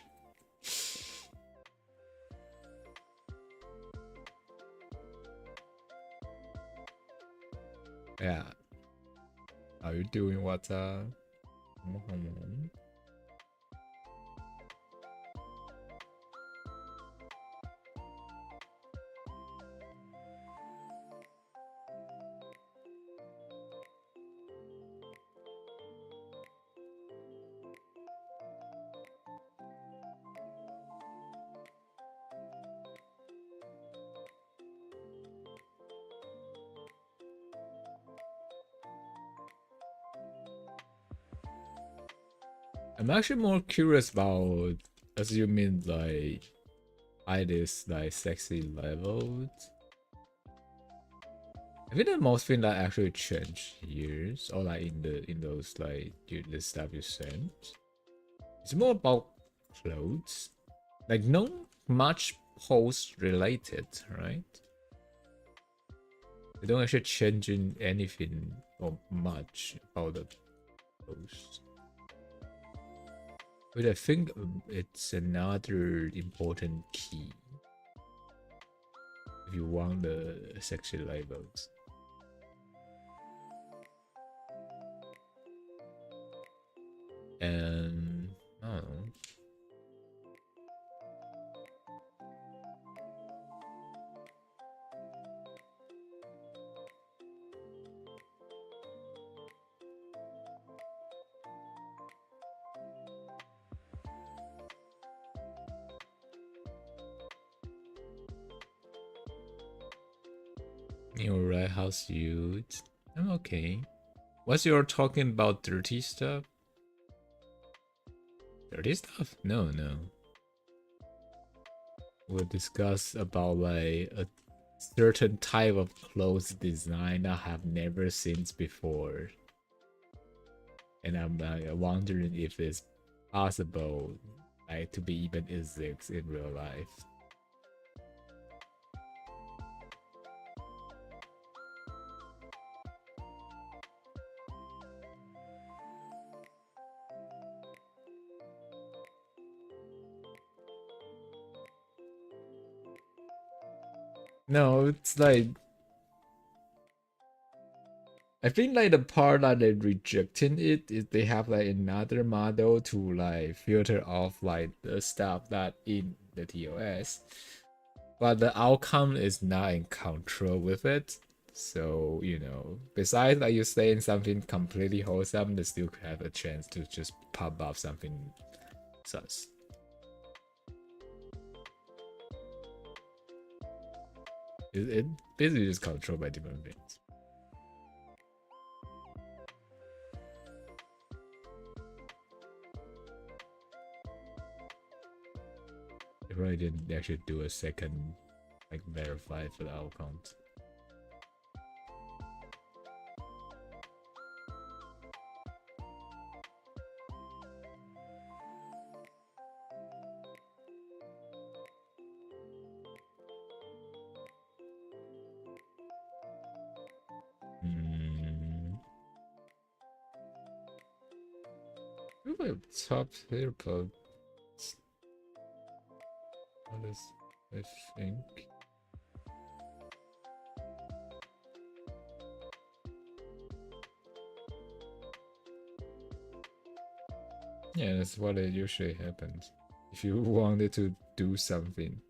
Yeah. How you doing, Wata? I'm actually more curious about, as you mean like this like sexy levels. I think the most thing that actually changed here, or like in those like the stuff you sent, it's more about clothes. Like not much post related, right? They don't actually change in anything or much about the post. But I think it's another important key if you want the sexy labels. And I don't know. You're right, how's you? I'm okay. What's your talking about dirty stuff? Dirty stuff? No, no. We'll discuss about like a certain type of clothes design I have never seen before. And I'm wondering if it's possible like to be even exists in real life. No, it's like I think like the part that they're rejecting it is they have like another model to like filter off like the stuff that in the TOS, but the outcome is not in control with it. So you know, besides like you saying something completely wholesome, they still have a chance to just pop up something sus. It basically just controlled by different things. They probably didn't actually do a second like verify for the outcomes. Ooh, top here, but what is I think. Yeah, that's what it usually happens. If you wanted to do something.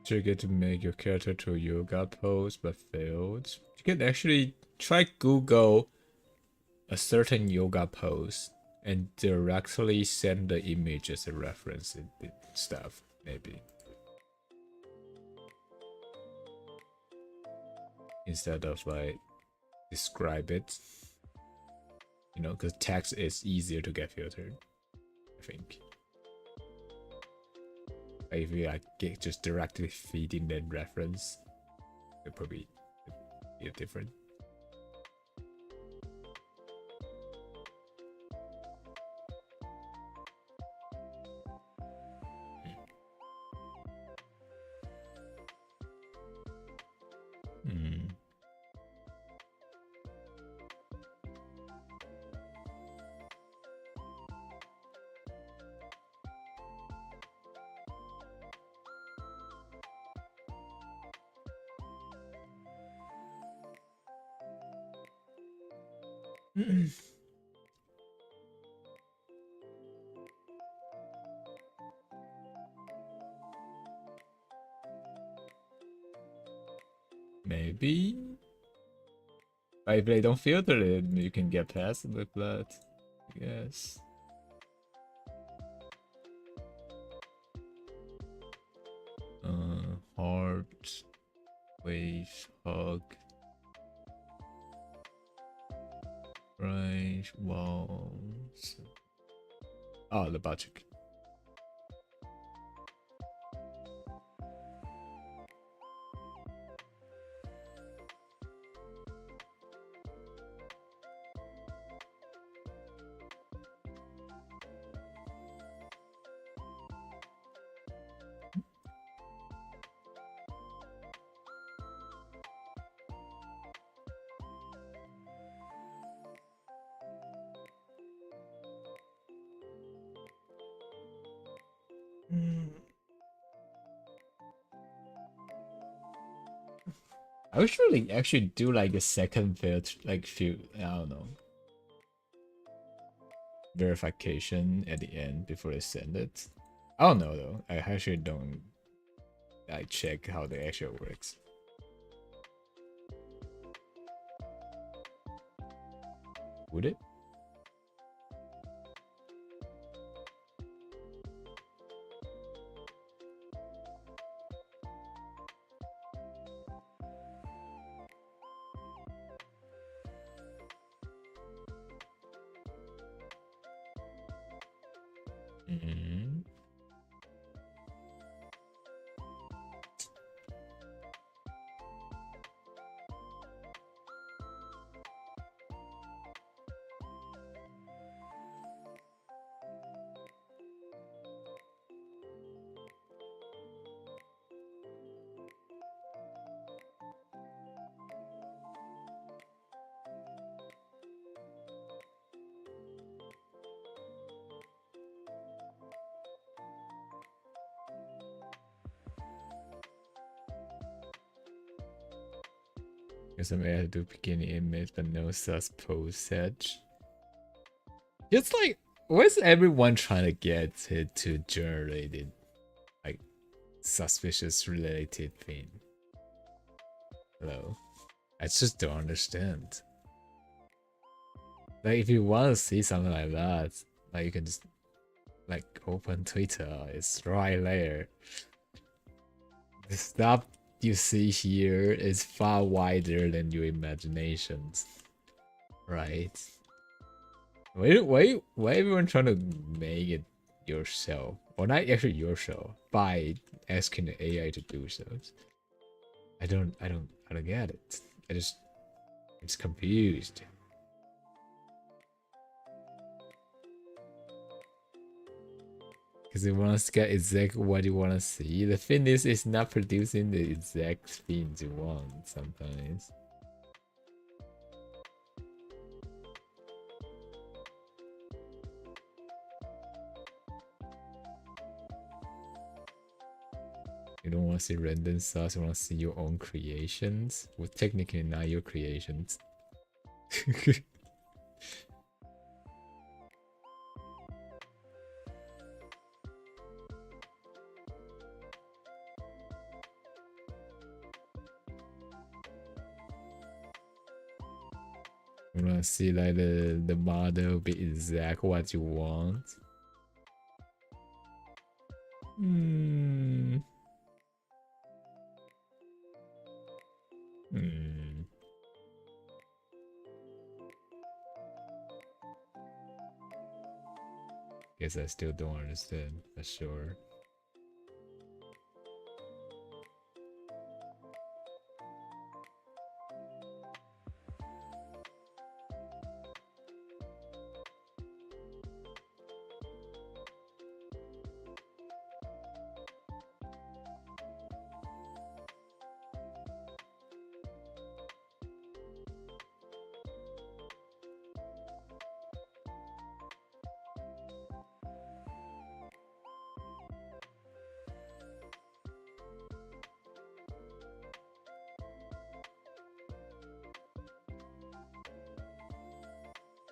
trigger to make your character to a yoga pose but failed. You can actually try Google a certain yoga pose and directly send the image as a reference and stuff, maybe. Instead of like describe it. You know, because text is easier to get filtered, I think. If you like just directly feed in that reference, it probably be different. Maybe. But if they don't filter it, you can get past it with that. Yes. Heart, wave, hug, range, walls. Oh, the budget. I wish really actually do like a second filter, like I don't know, verification at the end before they send it. I don't know though. I actually don't like check how the actual works. Would it? Guess I may have to do beginning image, but no sus pose set. It's like, where's everyone trying to get it to generated, like, suspicious related thing? Hello? I just don't understand. Like, if you want to see something like that, like, you can just, like, open Twitter. It's right there. The stuff you see here is far wider than your imaginations. Right? Why everyone trying to make it yourself? Or not actually yourself, by asking the AI to do so. I don't get it. It's confused. Because it wants to get exactly what you want to see. The thing is, it's not producing the exact things you want sometimes. You don't want to see random stuff, you want to see your own creations. Well, technically not your creations. I wanna see like the model be exact what you want. Hmm. Hmm. Guess I still don't understand for sure.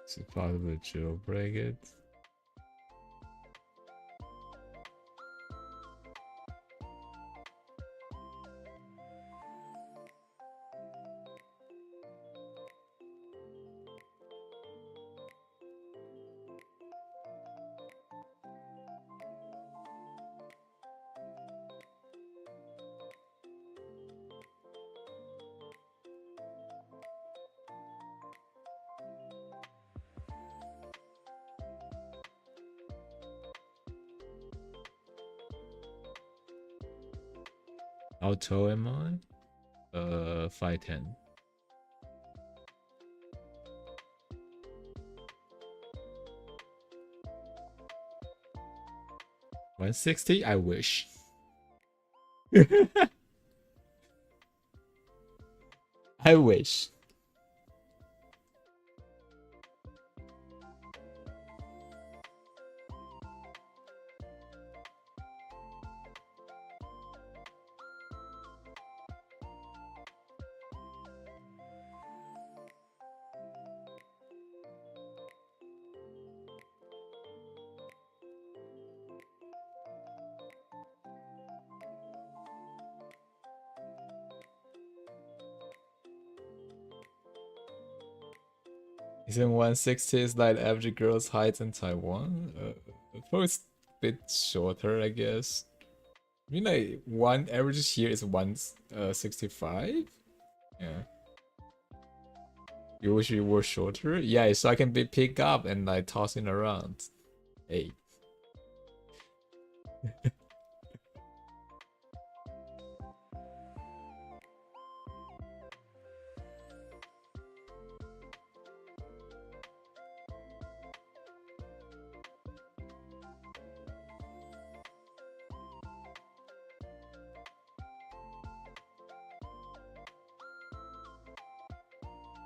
Is it possible to jailbreak it? How tall am I? 5'10". 160? I wish. I wish. Isn't 160 is like average girl's height in Taiwan? Probably it's a bit shorter, I guess. I mean, like one average here is 165. Yeah. You wish you were shorter? Yeah, so I can be pick up and like tossing around. Hey.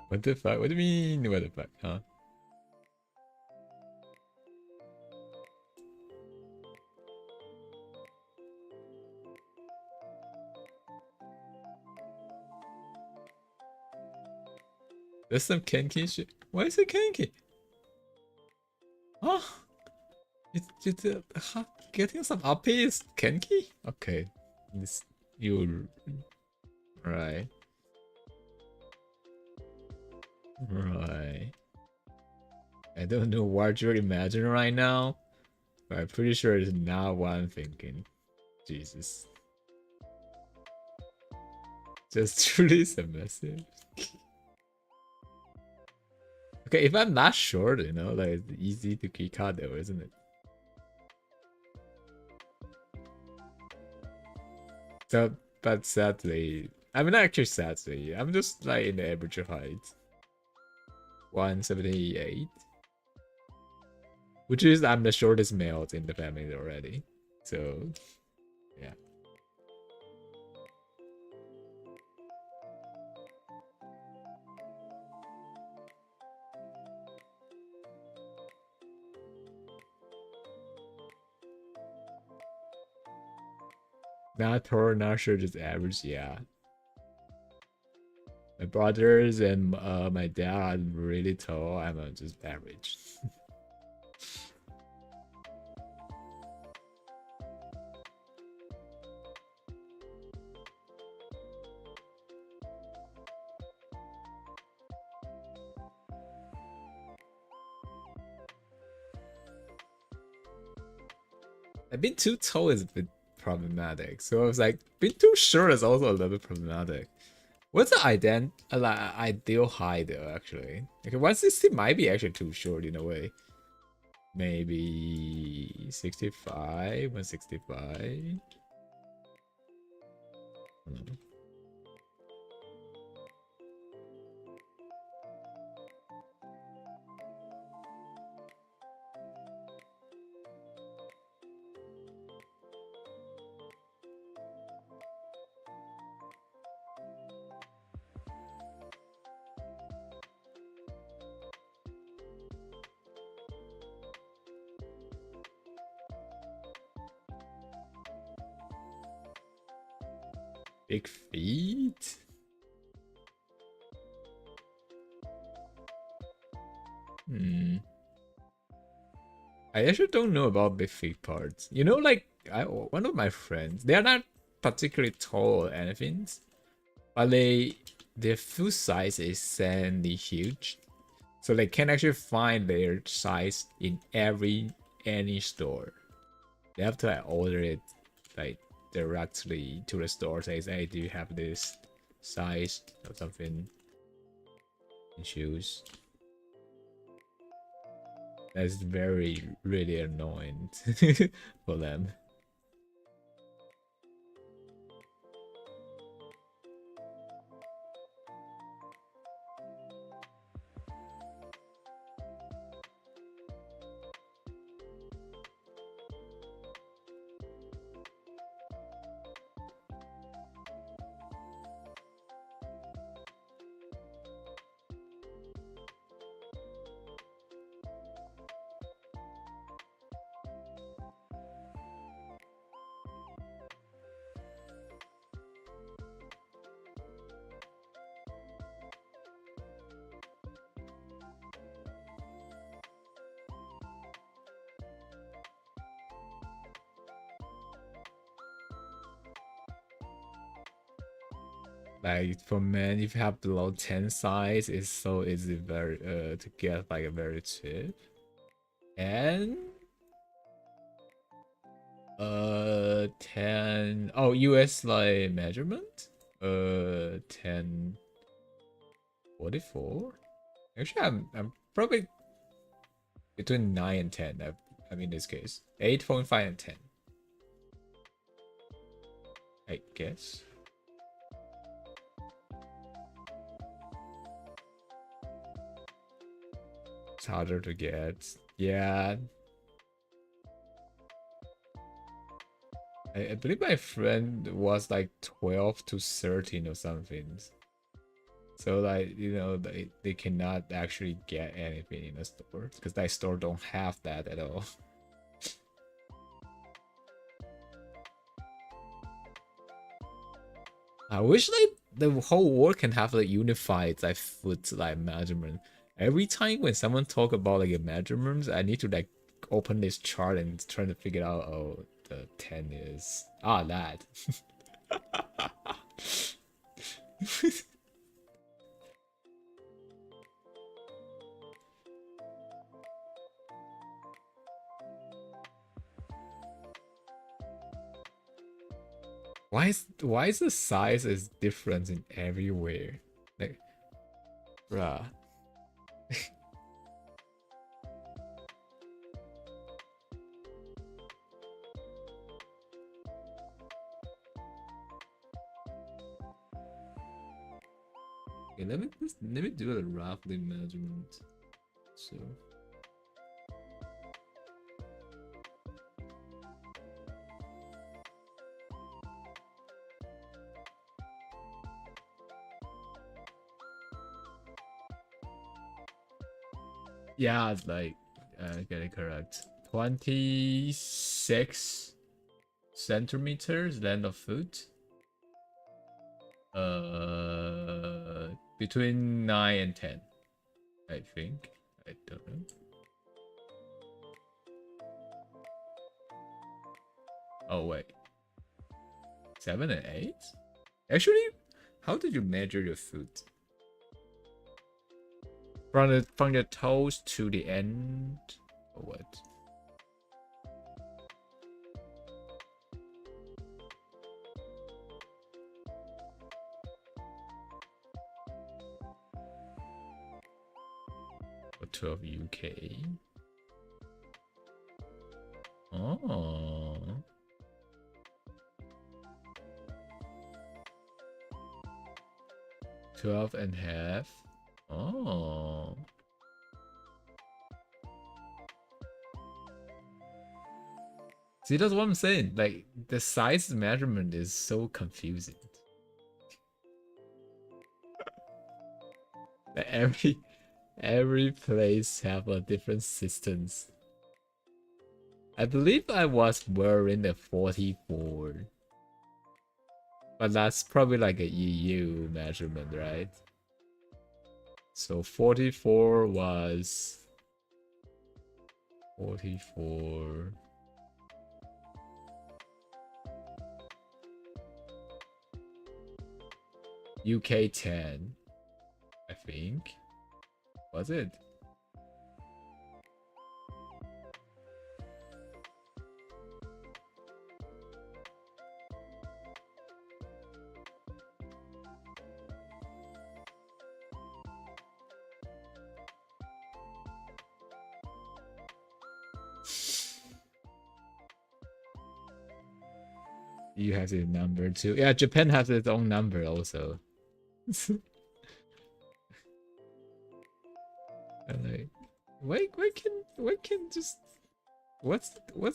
What the fuck? What do you mean? What the fuck? Huh? There's some kinky shit. Why is it kinky? Oh, it's getting some up is kinky. Okay, this you right, right. I don't know what you're imagining right now, but I'm pretty sure it's not what I'm thinking. Jesus, just truly submissive. Okay, if I'm not short, you know, like it's easy to kick out though, isn't it? So, but sadly, I mean, not actually sadly, I'm just like in the average height. 178. Which is, I'm the shortest male in the family already. So, yeah. Not tall, not sure, just average, yeah. My brothers and my dad are really tall. I'm just average. Like, being too tall is a bit problematic. So I was like, being too short is also a little bit problematic. What's the ideal height though, actually? Like 160 might be actually too short in a way. Maybe 65, 165. Big feet? I actually don't know about big feet parts. You know, like one of my friends, they are not particularly tall or anything, but their foot size is insanely huge. So they can actually find their size in any store. They have to like, order it like directly to the store. Says, "Hey, do you have this size or something in shoes?" That's very really annoying for them. Like for men, if you have below 10 size, it's so easy very to get like a very cheap. And 10 US like measurement? 1044? Actually I'm probably between 9 and 10. I mean this case. 8.5 and 10. I guess. It's harder to get. Yeah. I believe my friend was like 12 to 13 or something. So like, you know, they cannot actually get anything in the store because that store don't have that at all. I wish like the whole world can have like unified like foot like measurement. Every time when someone talk about like a measurements, I need to like open this chart and try to figure out, oh, the 10 is that. Why is the size is different in everywhere? Like, bruh. Okay, let me do a roughly measurement. So yeah, it's like get it correct. 26 centimeters length of foot. Between 9 and 10, I think. I don't know. Oh wait, 7 and 8. Actually, how did you measure your foot? From the toes to the end, or what? 12 UK. Oh. 12 and a half. Oh. See, that's what I'm saying. Like, the size measurement is so confusing. Like every place have a different systems. I believe I was wearing a 44. But that's probably like a EU measurement, right? So 44 was 44. UK 10, I think. Was it? You have the number too. Yeah, Japan has its own number also. And like, why can just what's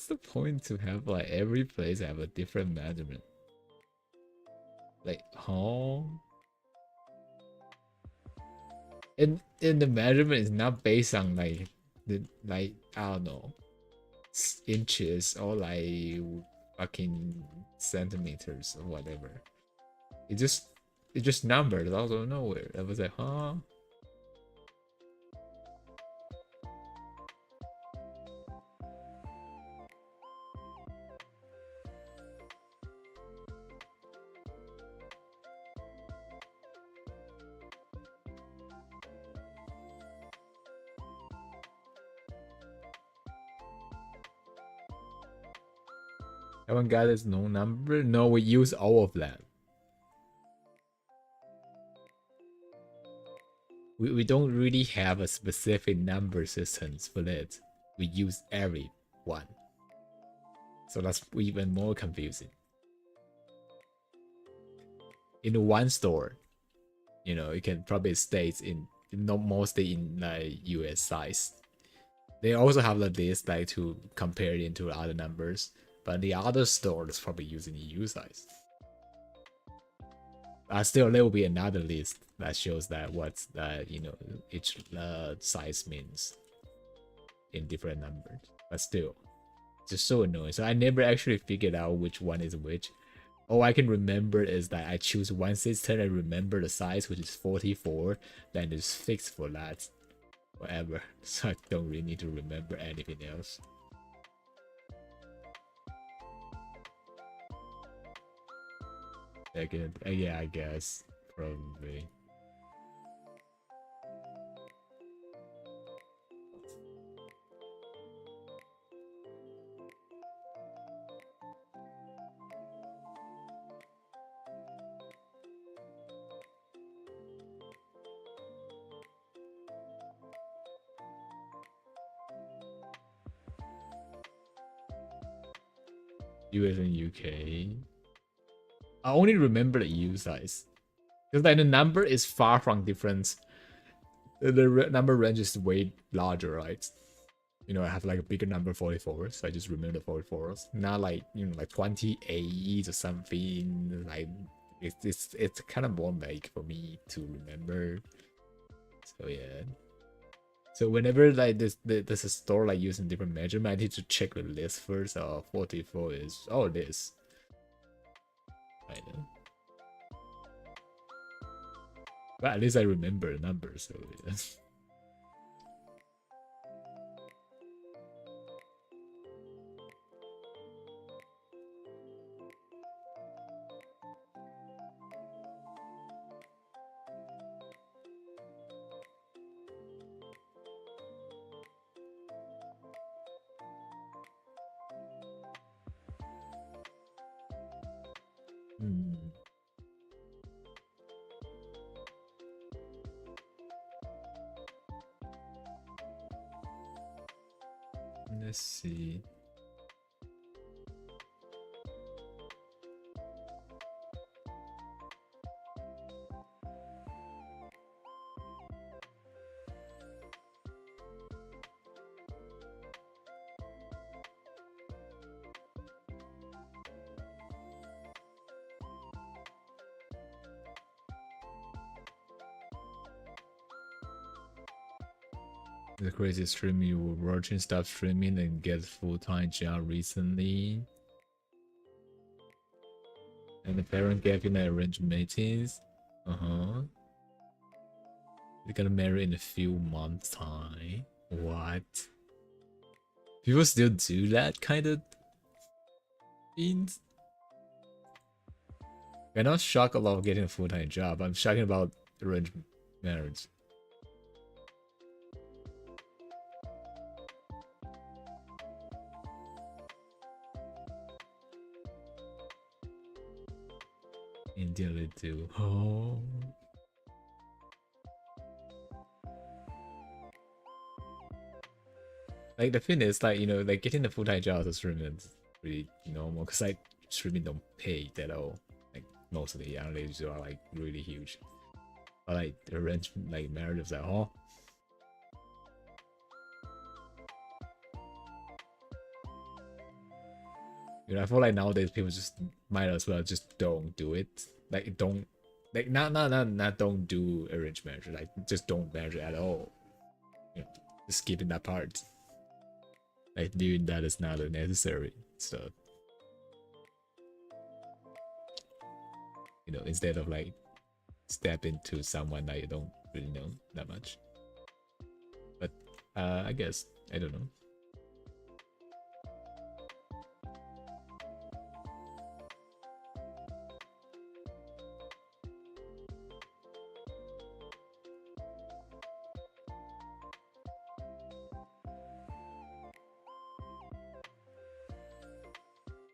the point to have like every place have a different measurement? Like, huh? And the measurement is not based on like the like I don't know inches or like fucking centimeters or whatever. It just numbers out of nowhere. I was like, huh? Haven't got its no number? No, we use all of that. We don't really have a specific number systems for that. We use every one. So that's even more confusing. In one store, you know, you can probably state in not mostly in like US size. They also have the list like to compare it into other numbers, but the other store is probably using EU size. Still, there will be another list that shows that what's that you know each size means in different numbers. But still, just so annoying. So I never actually figured out which one is which. All I can remember is that I choose one system and remember the size, which is 44. Then it's fixed for that, whatever. So I don't really need to remember anything else. Yeah, I guess probably. US and UK. I only remember the EU size because like the number is far from different. The number range is way larger, right? You know, I have like a bigger number 44, so I just remember the 44s. Not like like 28 or something. Like it's kind of more vague for me to remember. So yeah. So whenever like there's a store like using different measurement, I need to check the list first. 44 is this. I know. But at least I remember the number, so yeah. Let's see. The crazy stream you were watching stop streaming and get full-time job recently. And the parent gave you an arranged meetings. You're gonna marry in a few months time. What? People still do that kind of things? We're not shocked about getting a full-time job. I'm shocked about arranged marriage. India they do. Oh. Like the thing is, like, you know, like getting a full-time job as a streamer is really normal because like streaming don't pay at all. Like most of the analysts are like really huge. But like the rent, like marriage is like, oh. You know, I feel like nowadays people just might as well just don't do it. Like don't, like not don't do arranged marriage. Like just don't marry at all. You know, just skipping that part. Like doing that is not necessary. So you know, instead of like step into someone that you don't really know that much. But I guess I don't know.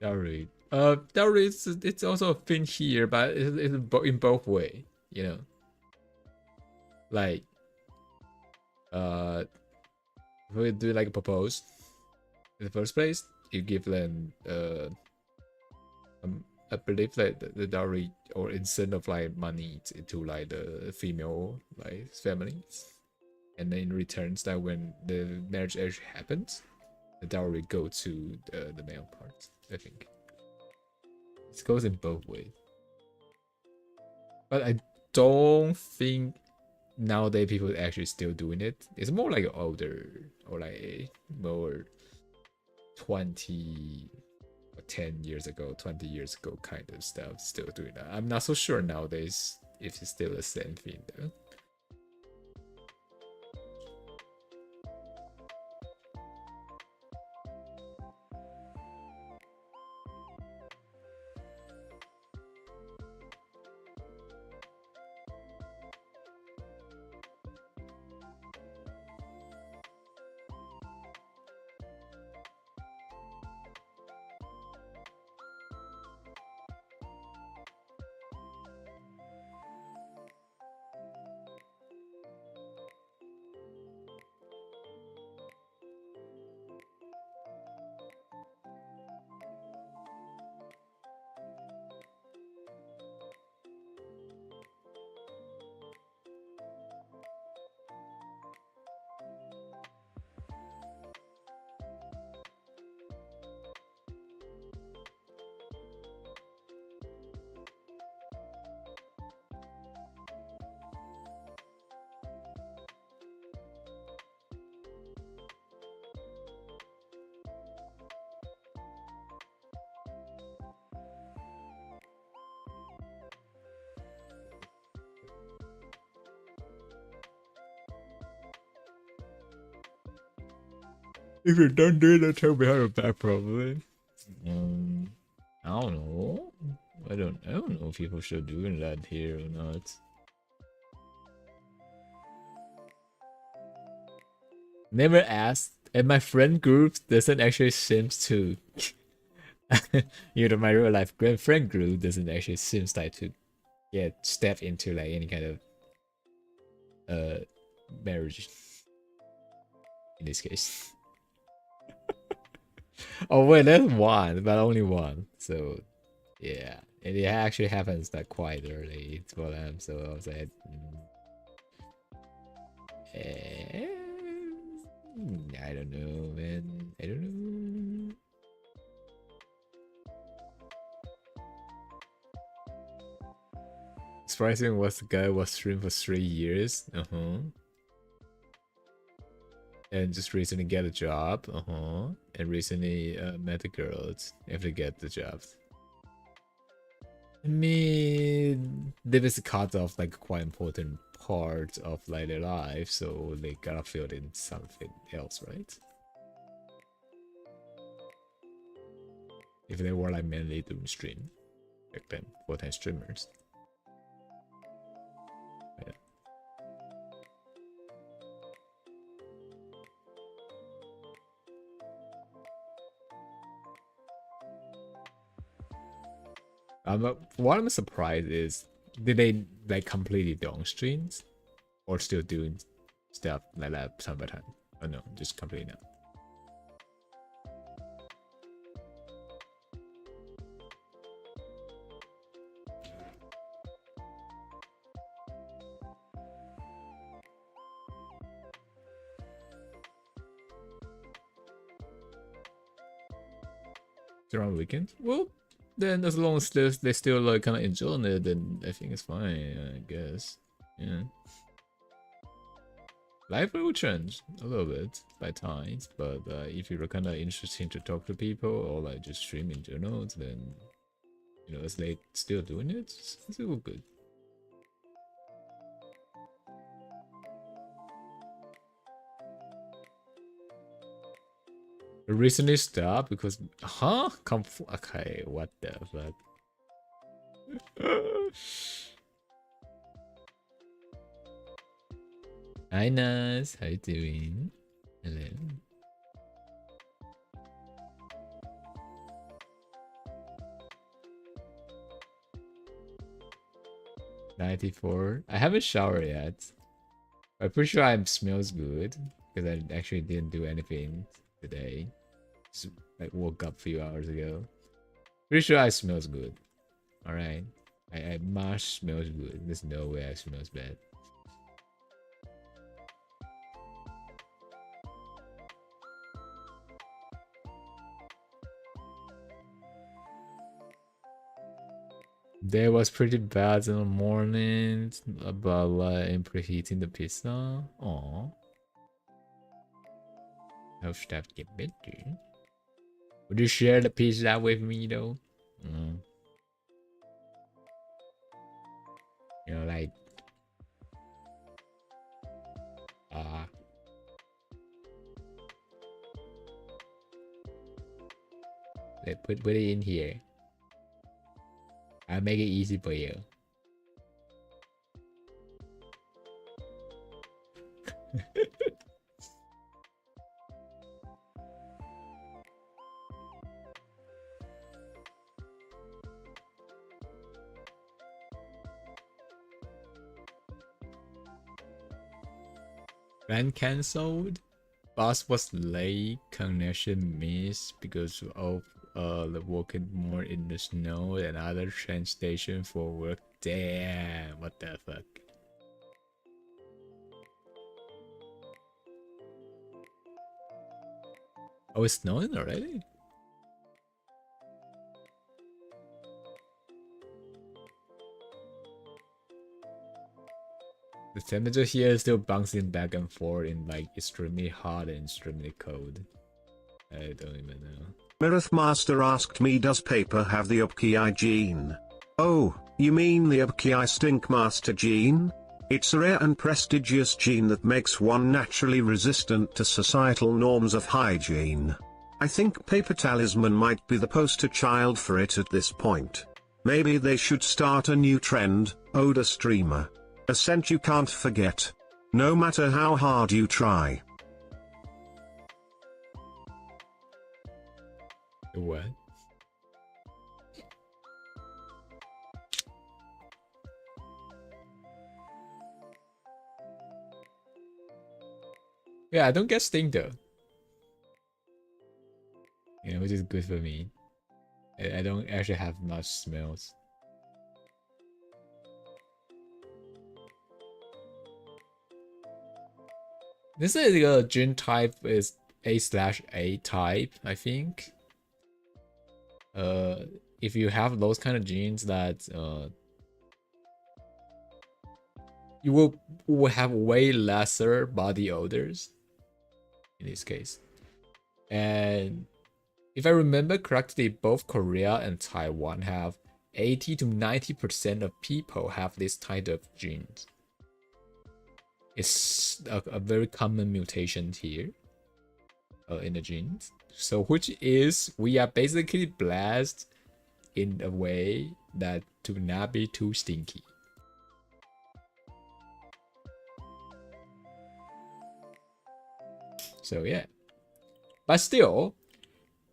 Dowry. Dowry is it's also a thing here, but it's in both way, you know. Like, if we do like a propose in the first place, you give them I believe that the dowry or incentive like money to like the female like families, and then in returns that when the marriage actually happens, the dowry go to the male part. I think it goes in both ways, but I don't think nowadays people actually still doing it. It's more like older or like more 20 or 10 years ago, 20 years ago kind of stuff still doing that. I'm not so sure nowadays if it's still the same thing though. If you don't do that, tell me how to back probably. I don't know. I don't know if people should doing that here or not. Never asked, and my friend group doesn't actually seems to. You know, my real life friend group doesn't actually seems like to get step into like any kind of marriage in this case. Oh wait, there's one, but only one. So yeah, and it actually happens like quite early for them. So I was like, eh, I don't know, man. I don't know. Surprising was the guy was streaming for 3 years. And just recently get a job. And recently met a girl after get the job. I mean, this is cut off like quite important part of like their life, so they gotta fill in something else, right? If they were like mainly doing stream, like then full-time streamers. Yeah. What I'm surprised is, did they like completely don't streams, or still doing stuff like that time by time? Oh no, just completely now. Around weekends? Well, then as long as they still like kind of enjoying it, then I think it's fine. I guess. Yeah. Life will change a little bit by times, but if you're kind of interesting to talk to people or like just stream in general, then as they still doing it, it's still good. I recently stopped because okay, what the fuck? Hi Nas, how you doing? Hello. 94. I haven't showered yet. I'm pretty sure I smells good because I actually didn't do anything today. Just like woke up a few hours ago. Pretty sure I smells good. All right. I Marsh smells good. There's no way I smells bad. Day was pretty bad in the morning about like preheating the pizza. Aw. Hope stuff get better. Would you share the pizza with me though? Like put it in here. I'll make it easy for you. Plan cancelled. Bus was late. Connection missed because of the walking more in the snow and other train station for work. Damn, what the fuck? Oh, it's snowing already? The temperature here is still bouncing back and forth in like extremely hot and extremely cold. I don't even know. Mirith Master asked me, does paper have the Upki gene? Oh, you mean the Upki Stink Master gene? It's a rare and prestigious gene that makes one naturally resistant to societal norms of hygiene. I think Paper Talisman might be the poster child for it at this point. Maybe they should start a new trend, odor streamer. A scent you can't forget. No matter how hard you try. What? Yeah, I don't get Sting though. which is good for me. I don't actually have much smells. This is the gene type is A/A type, I think. If you have those kind of genes that you will have way lesser body odors in this case. And if I remember correctly, both Korea and Taiwan have 80 to 90% of people have this type of genes. It's a very common mutation here in the genes. So which is we are basically blessed in a way that to not be too stinky. So yeah. But still,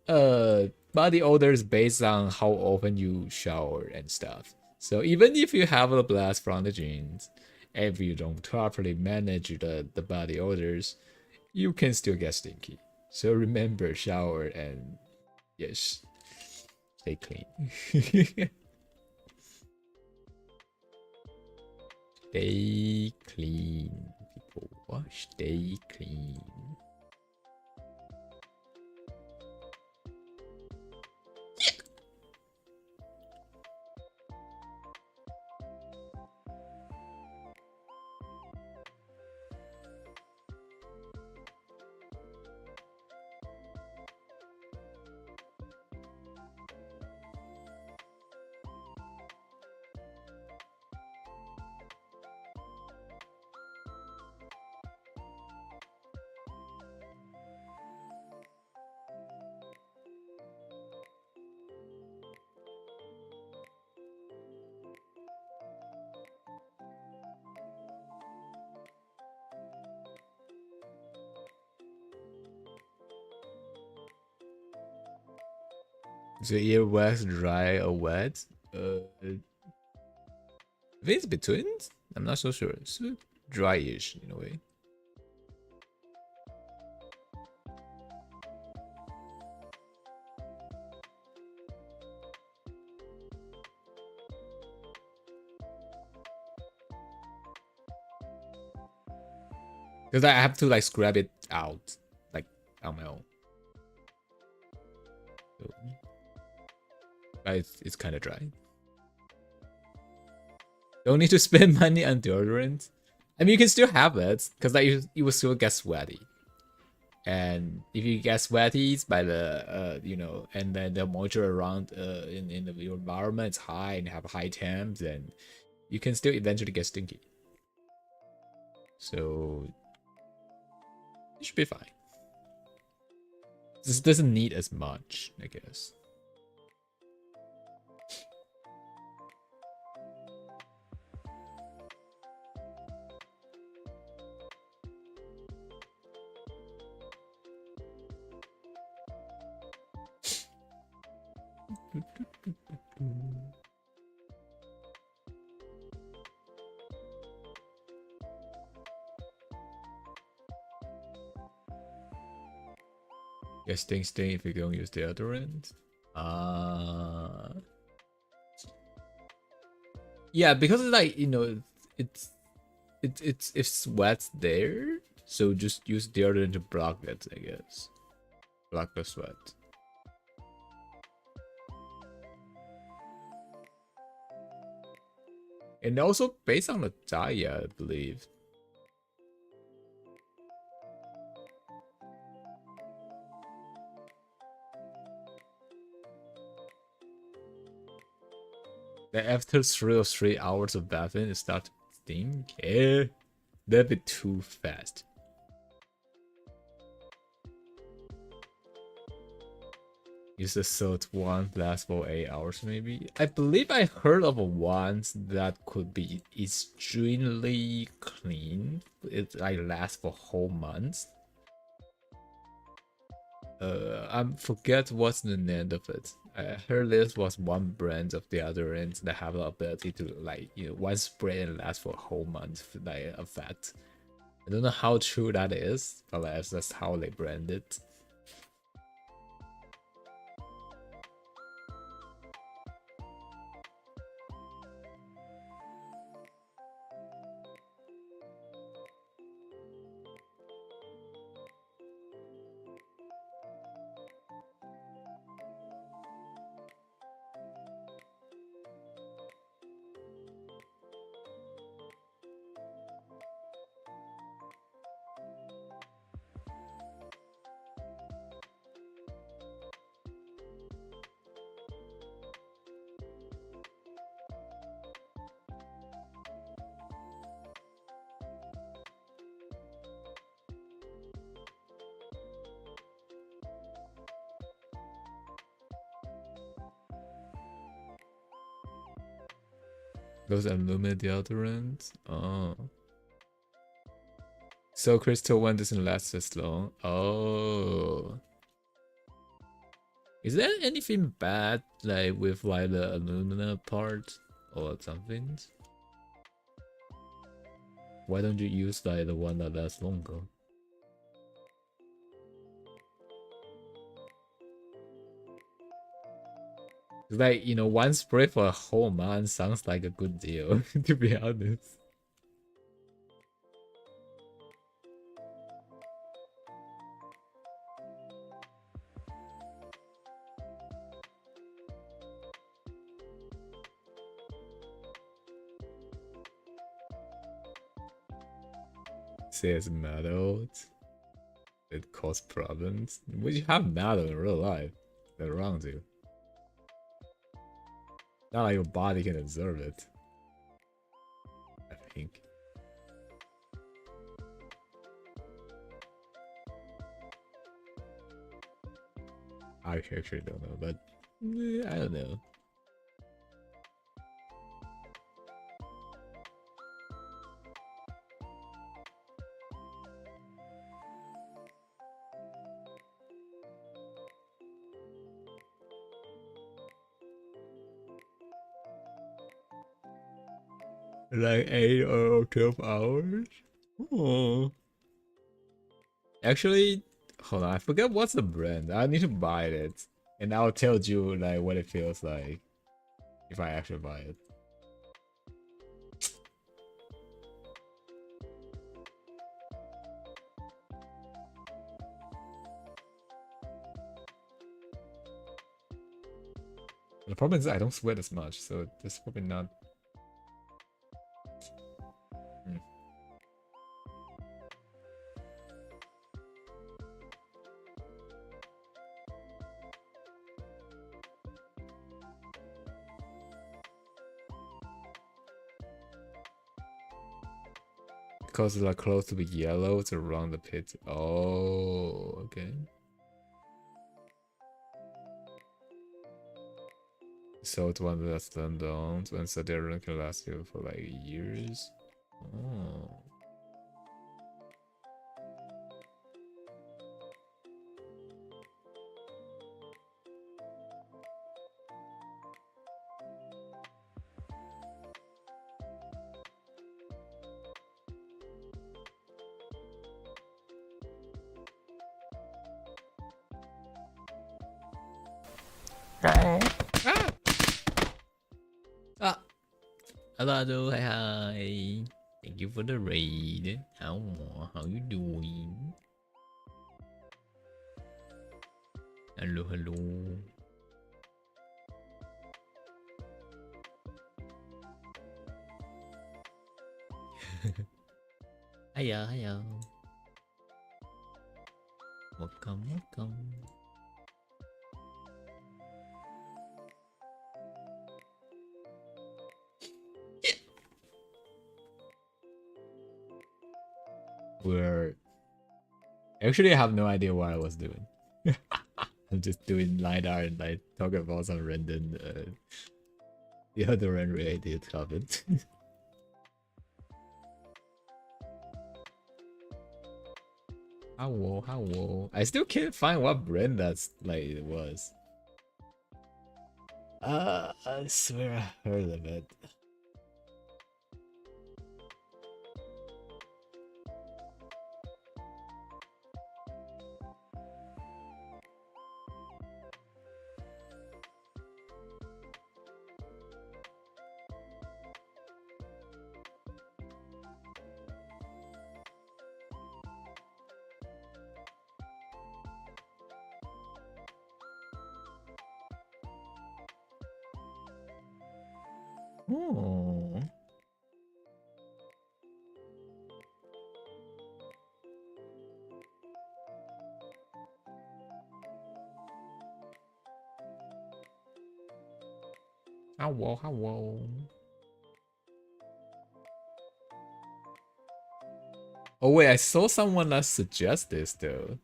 body odor is based on how often you shower and stuff. So even if you have a blast from the genes, if you don't properly manage the body odors, you can still get stinky. So remember, shower and yes, stay clean. Stay clean, people. Stay clean. So earwax dry or wet? I think it's between. I'm not so sure. It's dryish in a way. Because I have to like scrub it out, like on my own. So, but it's kind of dry. Don't need to spend money on deodorant. I mean, you can still have it because like you will still get sweaty. And if you get sweaty by the you know, and then the moisture around in your environment is high and have high temps, then you can still eventually get stinky. So it should be fine. This doesn't need as much, I guess. Yeah, sting if you don't use deodorant. Yeah, because it's like, you know, it's sweat's there, so just use deodorant to block it, I guess. Block the sweat. And also based on the diet, I believe. That after 3 hours of bathing, it starts to stink. Yeah, that'd be too fast. Use the salt one lasts for 8 hours, maybe. I believe I heard of ones that could be extremely clean. It like lasts for whole months. I forget what's the name of it. I heard this was one brand of deodorants that have the ability to like, you know, one spray and last for a whole month, like effect. I don't know how true that is, but like, that's how they brand it. Those aluminum deodorants. Oh. So crystal one doesn't last as long. Oh. Is there anything bad like with like the alumina part or something? Why don't you use like the one that lasts longer? Like, you know, one spray for a whole month sounds like a good deal, to be honest. Says metal. It causes problems. Would you have metal in real life that around you? Not like your body can absorb it. I think. I actually don't know, but I don't know. Like 8 or 12 hours? Oh. Actually, hold on, I forget what's the brand. I need to buy it. And I'll tell you like what it feels like if I actually buy it. The problem is I don't sweat as much, so this probably not. Because it's like close to be yellow, it's around the pit. Oh, okay. So it's one that's done down, and so they can last you for like years. Oh. Hello, hi hi. Thank you for the raid. How you doing? Hello, hello. Hiya, hiya. Welcome, welcome. We're actually I have no idea what I was doing. I'm just doing LiDAR and like talking about some random the other unrelated topic. How? I still can't find what brand that's like it was. I swear I heard of it. Oh. How? Oh wait, I saw someone else suggest this though.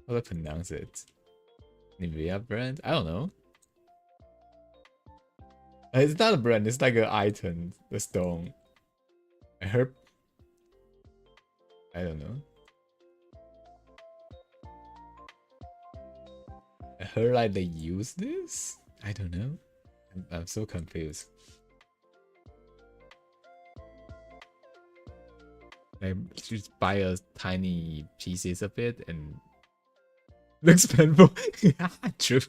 How do I pronounce it? Nivea brand? I don't know. It's not a brand, it's like an item, the stone. I heard, I don't know. I heard like they use this? I don't know. I'm so confused. I just buy a tiny pieces of it and looks painful. True.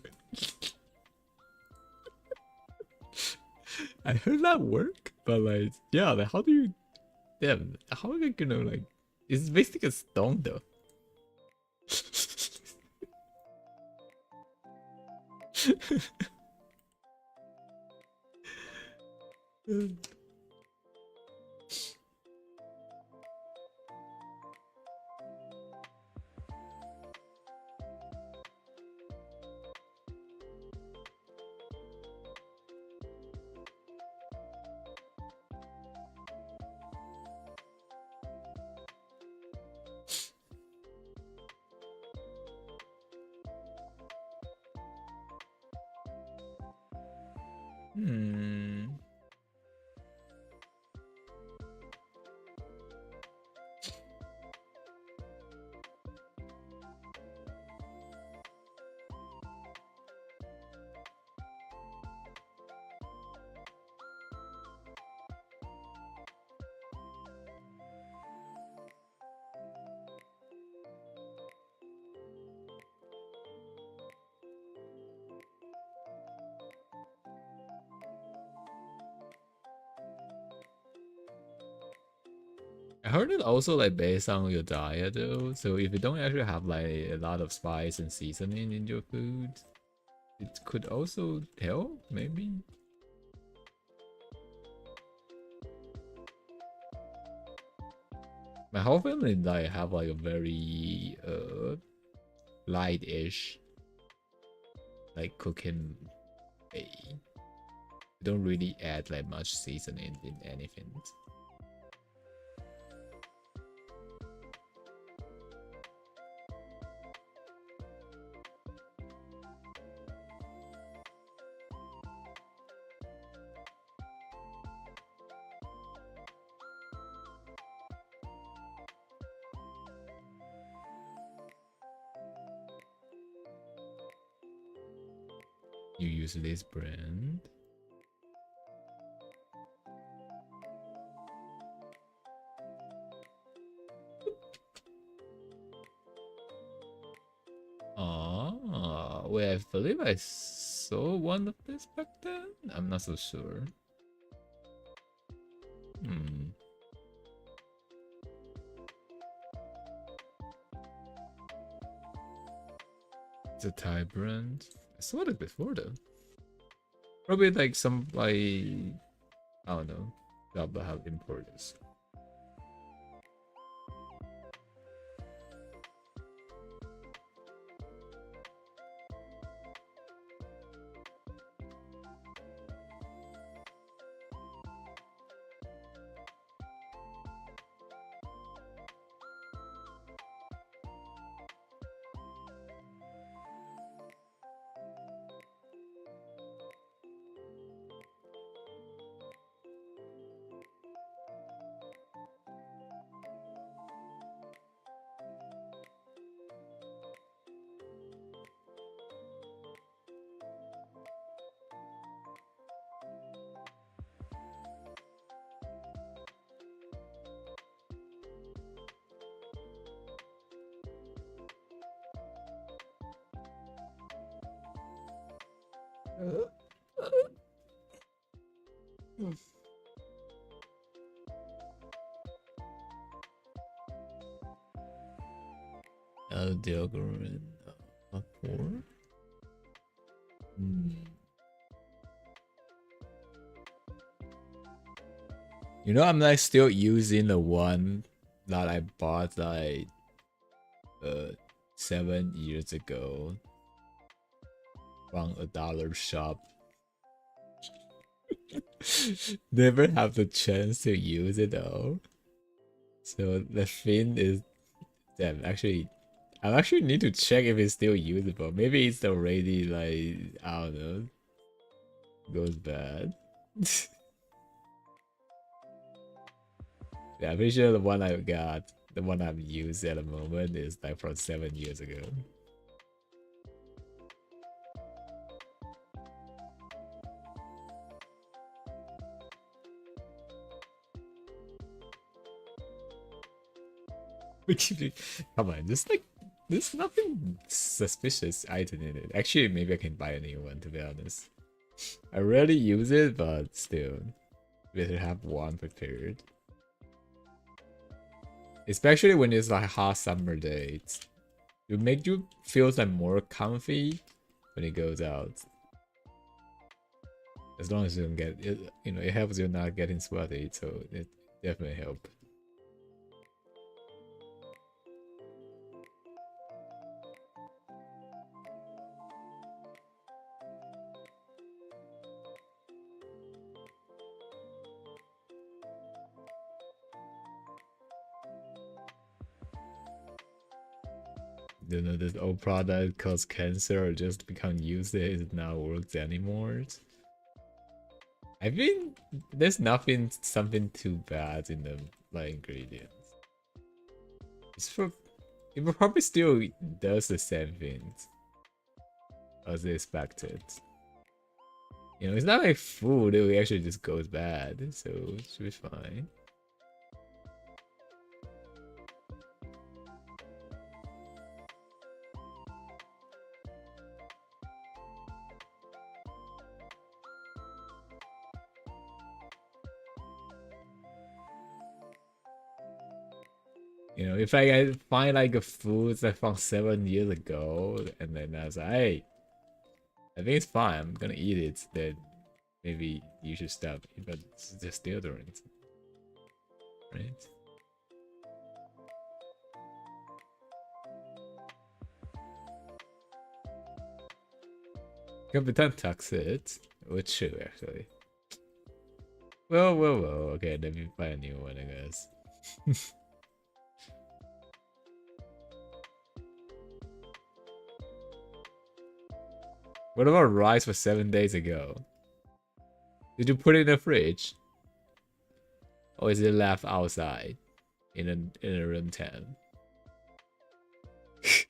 I heard that work, but like, yeah, like how do you, damn, how are you gonna like? It's basically a stone though. I heard it also like based on your diet though. So if you don't actually have like a lot of spice and seasoning in your food, it could also help maybe. My whole family like have like a very light-ish like cooking way. We don't really add like much seasoning in anything. You use this brand? Ah, wait, I believe I saw one of this back then? I'm not so sure. It's a Thai brand. I saw it before though. Probably like some like, I don't know, job that have importers. Diagram four. You know, I'm like still using the one that I bought like 7 years ago from a dollar shop. Never have the chance to use it though. So the thing is, damn, actually, I actually need to check if it's still usable. Maybe it's already like, I don't know, goes bad. Yeah, I'm pretty sure the one I got, the one I'm using at the moment is like from 7 years ago. Come on, there's nothing suspicious item in it. Actually, maybe I can buy a new one, to be honest. I rarely use it, but still, better have one prepared. Especially when it's like hot summer days. It make you feel like more comfy when it goes out. As long as you don't get it, you know, it helps you not getting sweaty, so it definitely helps. You know, this old product cause cancer or just become useless, it not works anymore. I mean, there's nothing something too bad in the like ingredients. It's for it will probably still does the same things as expected. You know, it's not like food, it actually just goes bad, so it should be fine. You know, if I find like a food I found 7 years ago, and then I was like, hey, I think it's fine, I'm gonna eat it, then maybe you should stop it, but it's just deodorant. Right? Can be time toxic, which should actually. Well, okay, let me buy a new one, I guess. What about rice for 7 days ago? Did you put it in the fridge? Or is it left outside in a room temp? If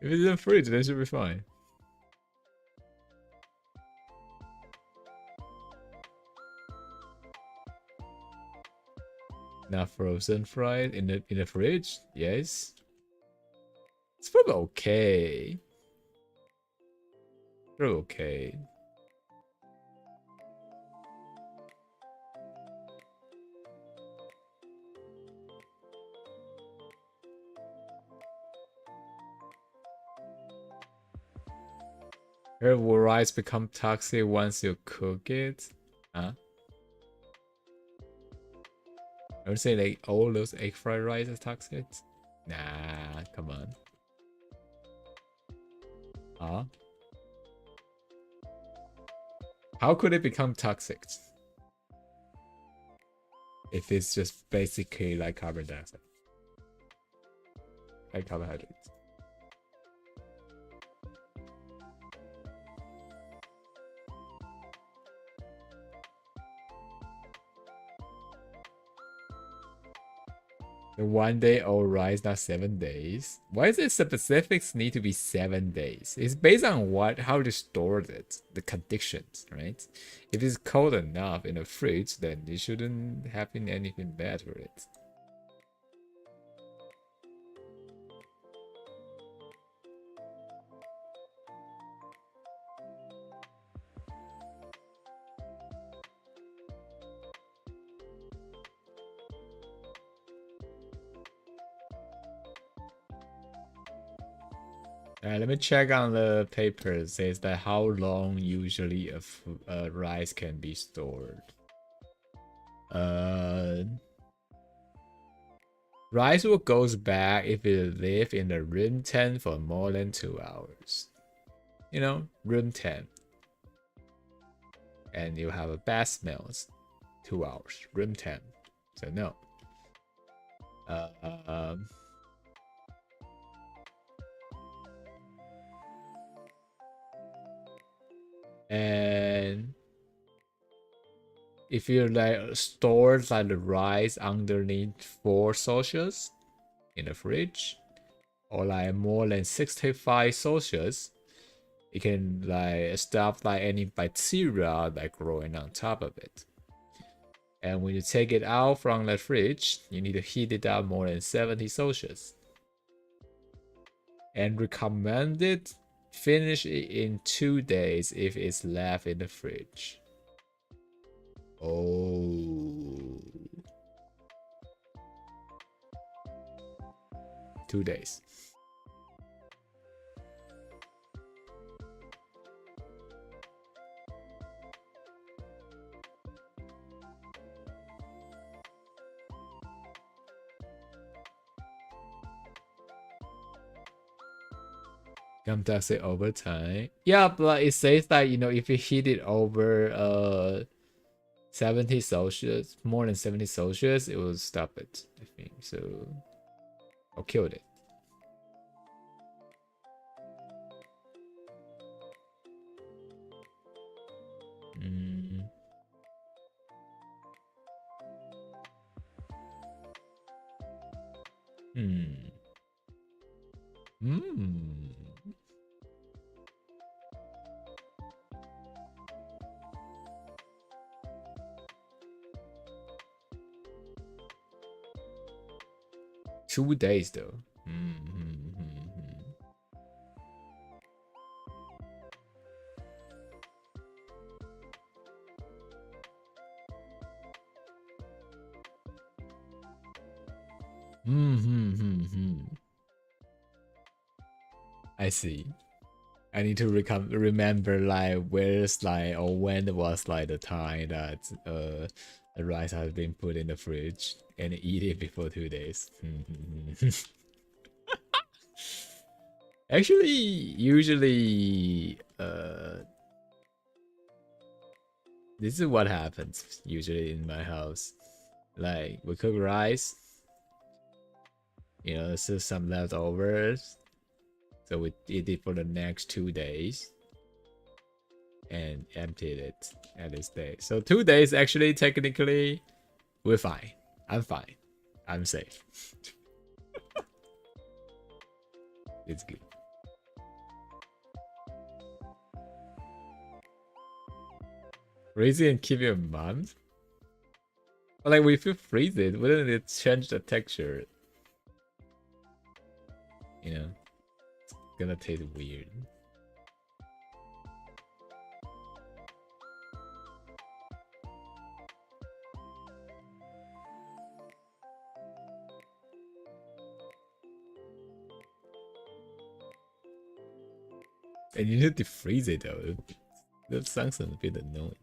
it's in the fridge, then it should be fine. Not frozen fried in the fridge? Yes. It's probably okay. Probably okay. Will rice become toxic once you cook it? Huh? I would say like all those egg fried rice is toxic. Nah, come on. Huh? How could it become toxic? If it's just basically like carbon dioxide. Like carbohydrates. The 1 day old rice, not 7 days. Why is it specifics need to be 7 days? It's based on what, how to store it, the conditions, right? If it's cold enough in the fridge, then it shouldn't happen anything bad for it. Let me check on the paper. It says that how long usually a rice can be stored. Rice will goes bad if it live in the room temp for more than 2 hours. You know, room temp. And you have a bad smells. 2 hours, room temp. So no. And if you like store like the rice underneath 4 Celsius in the fridge, or like more than 65 Celsius, it can like stop like any bacteria like growing on top of it. And when you take it out from the fridge, you need to heat it up more than 70 Celsius. And recommended finish it in 2 days if it's left in the fridge. Oh. 2 days. Sometimes it over time. Yeah, but it says that if you heat it over 70 Celsius, more than 70 Celsius, it will stop it, I think. So or killed it. Hmm. 2 days though. I see. I need to remember like where's like or when was like the time that the rice has been put in the fridge and eat it before 2 days. Actually, usually this is what happens usually in my house. Like we cook rice, there's still some leftovers. So we eat it for the next 2 days and emptied it at this day. So 2 days actually technically we're fine. I'm fine. I'm safe. It's good. Freeze it and keep it a month? But like if you freeze it, wouldn't it change the texture? It's gonna taste weird. And you need to freeze it though. That sounds a bit annoying.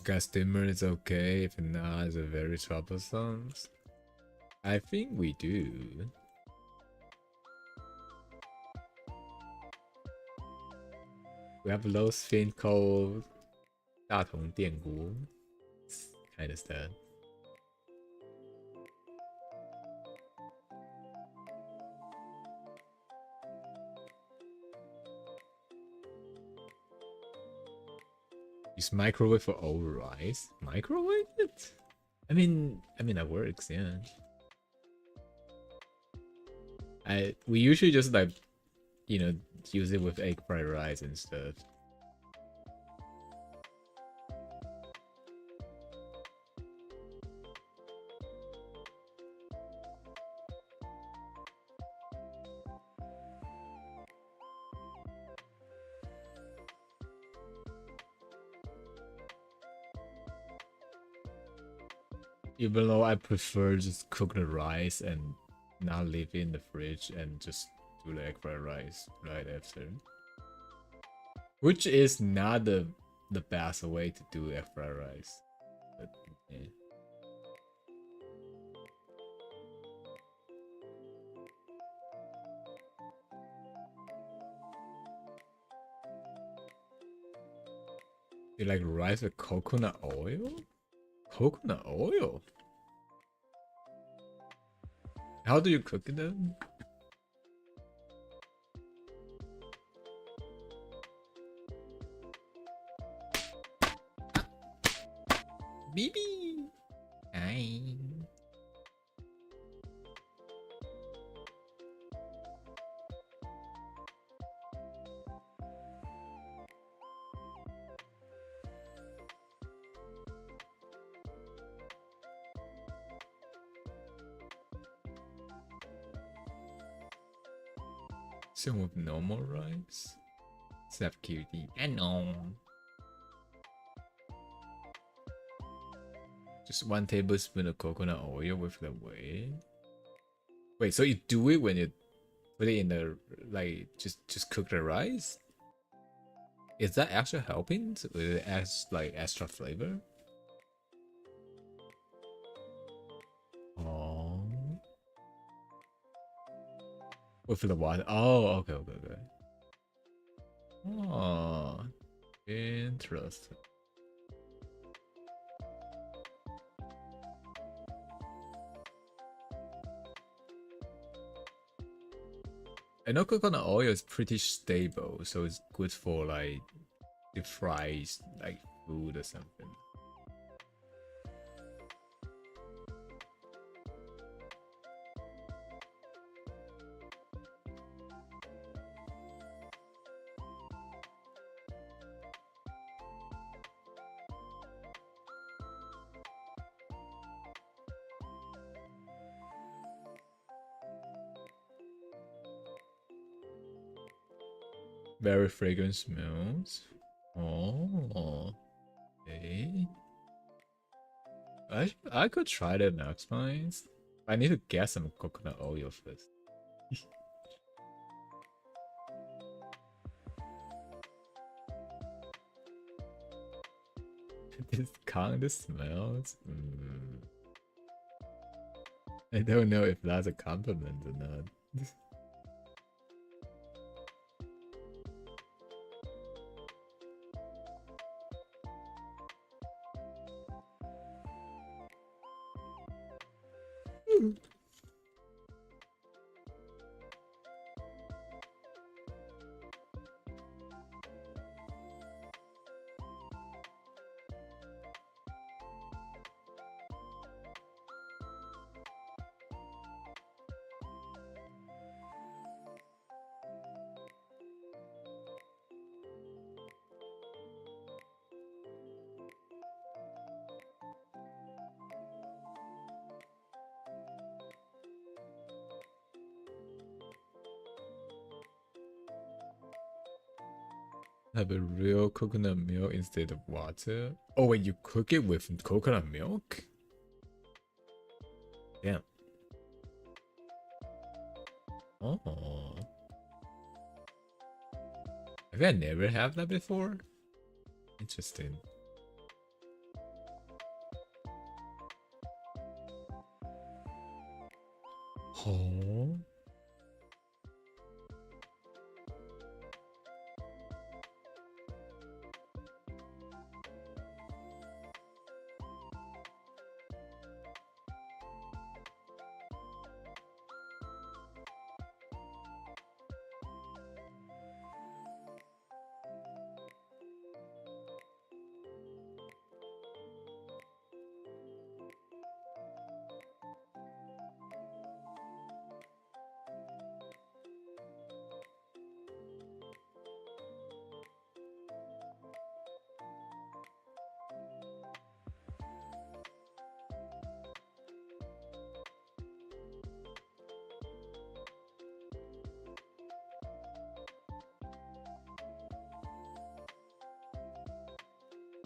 Gas dimmer is okay, if not, it's a very troublesome. I think we do. We have a low spin called 大同电锅. It's kind of sad. Use microwave for over rice. Microwave it? I mean that works, yeah. We usually just like use it with egg fried rice and stuff. Even though I prefer just cook the rice and not leave it in the fridge and just do the egg fried rice right after. Which is not the best way to do egg fried rice. But yeah. You like rice with coconut oil? Coconut oil? How do you cook it then? Baby! Hi. Some with normal rice? Except cutie. I know. Just 1 tablespoon of coconut oil with the whey. Wait, so you do it when you put it in the like just cook the rice? Is that actually helping? Will it add like extra flavor? Oh. With the water. Oh, okay. Oh, interesting. I know coconut oil is pretty stable, so it's good for like deep fries, like food or something. Very fragrant smells. Oh, okay. I could try the Max Mines. I need to get some coconut oil first. This kind of smells. I don't know if that's a compliment or not. Have a real coconut milk instead of water. Oh wait, you cook it with coconut milk? Damn. Oh. Have I never had that before? Interesting. Oh.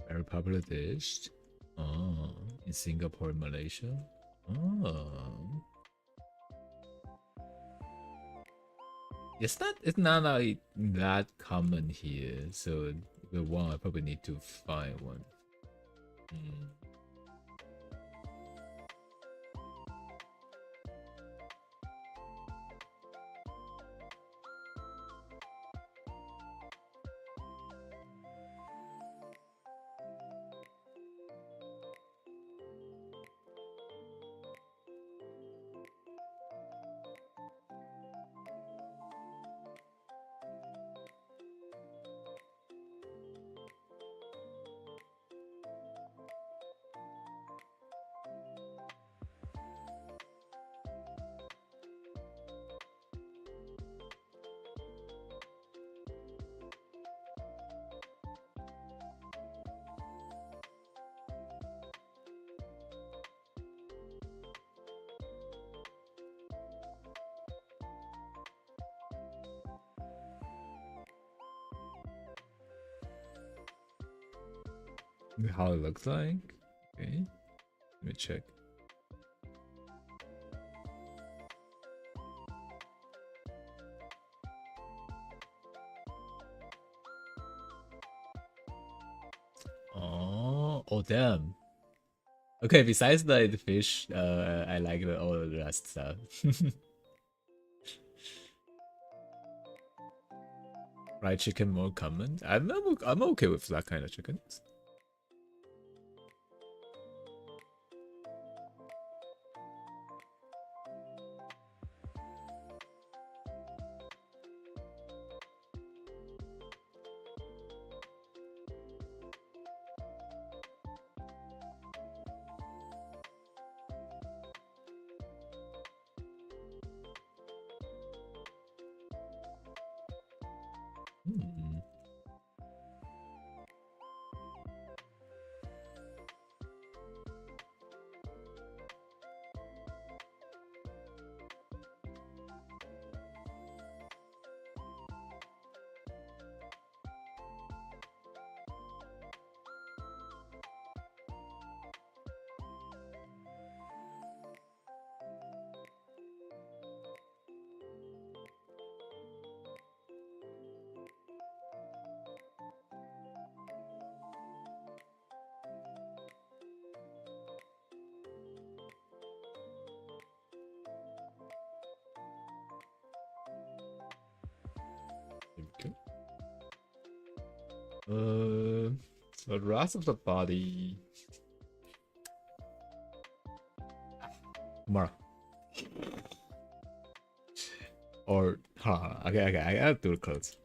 Very popular dish. Oh, in Singapore and Malaysia. Oh. It's not like that common here, so the one I probably need to find one. How it looks like? Okay, let me check. Oh damn. Okay, besides the fish, I like all the rest stuff. Fried chicken more common. I'm okay with that kind of chickens. Okay. So the rest of the body. Mara. Or okay, I gotta do the clothes.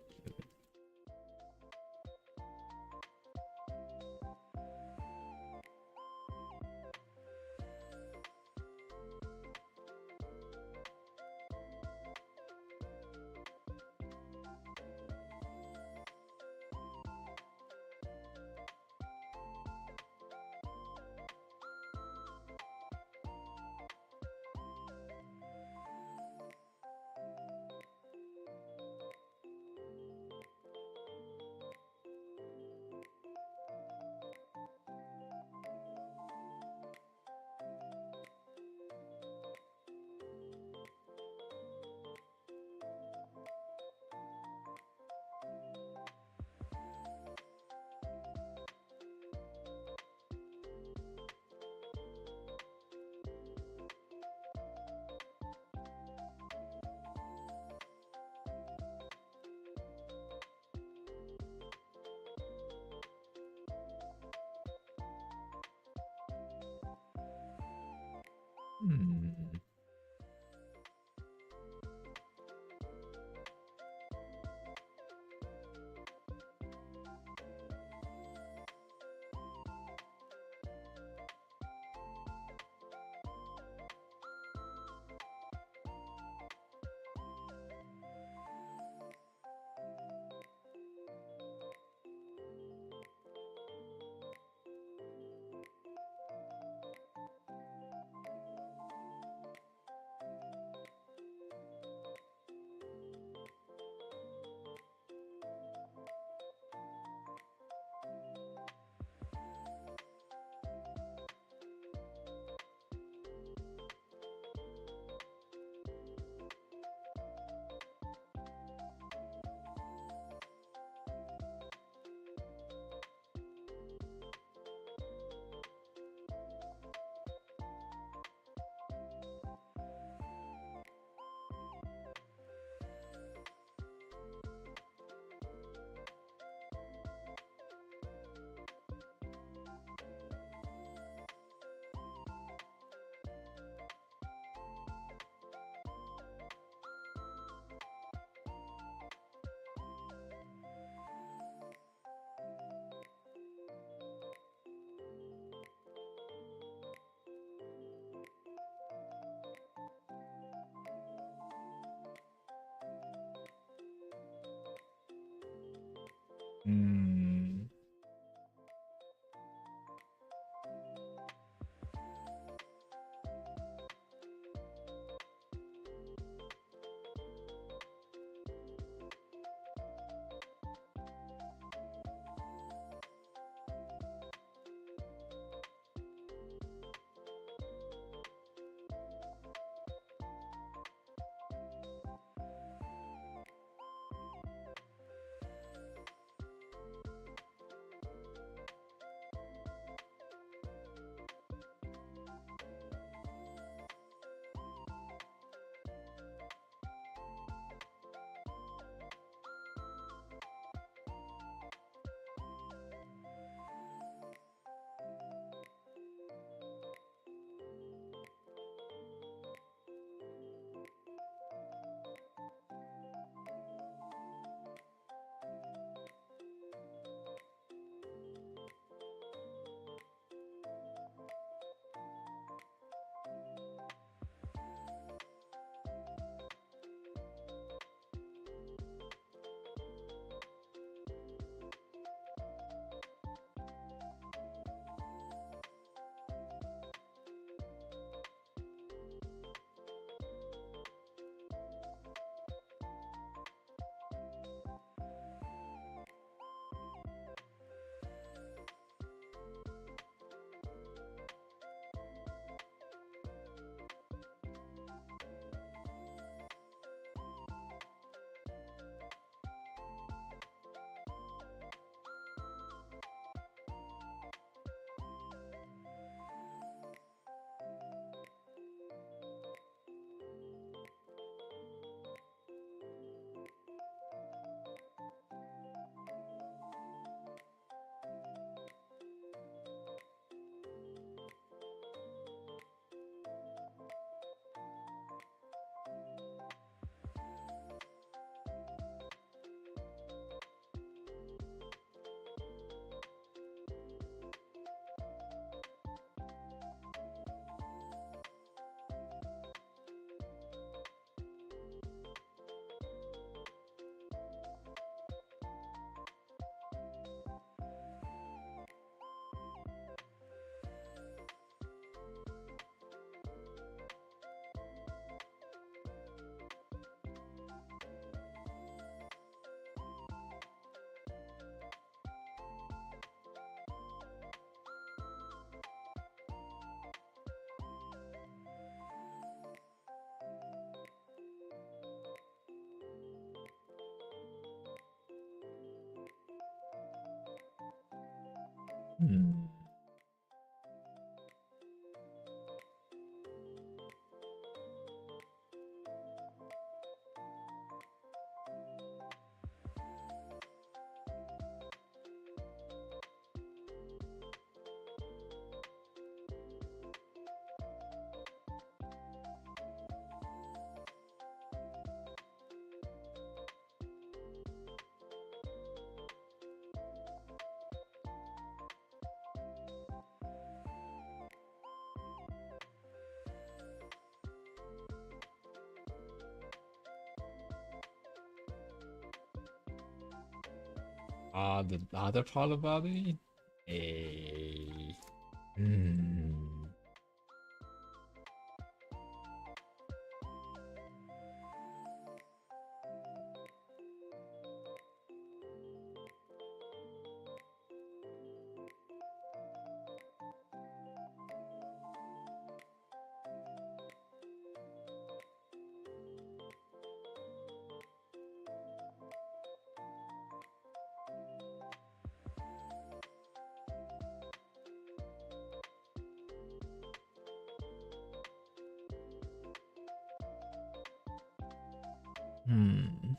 Hmm. The other part about it? Eh, hmm. Hmm.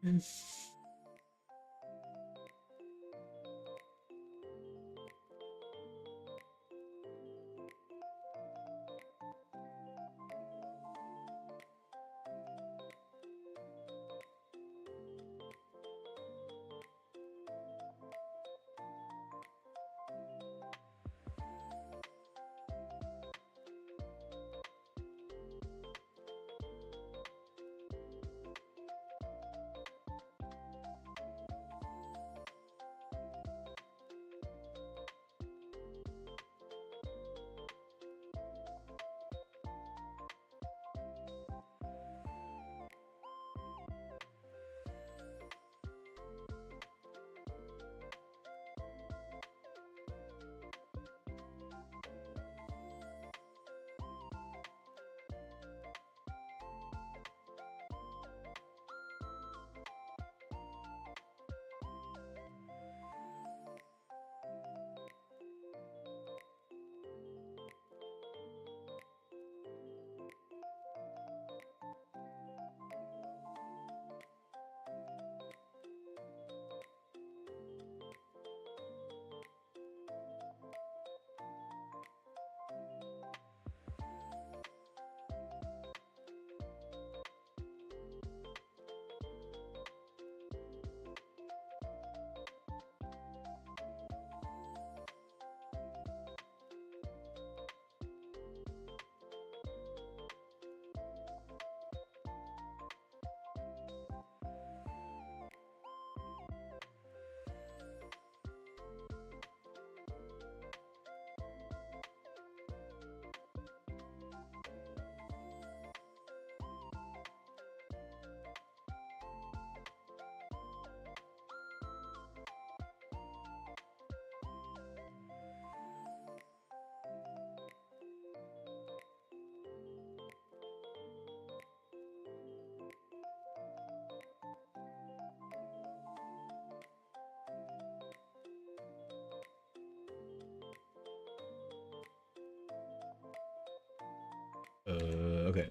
Um, Okay.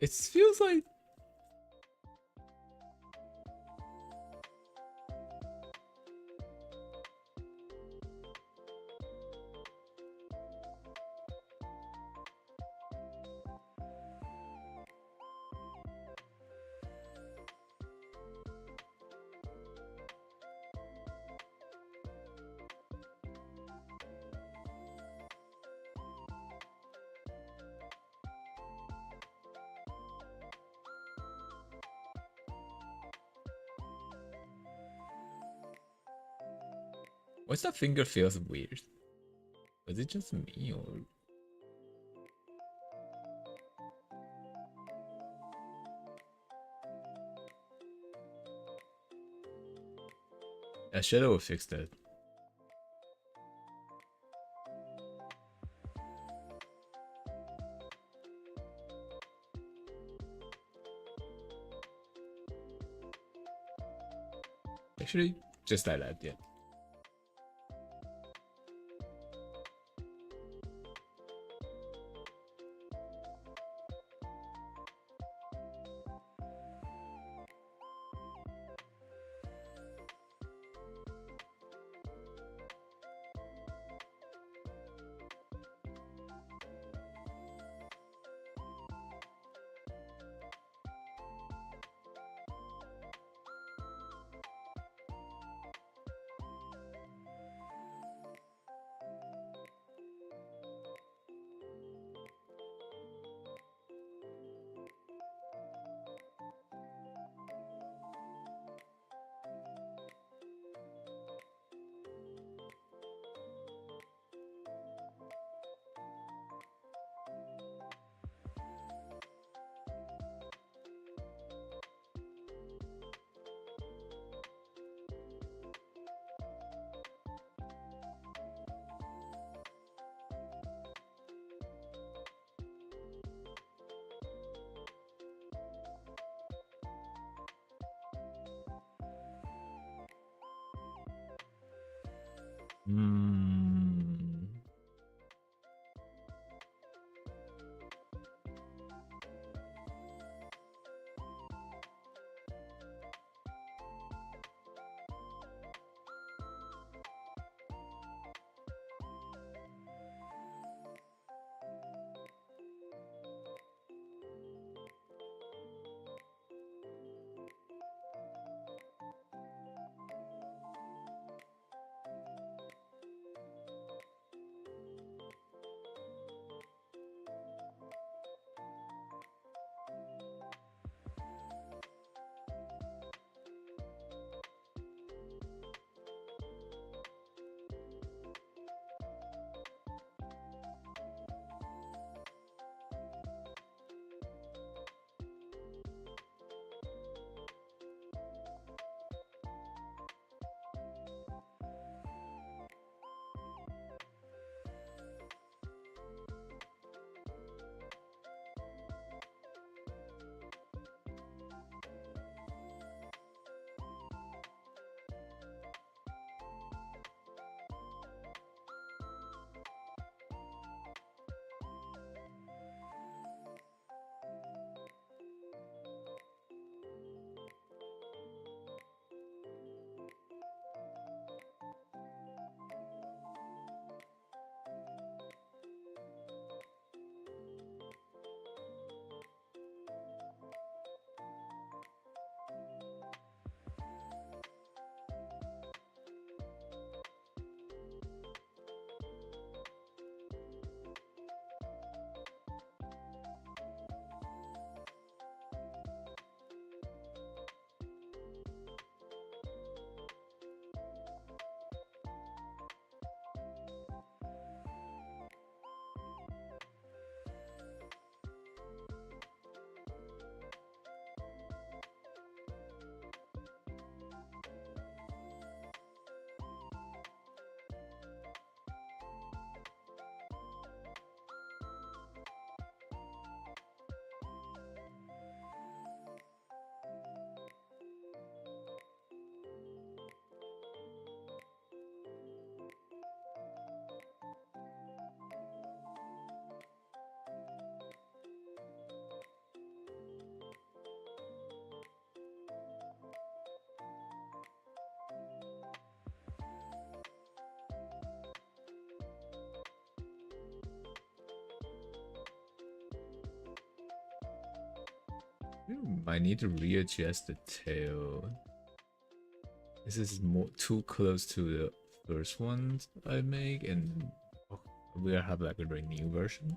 It feels like why's that finger feels weird? Was it just me or? Shadow will fix that. Actually, just like that, yeah. I need to readjust the tail. This is too close to the first ones I make, and we'll have like a new version.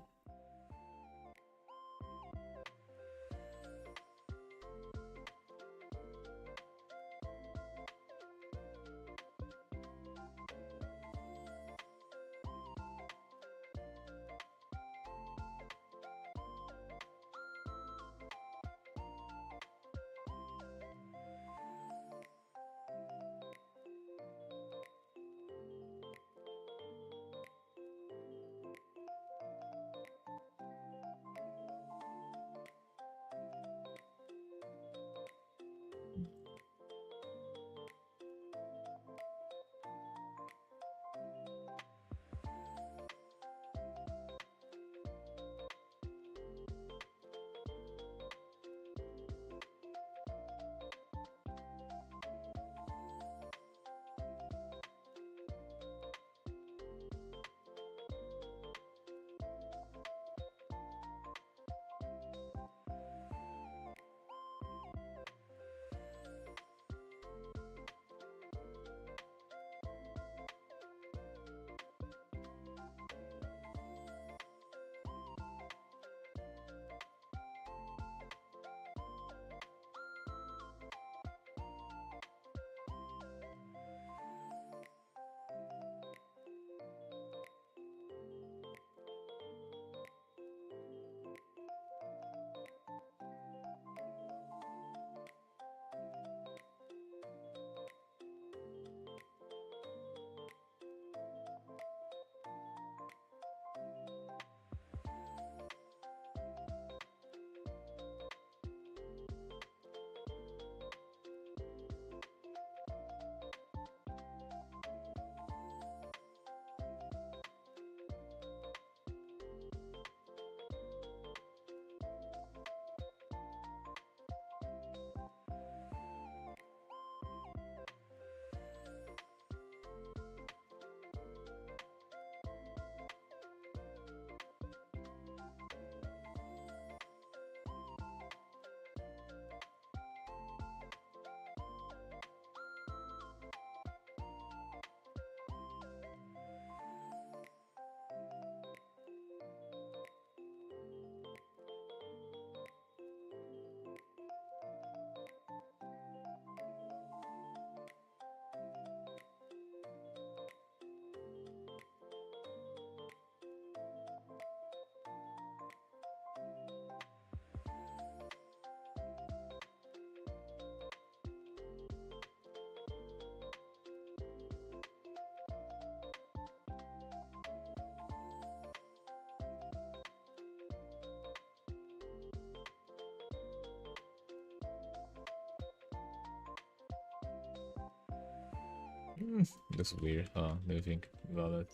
Looks weird, huh? Let me think about it.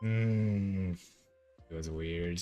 It was weird.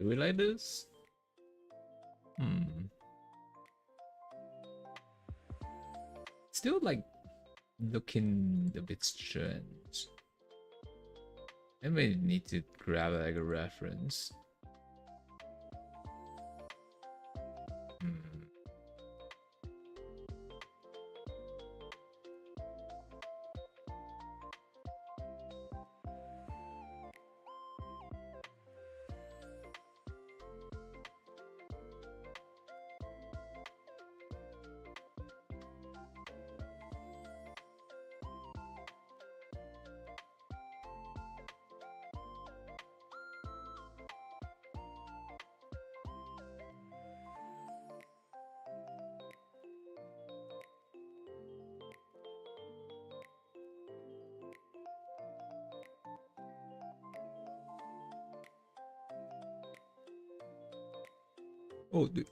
Do we like this? Still like looking a bit strange. I may need to grab like a reference. Oh, dude.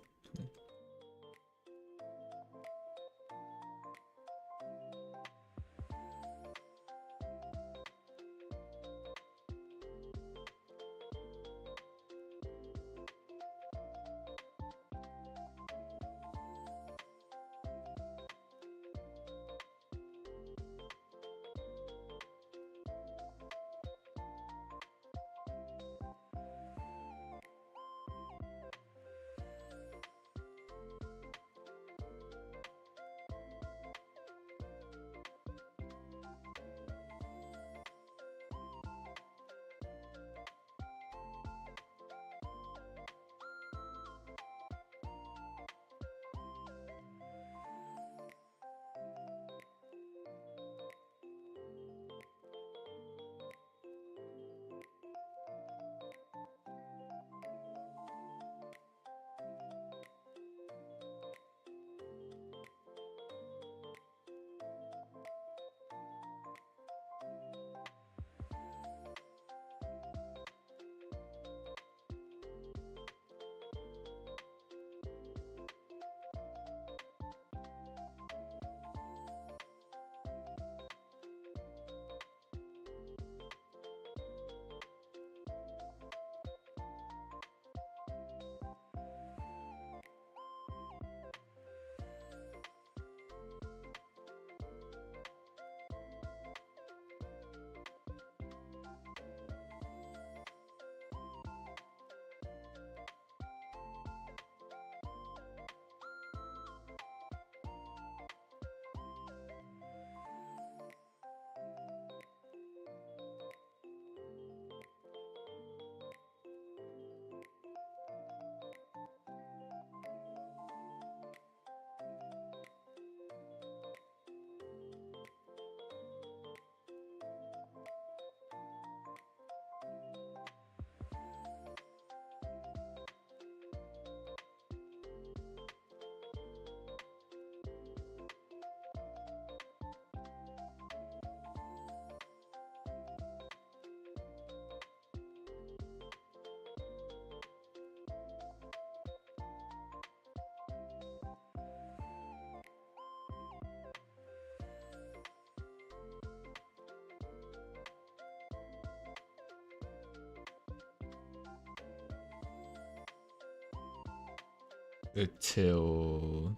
until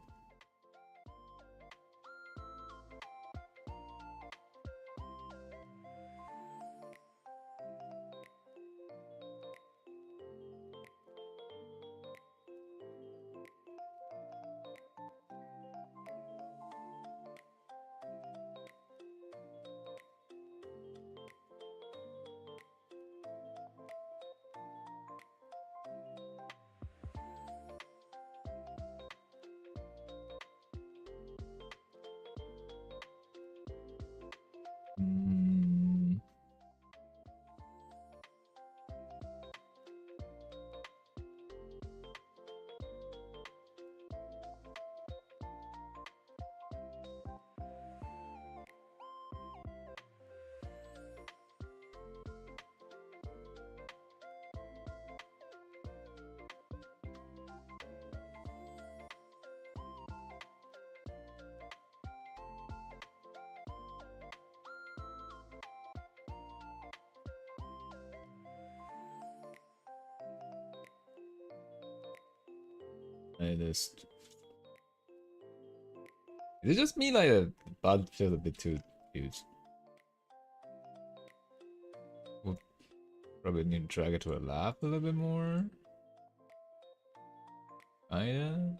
I just. Is it just me, like, the bud feels a bit too huge? We'll probably need to drag it to a lap a little bit more. Kinda.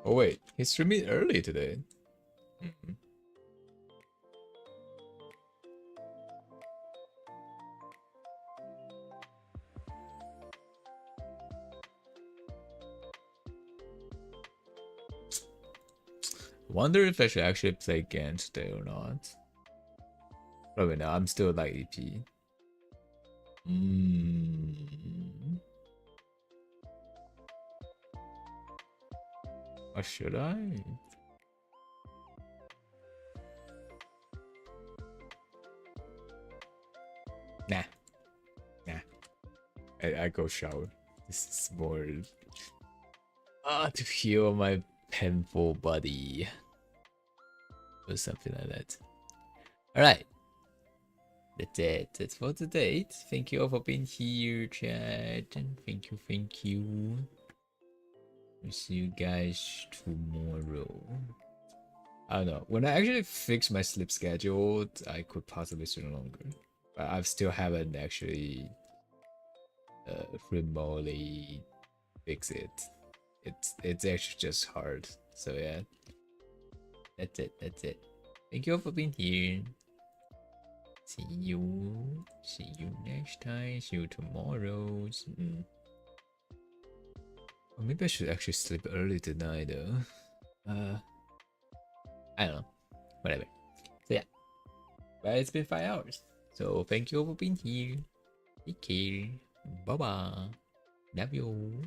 Oh wait, he's streaming early today. Wonder if I should actually play Gant today or not. Probably not. I'm still like EP. Or should I? Nah. I go shower. This is more to heal my painful body. Or something like that. Alright. That's it. That's for today. Thank you all for being here, chat. Thank you. We'll see you guys tomorrow. I don't know. When I actually fix my sleep schedule, I could possibly stream longer. But I still haven't actually remotely fix it. It's actually just hard. So yeah. That's it. Thank you all for being here. See you next time. See you tomorrow. Or maybe I should actually sleep early tonight though. I don't know. Whatever. So yeah. But it's been 5 hours. So thank you all for being here. Take care. Bye bye. Love you.